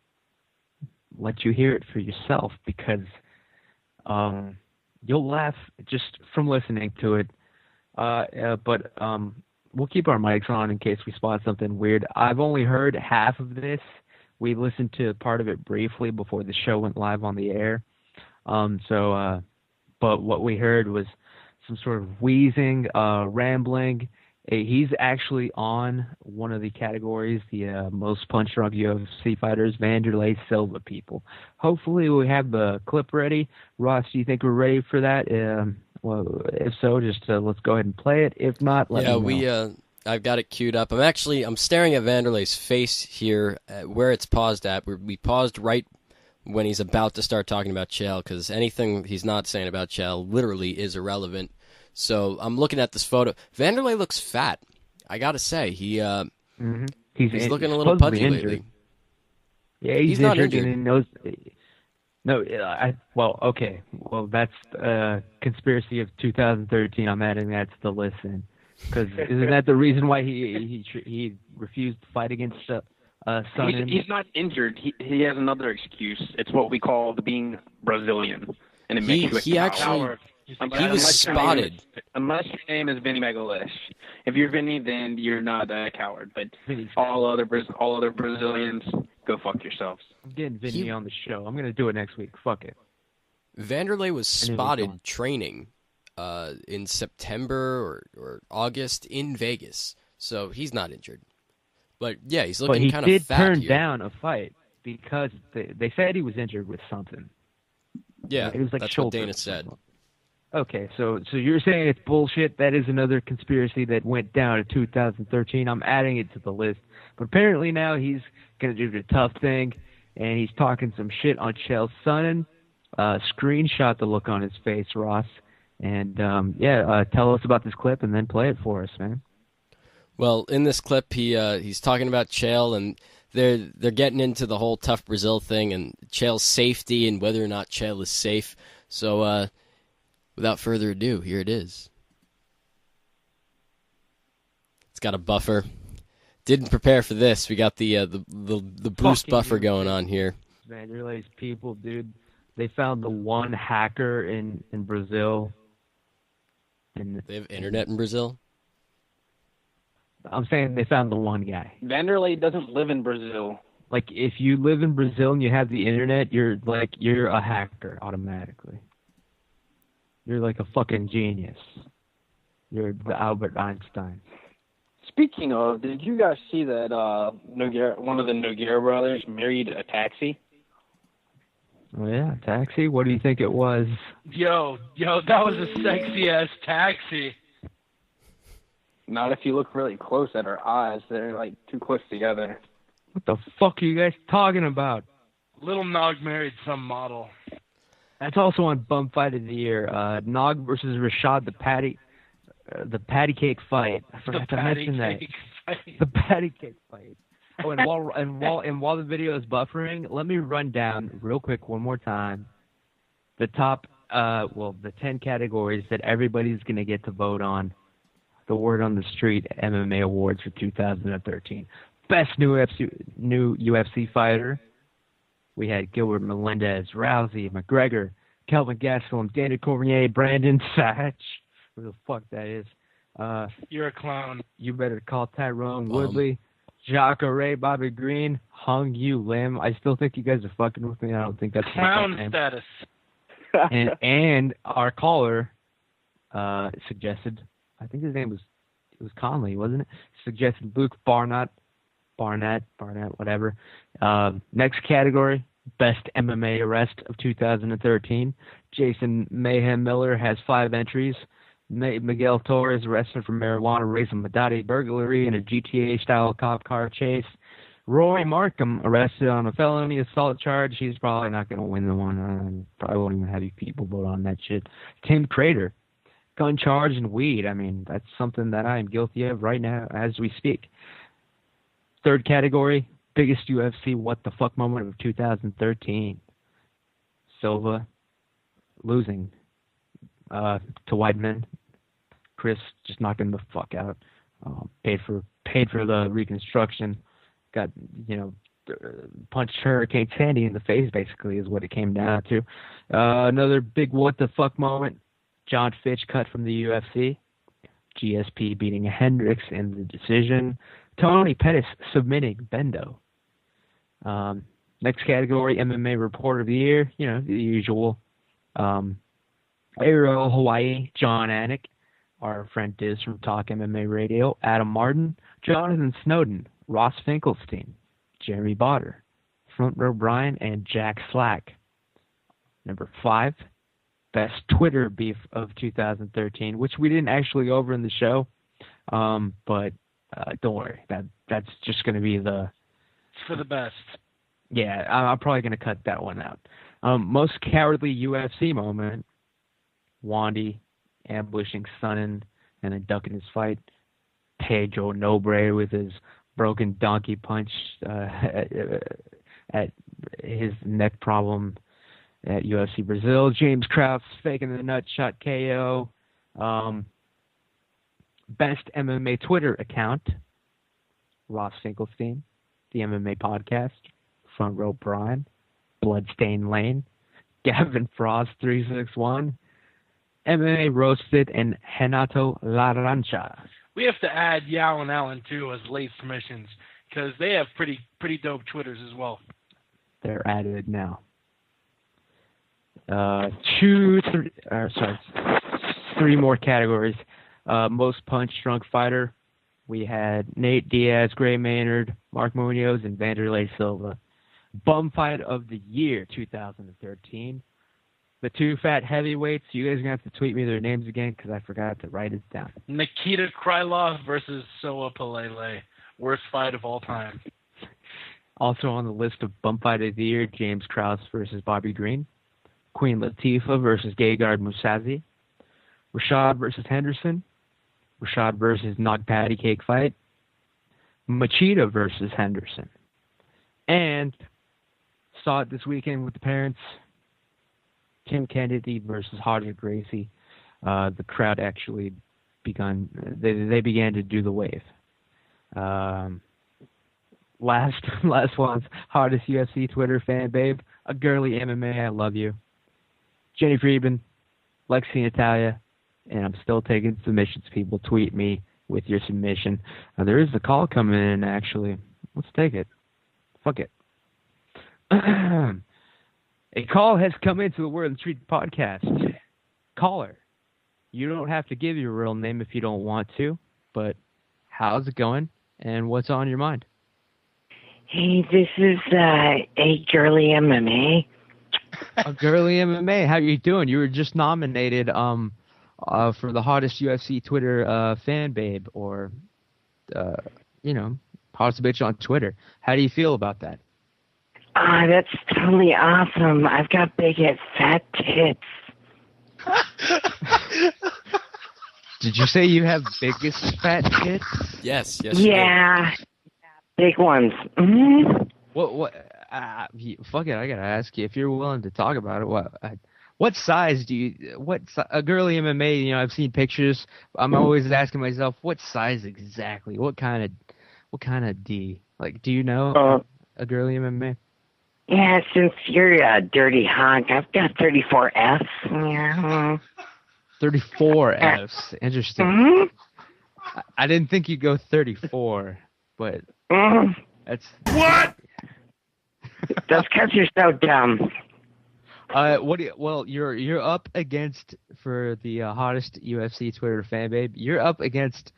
[SPEAKER 1] let you hear it for yourself because you'll laugh just from listening to it. But we'll keep our mics on in case we spot something weird. I've only heard half of this. We listened to part of it briefly before the show went live on the air. But what we heard was some sort of wheezing, rambling, He's actually on one of the categories, the most punch-drunk UFC fighters, Vanderlei Silva, people. Hopefully we have the clip ready. Ross, do you think we're ready for that? Well, if so, just let's go ahead and play it. If not, let me know.
[SPEAKER 3] I've got it queued up. I'm staring at Vanderlei's face here, where it's paused at. We paused right when he's about to start talking about Chael, because anything he's not saying about Chael literally is irrelevant. So I'm looking at this photo. Vanderlei looks fat. I gotta say, he's looking a little pudgy lately.
[SPEAKER 1] Yeah, he's
[SPEAKER 3] not
[SPEAKER 1] injured.
[SPEAKER 3] injured.
[SPEAKER 1] And he knows. No, okay. Well, that's conspiracy of 2013. I'm adding that to the list then, because isn't that the reason why he refused to fight against Sonnen?
[SPEAKER 5] He's not injured. He has another excuse. It's what we call the being Brazilian, and it makes you a coward.
[SPEAKER 3] He was spotted.
[SPEAKER 5] Unless your name is Vinny Megalish. If you're Vinny, then you're not a coward. But all other Brazilians, go fuck yourselves.
[SPEAKER 1] I'm getting Vinny on the show. I'm gonna do it next week. Fuck it.
[SPEAKER 3] Vanderlei was spotted training in September or August in Vegas, so he's not injured. But yeah, he's looking kind of fat.
[SPEAKER 1] But he did turn
[SPEAKER 3] here.
[SPEAKER 1] down a fight because they said he was injured with something.
[SPEAKER 3] Yeah,
[SPEAKER 1] it was like
[SPEAKER 3] that's
[SPEAKER 1] shoulder.
[SPEAKER 3] what Dana said.
[SPEAKER 1] Okay, so you're saying it's bullshit. That is another conspiracy that went down in 2013. I'm adding it to the list. But apparently now he's going to do the tough thing, and he's talking some shit on Chael Sonnen. Screenshot the look on his face, Ross. And, tell us about this clip and then play it for us, man.
[SPEAKER 3] Well, in this clip, he's talking about Chael, and they're getting into the whole tough Brazil thing and Chael's safety and whether or not Chael is safe. So, without further ado, here it is. It's got a buffer. Didn't prepare for this. We got the Bruce buffer going on here.
[SPEAKER 1] Vanderlei's people, dude. They found the one hacker in Brazil.
[SPEAKER 3] They have internet in Brazil?
[SPEAKER 1] I'm saying they found the one guy.
[SPEAKER 5] Vanderlei doesn't live in Brazil.
[SPEAKER 1] Like, if you live in Brazil and you have the internet, you're a hacker automatically. You're like a fucking genius. You're the Albert Einstein.
[SPEAKER 5] Speaking of, did you guys see that one of the Nogueira brothers married a taxi?
[SPEAKER 1] Oh yeah, taxi? What do you think it was?
[SPEAKER 2] Yo, that was a sexy-ass taxi.
[SPEAKER 5] Not if you look really close at her eyes. They're like too close together.
[SPEAKER 1] What the fuck are you guys talking about?
[SPEAKER 2] Little Nog married some model.
[SPEAKER 1] That's also on Bum Fight of the Year. Nog versus Rashad, the patty cake fight. I forgot to mention that. The patty cake fight. Oh, and while the video is buffering, let me run down real quick one more time the top, the 10 categories that everybody's gonna get to vote on. The Word on the Street MMA Awards for 2013. Best new UFC fighter. We had Gilbert Melendez, Rousey, McGregor, Kelvin Gastelum, Daniel Cormier, Brandon Satch. Who the fuck that is?
[SPEAKER 2] You're a clown.
[SPEAKER 1] You better call Tyrone Woodley, Jacare Ray, Bobby Green, Hung Yu Lim. I still think you guys are fucking with me. I don't think that's
[SPEAKER 2] clown status.
[SPEAKER 1] and our caller suggested, I think his name was Conley, wasn't it? Suggested Luke Barnett, whatever. Next category, Best MMA Arrest of 2013. Jason Mayhem Miller has 5 entries. Miguel Torres arrested for marijuana, raising Madati burglary in a GTA-style cop car chase. Roy Markham arrested on a felony assault charge. He's probably not going to win the one. Probably won't even have you people vote on that shit. Tim Crater, gun charge and weed. I mean, that's something that I am guilty of right now as we speak. Third category, biggest UFC what the fuck moment of 2013. Silva losing to Weidman. Chris just knocking the fuck out. Paid for the reconstruction. Got, punched Hurricane Sandy in the face, basically, is what it came down to. Another big what the fuck moment. John Fitch cut from the UFC. GSP beating Hendricks in the decision. Tony Pettis submitting Bendo. Next category, MMA Reporter of the Year. The usual. Aero Hawaii, John Anik. our friend Diz from Talk MMA Radio, Adam Martin, Jonathan Snowden, Ross Finkelstein, Jeremy Botter, Front Row Brian, and Jack Slack. Number 5, best Twitter beef of 2013, which we didn't actually go over in the show, but don't worry, that's just going to be
[SPEAKER 2] It's for the best.
[SPEAKER 1] Yeah, I'm probably going to cut that one out. Most cowardly UFC moment, Wandy ambushing Sonnen and then ducking his fight. Pedro Nobre with his broken donkey punch at his neck problem at UFC Brazil. James Krause faking the nut shot KO. Best MMA Twitter account, Ross Finkelstein, the MMA podcast, Front Row Brian, Bloodstained Lane, Gavin Frost 361, MMA Roasted, and Renato Larancha.
[SPEAKER 2] We have to add Yao and Allen too as late submissions because they have pretty dope Twitters as well.
[SPEAKER 1] They're added now. 3 more categories. Most punch-drunk fighter. We had Nate Diaz, Gray Maynard, Mark Munoz, and Vanderlei Silva. Bum fight of the year 2013. The 2 fat heavyweights. You guys are going to have to tweet me their names again because I forgot to write it down.
[SPEAKER 2] Nikita Krylov versus Soa Palele. Worst fight of all time.
[SPEAKER 1] Also on the list of bum fight of the year, James Krause versus Bobby Green. Queen Latifah versus Gegard Mousasi. Rashad versus Henderson. Rashad versus Nog Patty Cake fight. Machida versus Henderson. And saw it this weekend with the parents. Tim Kennedy versus Hardy Gracie. The crowd actually began to do the wave. Last one's hardest UFC Twitter fan babe. A girly MMA, I love you. Jenny Friedman, Lexi Natalia, and I'm still taking submissions. People tweet me with your submission. There is a call coming in, actually. Let's take it. Fuck it. A call has come into the Word on the Street podcast. Caller, you don't have to give your real name if you don't want to, but how's it going and what's on your mind?
[SPEAKER 12] Hey, this is a girly MMA.
[SPEAKER 1] A girly MMA. How you doing? You were just nominated for the hottest UFC Twitter fan babe, or hottest bitch on Twitter. How do you feel about that?
[SPEAKER 12] That's totally awesome. I've got big fat tits.
[SPEAKER 1] Did you say you have biggest fat tits?
[SPEAKER 3] Yes.
[SPEAKER 12] Yeah, big ones. Mm-hmm.
[SPEAKER 1] What? Fuck it. I gotta ask you if you're willing to talk about it. What size do you? A girly MMA? I've seen pictures. I'm always asking myself, what size exactly? What kind of D? Like, do you know a girly MMA?
[SPEAKER 12] Yeah, since you're a dirty hunk, I've got 34Fs. Yeah.
[SPEAKER 1] 34Fs. Interesting.
[SPEAKER 12] Mm-hmm.
[SPEAKER 1] I didn't think you'd go 34, but that's
[SPEAKER 8] what?
[SPEAKER 12] That's because you're so dumb.
[SPEAKER 1] You're up against, for the hottest UFC Twitter fan babe. You're up against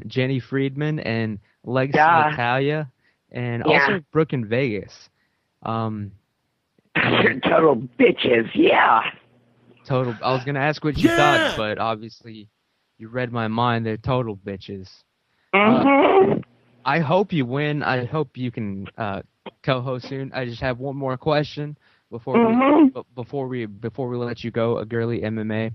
[SPEAKER 1] Jenny Friedman and Legacy Natalia, and also Brooke in Vegas.
[SPEAKER 12] They're total bitches. Yeah.
[SPEAKER 1] Total. I was gonna ask what you thought, but obviously you read my mind. They're total bitches.
[SPEAKER 12] Mm-hmm.
[SPEAKER 1] I hope you win. I hope you can co-host soon. I just have one more question before we let you go. A girly MMA.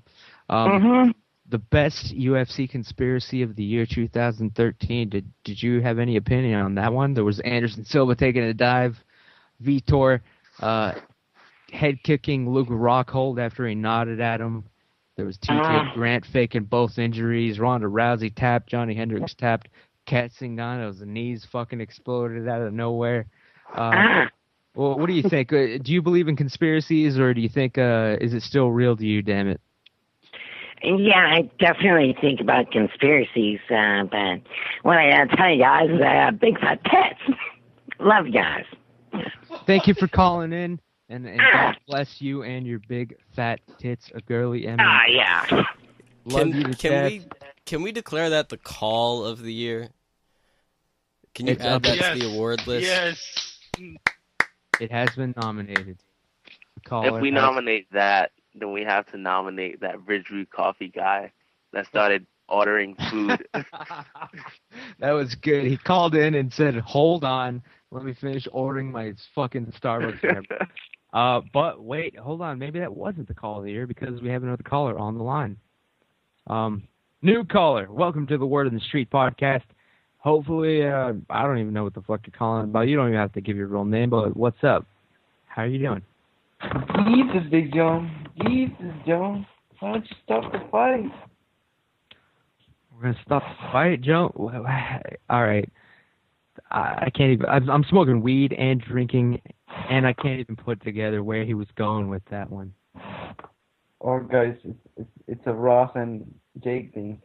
[SPEAKER 1] The best UFC conspiracy of the year 2013. Did you have any opinion on that one? There was Anderson Silva taking a dive, Vitor head kicking Luke Rockhold after he nodded at him. There was TJ Grant faking both injuries. Ronda Rousey tapped. Johnny Hendricks tapped. Kat Zingano's knees fucking exploded out of nowhere. Well, what do you think? Do you believe in conspiracies, or do you think is it still real to you? Damn it.
[SPEAKER 12] Yeah, I definitely think about conspiracies, but what I gotta tell you guys is I have big fat tits. Love you guys.
[SPEAKER 1] Thank you for calling in, and God bless you and your big fat tits, a girly MMA.
[SPEAKER 12] Yeah.
[SPEAKER 1] Love you to death.
[SPEAKER 3] Can we declare that the call of the year? Can you add that to the award list?
[SPEAKER 2] Yes.
[SPEAKER 1] It has been nominated.
[SPEAKER 4] If we nominate that, then we have to nominate that Ridge Root Coffee guy that started ordering food.
[SPEAKER 1] That was good. He called in and said, "Hold on, let me finish ordering my fucking Starbucks." But wait, hold on. Maybe that wasn't the call of the year because we have another caller on the line. New caller, welcome to the Word on the Street podcast. Hopefully, I don't even know what the fuck you're calling about. You don't even have to give your real name, but what's up? How are you doing?
[SPEAKER 13] Jesus, Big John. Jesus, John. Why don't you stop the fight?
[SPEAKER 1] We're gonna stop the fight, Joe. All right. I can't even. I'm smoking weed and drinking, and I can't even put together where he was going with that one.
[SPEAKER 13] Or guys, it's a Ross and Jake thing.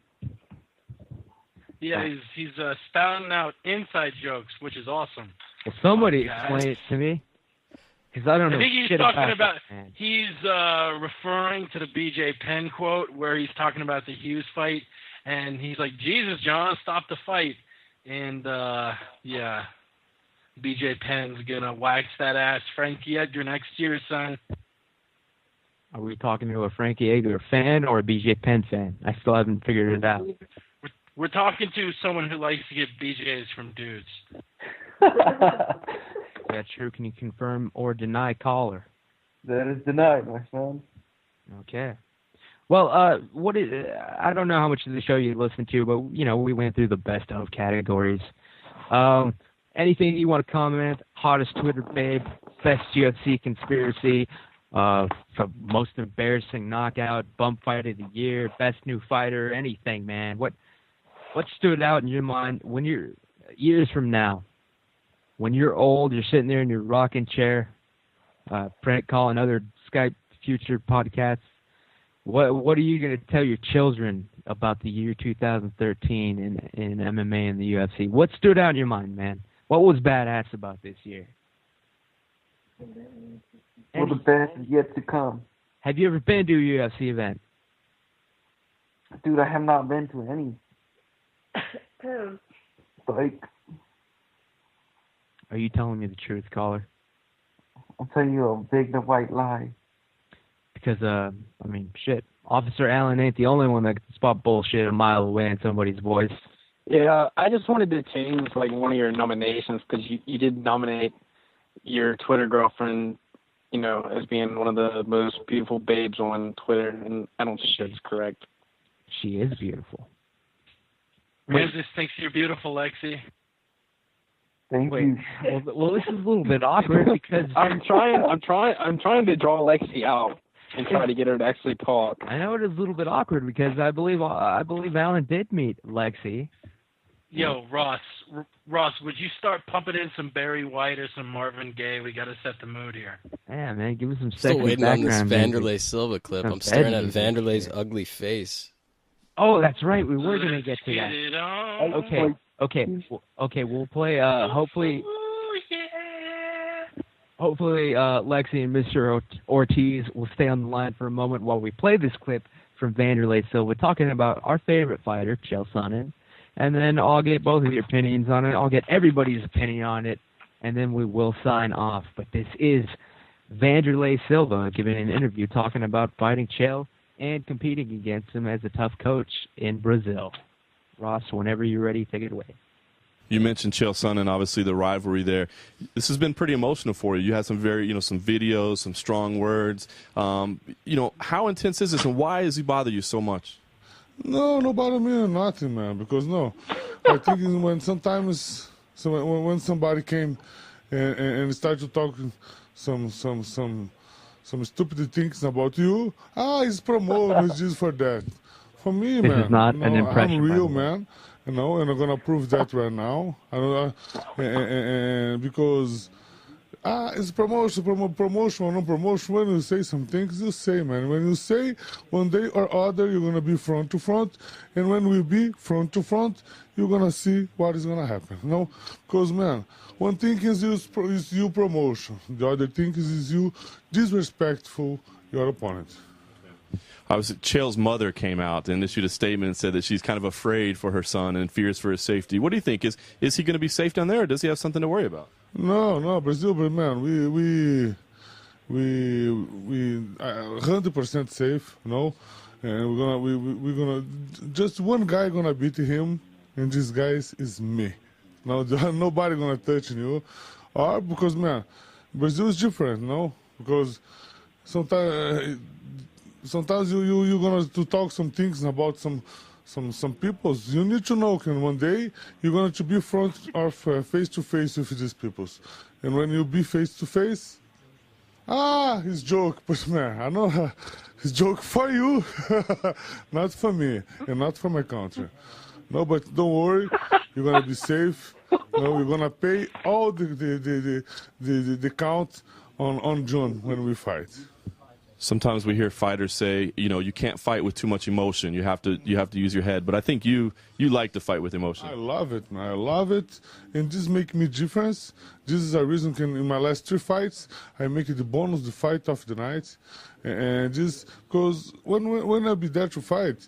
[SPEAKER 2] Yeah, he's spouting out inside jokes, which is awesome.
[SPEAKER 1] Well, somebody explain it to me, because I don't know.
[SPEAKER 2] I think he's
[SPEAKER 1] shit
[SPEAKER 2] talking
[SPEAKER 1] about.
[SPEAKER 2] He's referring to the BJ Penn quote where he's talking about the Hughes fight, and he's like, "Jesus, John, stop the fight." And yeah, BJ Penn's gonna wax that ass. Frankie Edgar next year, son.
[SPEAKER 1] Are we talking to a Frankie Edgar fan or a BJ Penn fan? I still haven't figured it out.
[SPEAKER 2] We're talking to someone who likes to get BJs from dudes.
[SPEAKER 1] That's true. Can you confirm or deny, caller?
[SPEAKER 13] That is denied, my son.
[SPEAKER 1] Okay. Well, I don't know how much of the show you listened to, but, we went through the best of categories. Anything you want to comment? Hottest Twitter babe, best UFC conspiracy, most embarrassing knockout, bump fight of the year, best new fighter, anything, man. What stood out in your mind when you're years from now, when you're old, you're sitting there in your rocking chair, prank calling other Skype future podcasts? What are you going to tell your children about the year 2013 in MMA and the UFC? What stood out in your mind, man? What was badass about this year?
[SPEAKER 13] Well, the best is yet to come.
[SPEAKER 1] Have you ever been to a UFC event?
[SPEAKER 13] Dude, I have not been to any. Like,
[SPEAKER 1] are you telling me the truth, caller?
[SPEAKER 13] I'll tell you a big white lie.
[SPEAKER 1] Because, shit, Officer Allen ain't the only one that can spot bullshit a mile away in somebody's voice.
[SPEAKER 5] Yeah, I just wanted to change, one of your nominations, because you did nominate your Twitter girlfriend, as being one of the most beautiful babes on Twitter, and I don't think that's correct.
[SPEAKER 1] She is beautiful.
[SPEAKER 2] Ramses thinks you're beautiful, Lexi.
[SPEAKER 13] Thank you.
[SPEAKER 1] Well, this is a little bit awkward because
[SPEAKER 5] I'm trying to draw Lexi out and try to get her to actually talk.
[SPEAKER 1] I know it is a little bit awkward because I believe Alan did meet Lexi.
[SPEAKER 2] Yo, Ross, would you start pumping in some Barry White or some Marvin Gaye? We got to set the mood here.
[SPEAKER 1] Yeah, man, give us some
[SPEAKER 3] Still
[SPEAKER 1] sexy
[SPEAKER 3] waiting on this
[SPEAKER 1] background
[SPEAKER 3] Vanderlei
[SPEAKER 1] music.
[SPEAKER 3] Silva clip.
[SPEAKER 1] Some
[SPEAKER 3] I'm staring at
[SPEAKER 1] music.
[SPEAKER 3] Vanderlei's ugly face.
[SPEAKER 1] Oh, that's right. We were going to get to that.
[SPEAKER 2] It on.
[SPEAKER 1] Okay. We'll play. Hopefully, Lexi and Mr. Ortiz will stay on the line for a moment while we play this clip from Vanderlei Silva talking about our favorite fighter, Chael Sonnen, and then I'll get both of your opinions on it. I'll get everybody's opinion on it, and then we will sign off. But this is Vanderlei Silva giving an interview talking about fighting Chael and competing against him as a tough coach in Brazil. Ross, whenever you're ready, take it away.
[SPEAKER 14] You mentioned Chael Sonnen, obviously the rivalry there. This has been pretty emotional for you. You had some some videos, some strong words. How intense is this, and why does he bother you so much?
[SPEAKER 15] No bother me or nothing, man. Because I think when sometimes when somebody came and started to talk some stupid things about you, it's promoted, it's just for that. For me,
[SPEAKER 1] this
[SPEAKER 15] man,
[SPEAKER 1] is not an impression,
[SPEAKER 15] I'm real, man. And I'm gonna prove that right now. And because it's promotion, or no promotion. When you say some things, you say, man. When you say one day or other, you're gonna be front to front, and when we be front to front, you're gonna see what is gonna happen. Because man, one thing is you promotion, the other thing is you disrespectful your opponent.
[SPEAKER 14] Chael's mother came out and issued a statement and said that she's kind of afraid for her son and fears for his safety. What do you think? Is he going to be safe down there, or does he have something to worry about?
[SPEAKER 15] No, Brazil, but man, we 100% safe, and we're gonna just one guy gonna beat him, and this guy is me. No, nobody gonna touch you, or because man, Brazil is different, because sometimes you're gonna to talk some things about some peoples. You need to know, can one day you're going to be front or face to face with these peoples, and when you be face to face, it's joke, but man, I know it's joke for you, not for me and not for my country. No, but don't worry, you're gonna be safe. We're gonna pay all the count on June when we fight.
[SPEAKER 14] Sometimes we hear fighters say, you can't fight with too much emotion. You have to use your head. But I think you like to fight with emotion.
[SPEAKER 15] I love it, man. I love it, and this make me difference. This is a reason in my last 3 fights I make it the bonus, the fight of the night, and just because when I be there to fight,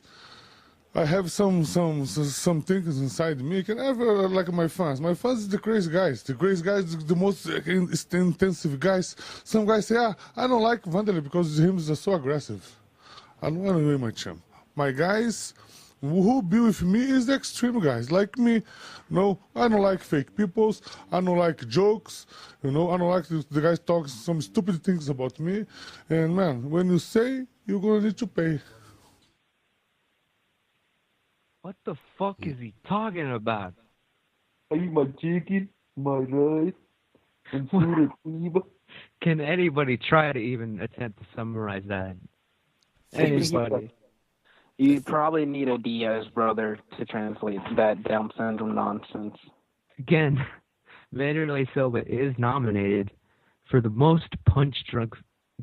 [SPEAKER 15] I have some things inside me. Can ever like my fans. My fans is the crazy guys. The crazy guys, the most intensive guys. Some guys say, I don't like Vanderlei because him is so aggressive. I don't want to win my champ. My guys who be with me is the extreme guys, like me. No, I don't like fake peoples. I don't like jokes. I don't like the guys talk some stupid things about me. And man, when you say, you're gonna need to pay.
[SPEAKER 1] What the fuck is he talking about?
[SPEAKER 13] I eat my chicken, my rice, and food.
[SPEAKER 1] Can anybody try to even attempt to summarize that? Anybody?
[SPEAKER 5] You probably need a Diaz brother to translate that Down syndrome nonsense.
[SPEAKER 1] Again, Vanderlei Silva is nominated for the most punch-drunk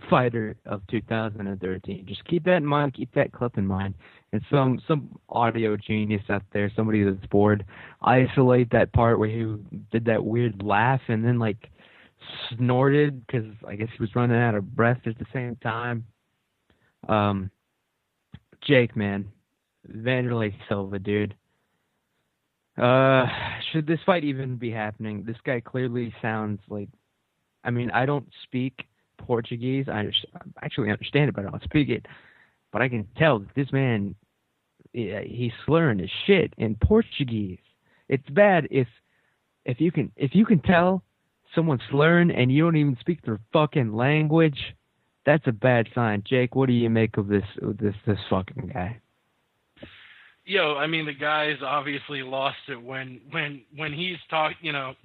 [SPEAKER 1] fighter of 2013. Just keep that in mind. Keep that clip in mind. And some audio genius out there, somebody that's bored, isolate that part where he did that weird laugh and then like snorted because I guess he was running out of breath at the same time. Jake, man, Vanderlei Silva, dude. Should this fight even be happening? This guy clearly sounds like. I mean, I don't speak Portuguese. I actually understand it, but I don't speak it. But I can tell that this man, he's slurring his shit in Portuguese. It's bad if you can tell someone's slurring and you don't even speak their fucking language. That's a bad sign. Jake, what do you make of this fucking guy?
[SPEAKER 2] Yo, I mean, the guy's obviously lost it when he's talking about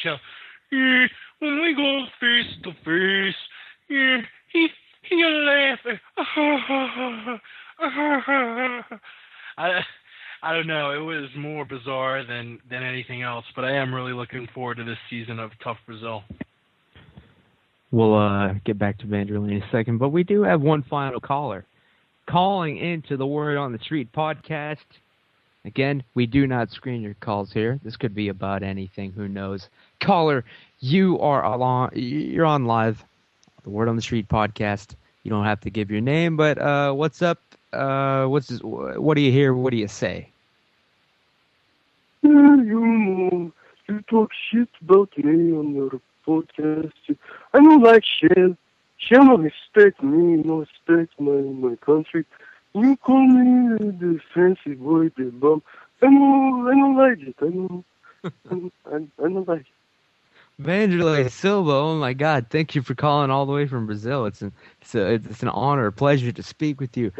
[SPEAKER 2] Chael. Yeah, when we go face to face, yeah, he gonna laugh. I don't know. It was more bizarre than anything else, but I am really looking forward to this season of Tough Brazil.
[SPEAKER 1] We'll get back to Vanderlei in a second, but we do have one final caller calling into the Word on the Street podcast. Again, we do not screen your calls here. This could be about anything. Who knows? Caller, you're on live, the Word on the Street podcast. You don't have to give your name, but what's up? What do you hear? What do you say?
[SPEAKER 16] You talk shit about me on your podcast. I don't like Shell. Shell don't respect me, don't respect my country. You call me the fancy boy, the bum. I don't like it. I don't like it.
[SPEAKER 1] Vanderlei Silva, oh my God! Thank you for calling all the way from Brazil. It's an honor, a pleasure to speak with you.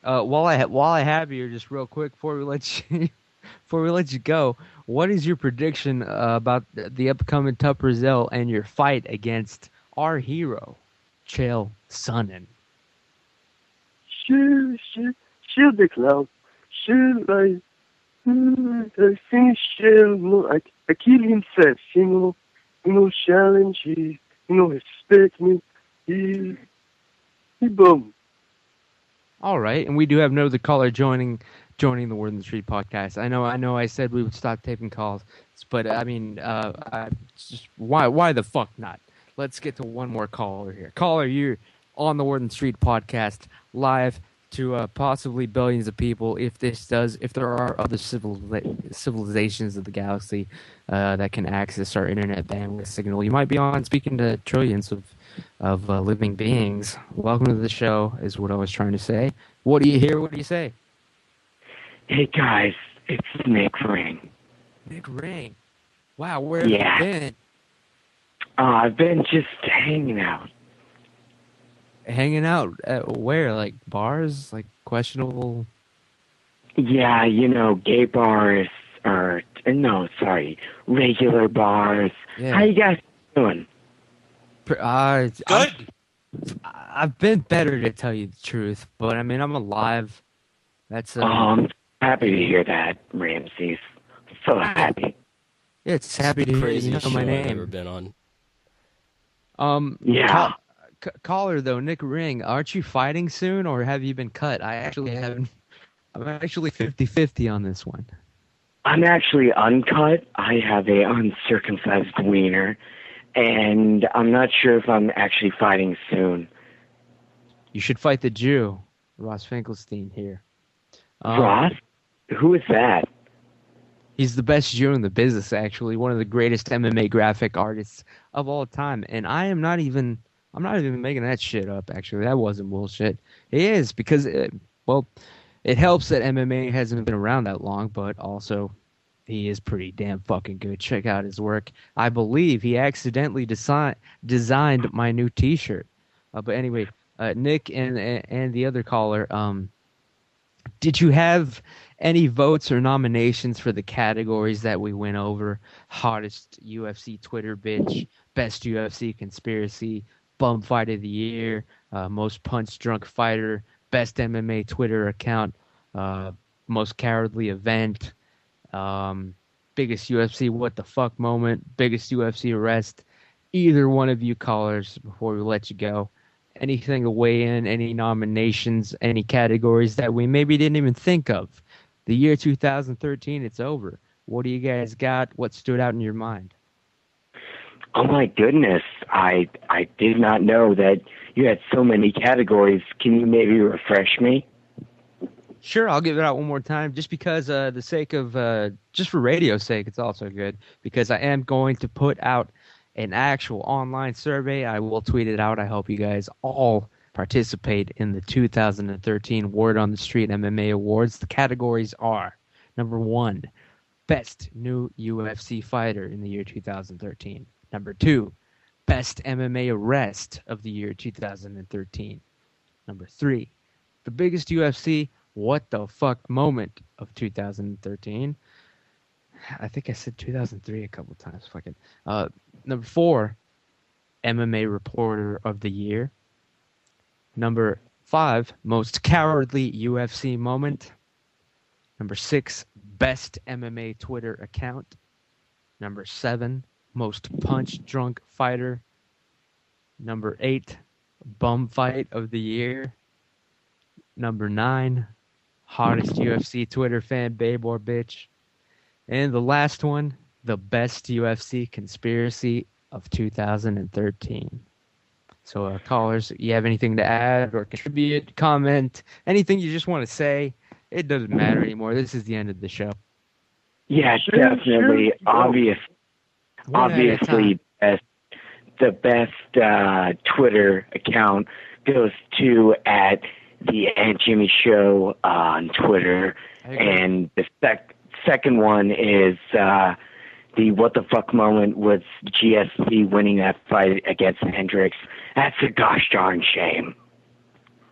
[SPEAKER 1] While I have you, just real quick before we let you go, what is your prediction about the upcoming Tough Brazil and your fight against our hero, Chael Sonnen?
[SPEAKER 16] Chill the clown. Chill, I finish Chael. No, I kill him fast. Challenge. He, respect me. He bum.
[SPEAKER 1] All right, and we do have another caller joining the Word on the Street podcast. I know. I said we would stop taping calls, but I mean, just why the fuck not? Let's get to one more caller here. Caller, on the Word on the Street podcast, live to possibly billions of people. If there are other civilizations of the galaxy that can access our internet bandwidth signal, you might be on speaking to trillions of living beings. Welcome to the show, is what I was trying to say. What do you hear? What do you say?
[SPEAKER 12] Hey guys, it's Nick Ring.
[SPEAKER 1] Nick Ring. Wow, where have you been?
[SPEAKER 12] I've been just hanging out.
[SPEAKER 1] Hanging out at where? Like bars? Like questionable?
[SPEAKER 12] Yeah, gay bars or regular bars.
[SPEAKER 1] Yeah.
[SPEAKER 12] How you guys doing?
[SPEAKER 2] Good.
[SPEAKER 1] I've been better, to tell you the truth, but I mean I'm alive. That's
[SPEAKER 12] I'm happy to hear that, Ramses. So happy.
[SPEAKER 1] Yeah, it's happy to hear you know my name.
[SPEAKER 3] I've ever been on.
[SPEAKER 12] Yeah.
[SPEAKER 1] Caller though, Nick Ring, aren't you fighting soon, or have you been cut? I'm actually 50-50 on this one.
[SPEAKER 12] I'm actually uncut. I have a uncircumcised wiener, and I'm not sure if I'm actually fighting soon.
[SPEAKER 1] You should fight the Jew, Ross Finkelstein here.
[SPEAKER 12] Ross? Who is that?
[SPEAKER 1] He's the best Jew in the business, actually. One of the greatest MMA graphic artists of all time. And I'm not even making that shit up, actually. That wasn't bullshit. It is, because, it helps that MMA hasn't been around that long, but also he is pretty damn fucking good. Check out his work. I believe he accidentally designed my new T-shirt. But anyway, Nick and the other caller, did you have any votes or nominations for the categories that we went over? Hottest UFC Twitter bitch, best UFC conspiracy, bum fight of the year, most punch drunk fighter, best MMA Twitter account, most cowardly event, biggest UFC what the fuck moment, biggest UFC arrest. Either one of you callers, before we let you go, anything to weigh in, any nominations, any categories that we maybe didn't even think of. The year 2013, it's over. What do you guys got? What stood out in your mind?
[SPEAKER 12] Oh my goodness, I did not know that you had so many categories. Can you maybe refresh me?
[SPEAKER 1] Sure, I'll give it out one more time, just because the sake of, just for radio's sake, it's also good, because I am going to put out an actual online survey. I will tweet it out. I hope you guys all participate in the 2013 Word on the Street MMA Awards. The categories are, number 1, best new UFC fighter in the year 2013. Number 2, best MMA arrest of the year 2013. Number 3, the biggest UFC what the fuck moment of 2013. I think I said 2003 a couple times. Fucking. Number 4, MMA reporter of the year. Number 5, most cowardly UFC moment. Number 6, best MMA Twitter account. Number 7, most punch drunk fighter. Number 8, bum fight of the year. Number 9, hottest UFC Twitter fan, babe or bitch. And the last one, the best UFC conspiracy of 2013. So, callers, you have anything to add or contribute, comment, anything you just want to say? It doesn't matter anymore. This is the end of the show.
[SPEAKER 12] Yeah, definitely. Obviously, the best Twitter account goes to at the Aunt Jimmy Show on Twitter, and the second one is the what the fuck moment was GSP winning that fight against Hendricks. That's a gosh darn shame.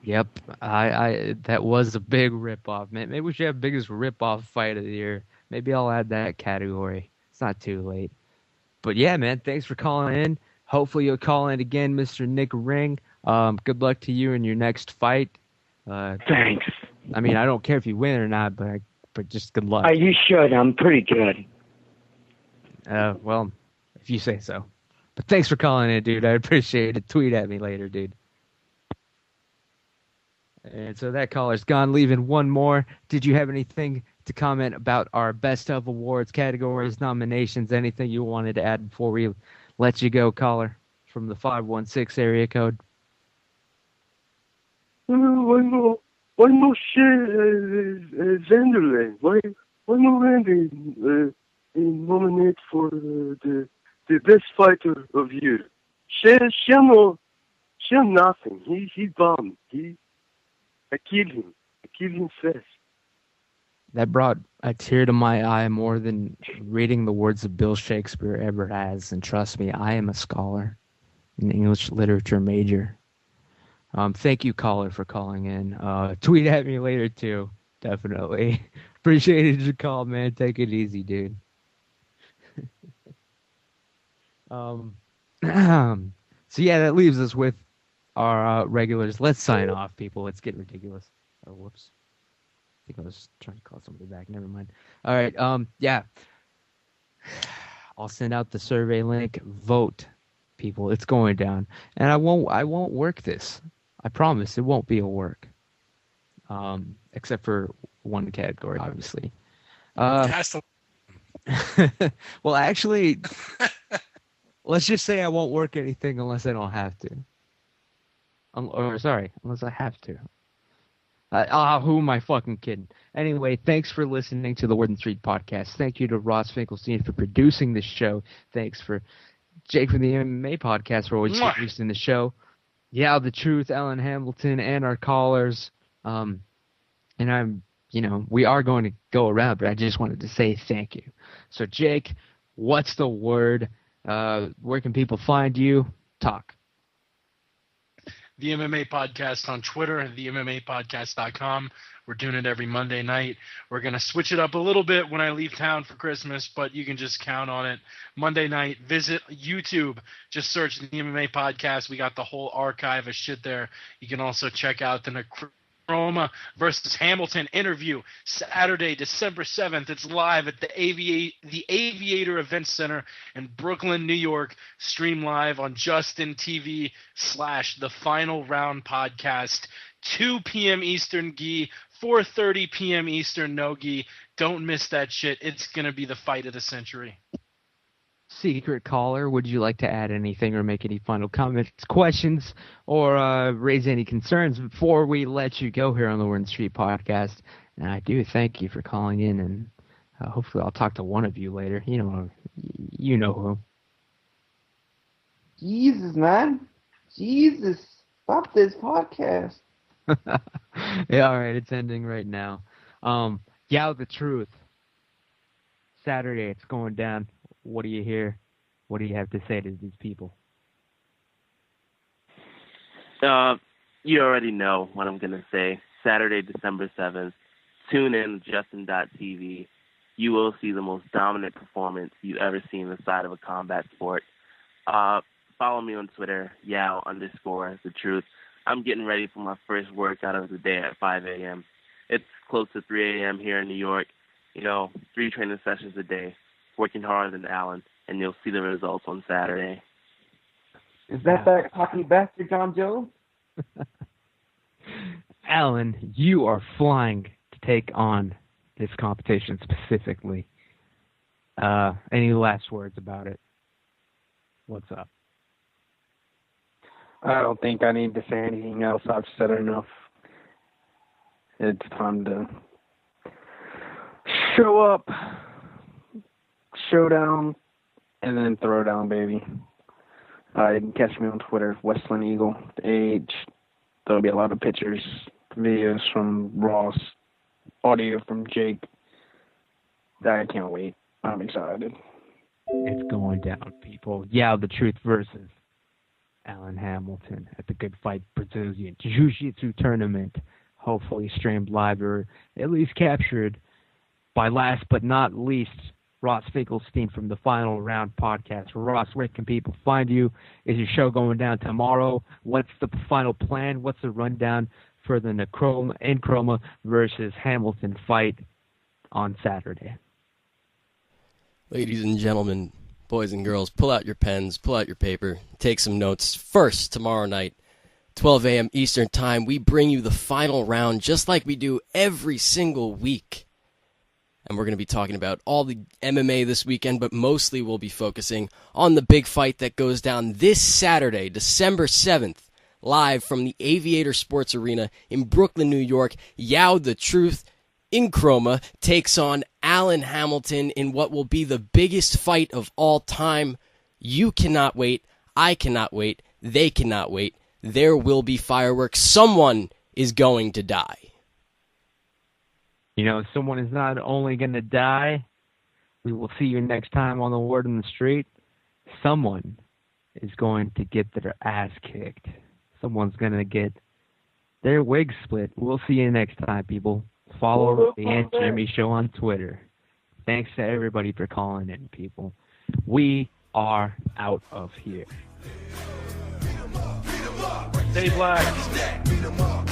[SPEAKER 1] Yep, I that was a big ripoff, man. Maybe we should have biggest ripoff fight of the year. Maybe I'll add that category. It's not too late. But yeah, man, thanks for calling in. Hopefully you'll call in again, Mr. Nick Ring. Good luck to you in your next fight.
[SPEAKER 12] Thanks.
[SPEAKER 1] I mean, I don't care if you win or not, but just good luck.
[SPEAKER 12] You should. I'm pretty good.
[SPEAKER 1] Well, if you say so. But thanks for calling in, dude. I appreciate it. Tweet at me later, dude. And so that caller's gone, leaving one more. Did you have anything to comment about our Best of Awards categories, nominations, anything you wanted to add before we let you go, caller, from the 516 area code?
[SPEAKER 16] Why no Vanderlei? Why no Randy nominate for the best fighter of year? She nothing. He bombed. I killed him. I killed him fast.
[SPEAKER 1] That brought a tear to my eye more than reading the words of Bill Shakespeare ever has. And trust me, I am a scholar, an English literature major. Thank you, caller, for calling in. Tweet at me later, too. Definitely. Appreciated your call, man. Take it easy, dude. So, yeah, that leaves us with our regulars. Let's sign off, people. Let's get ridiculous. Oh, whoops. I think I was trying to call somebody back. Never mind. All right. Yeah. I'll send out the survey link. Vote, people. It's going down. And I won't work this. I promise it won't be a work. Except for one category, obviously. Well, actually, let's just say I won't work anything unless I don't have to. Unless I have to. Who am I fucking kidding? Anyway, thanks for listening to the Word on the Street podcast. Thank you to Ross Finkelstein for producing this show. Thanks for Jake from the MMA podcast for always producing the show. Yeah, the truth, Alan Hamilton, and our callers. And we are going to go around, but I just wanted to say thank you. So, Jake, what's the word? Where can people find you? Talk.
[SPEAKER 2] The MMA Podcast on Twitter, themmapodcast.com. We're doing it every Monday night. We're going to switch it up a little bit when I leave town for Christmas, but you can just count on it. Monday night, visit YouTube. Just search the MMA Podcast. We got the whole archive of shit there. You can also check out the Necroma versus Hamilton interview Saturday, December 7th. It's live at the Aviator Event Center in Brooklyn, New York. Stream live on Justin TV / The Final Round Podcast. 2 p.m. Eastern gi, 4:30 p.m. Eastern no gi. Don't miss that shit. It's going to be the fight of the century.
[SPEAKER 1] Secret caller, would you like to add anything or make any final comments, questions, or raise any concerns before we let you go here on the Word on the Street podcast? And I do thank you for calling in, and hopefully I'll talk to one of you later. You know who.
[SPEAKER 13] Jesus, man. Jesus. Stop this podcast.
[SPEAKER 1] Yeah, all right, it's ending right now. Yeah, the truth. Saturday, it's going down. What do you hear? What do you have to say to these people?
[SPEAKER 4] You already know what I'm going to say. Saturday, December 7th, tune in to Justin.tv. You will see the most dominant performance you ever seen inside of a combat sport. Follow me on Twitter, Yao_the truth. I'm getting ready for my first workout of the day at 5 a.m. It's close to 3 a.m. here in New York. 3 training sessions a day, working harder than Alan, and you'll see the results on Saturday.
[SPEAKER 13] Is that cocky bastard, John Joe?
[SPEAKER 1] Alan, you are flying to take on this competition specifically. Any last words about it? What's up?
[SPEAKER 5] I don't think I need to say anything else. I've said enough. It's time to show up, show down, and then throw down, baby. You can catch me on Twitter, Westland Eagle, AH. There'll be a lot of pictures, videos from Ross, audio from Jake. I can't wait. I'm excited.
[SPEAKER 1] It's going down, people. Yeah, the truth versus Alan Hamilton at the Good Fight Brazilian Jiu-Jitsu tournament. Hopefully streamed live or at least captured by last but not least, Ross Finkelstein from the Final Round podcast. Ross, where can people find you? Is your show going down tomorrow? What's the final plan? What's the rundown for the Necroma versus Hamilton fight on Saturday?
[SPEAKER 3] Ladies and gentlemen, boys and girls, pull out your pens, pull out your paper, take some notes. First, tomorrow night, 12 a.m. Eastern Time, we bring you the final round just like we do every single week. And we're going to be talking about all the MMA this weekend, but mostly we'll be focusing on the big fight that goes down this Saturday, December 7th, live from the Aviator Sports Arena in Brooklyn, New York. Yow the Truth in Chroma takes on Alan Hamilton in what will be the biggest fight of all time. You cannot wait. I cannot wait. They cannot wait. There will be fireworks. Someone is going to die.
[SPEAKER 1] You know, someone is not only going to die. We will see you next time on The Word on the Street. Someone is going to get their ass kicked. Someone's going to get their wig split. We'll see you next time, people. Follow the Aunt Jimmy Show on Twitter. Thanks to everybody for calling in, people. We are out of here.
[SPEAKER 2] Stay black.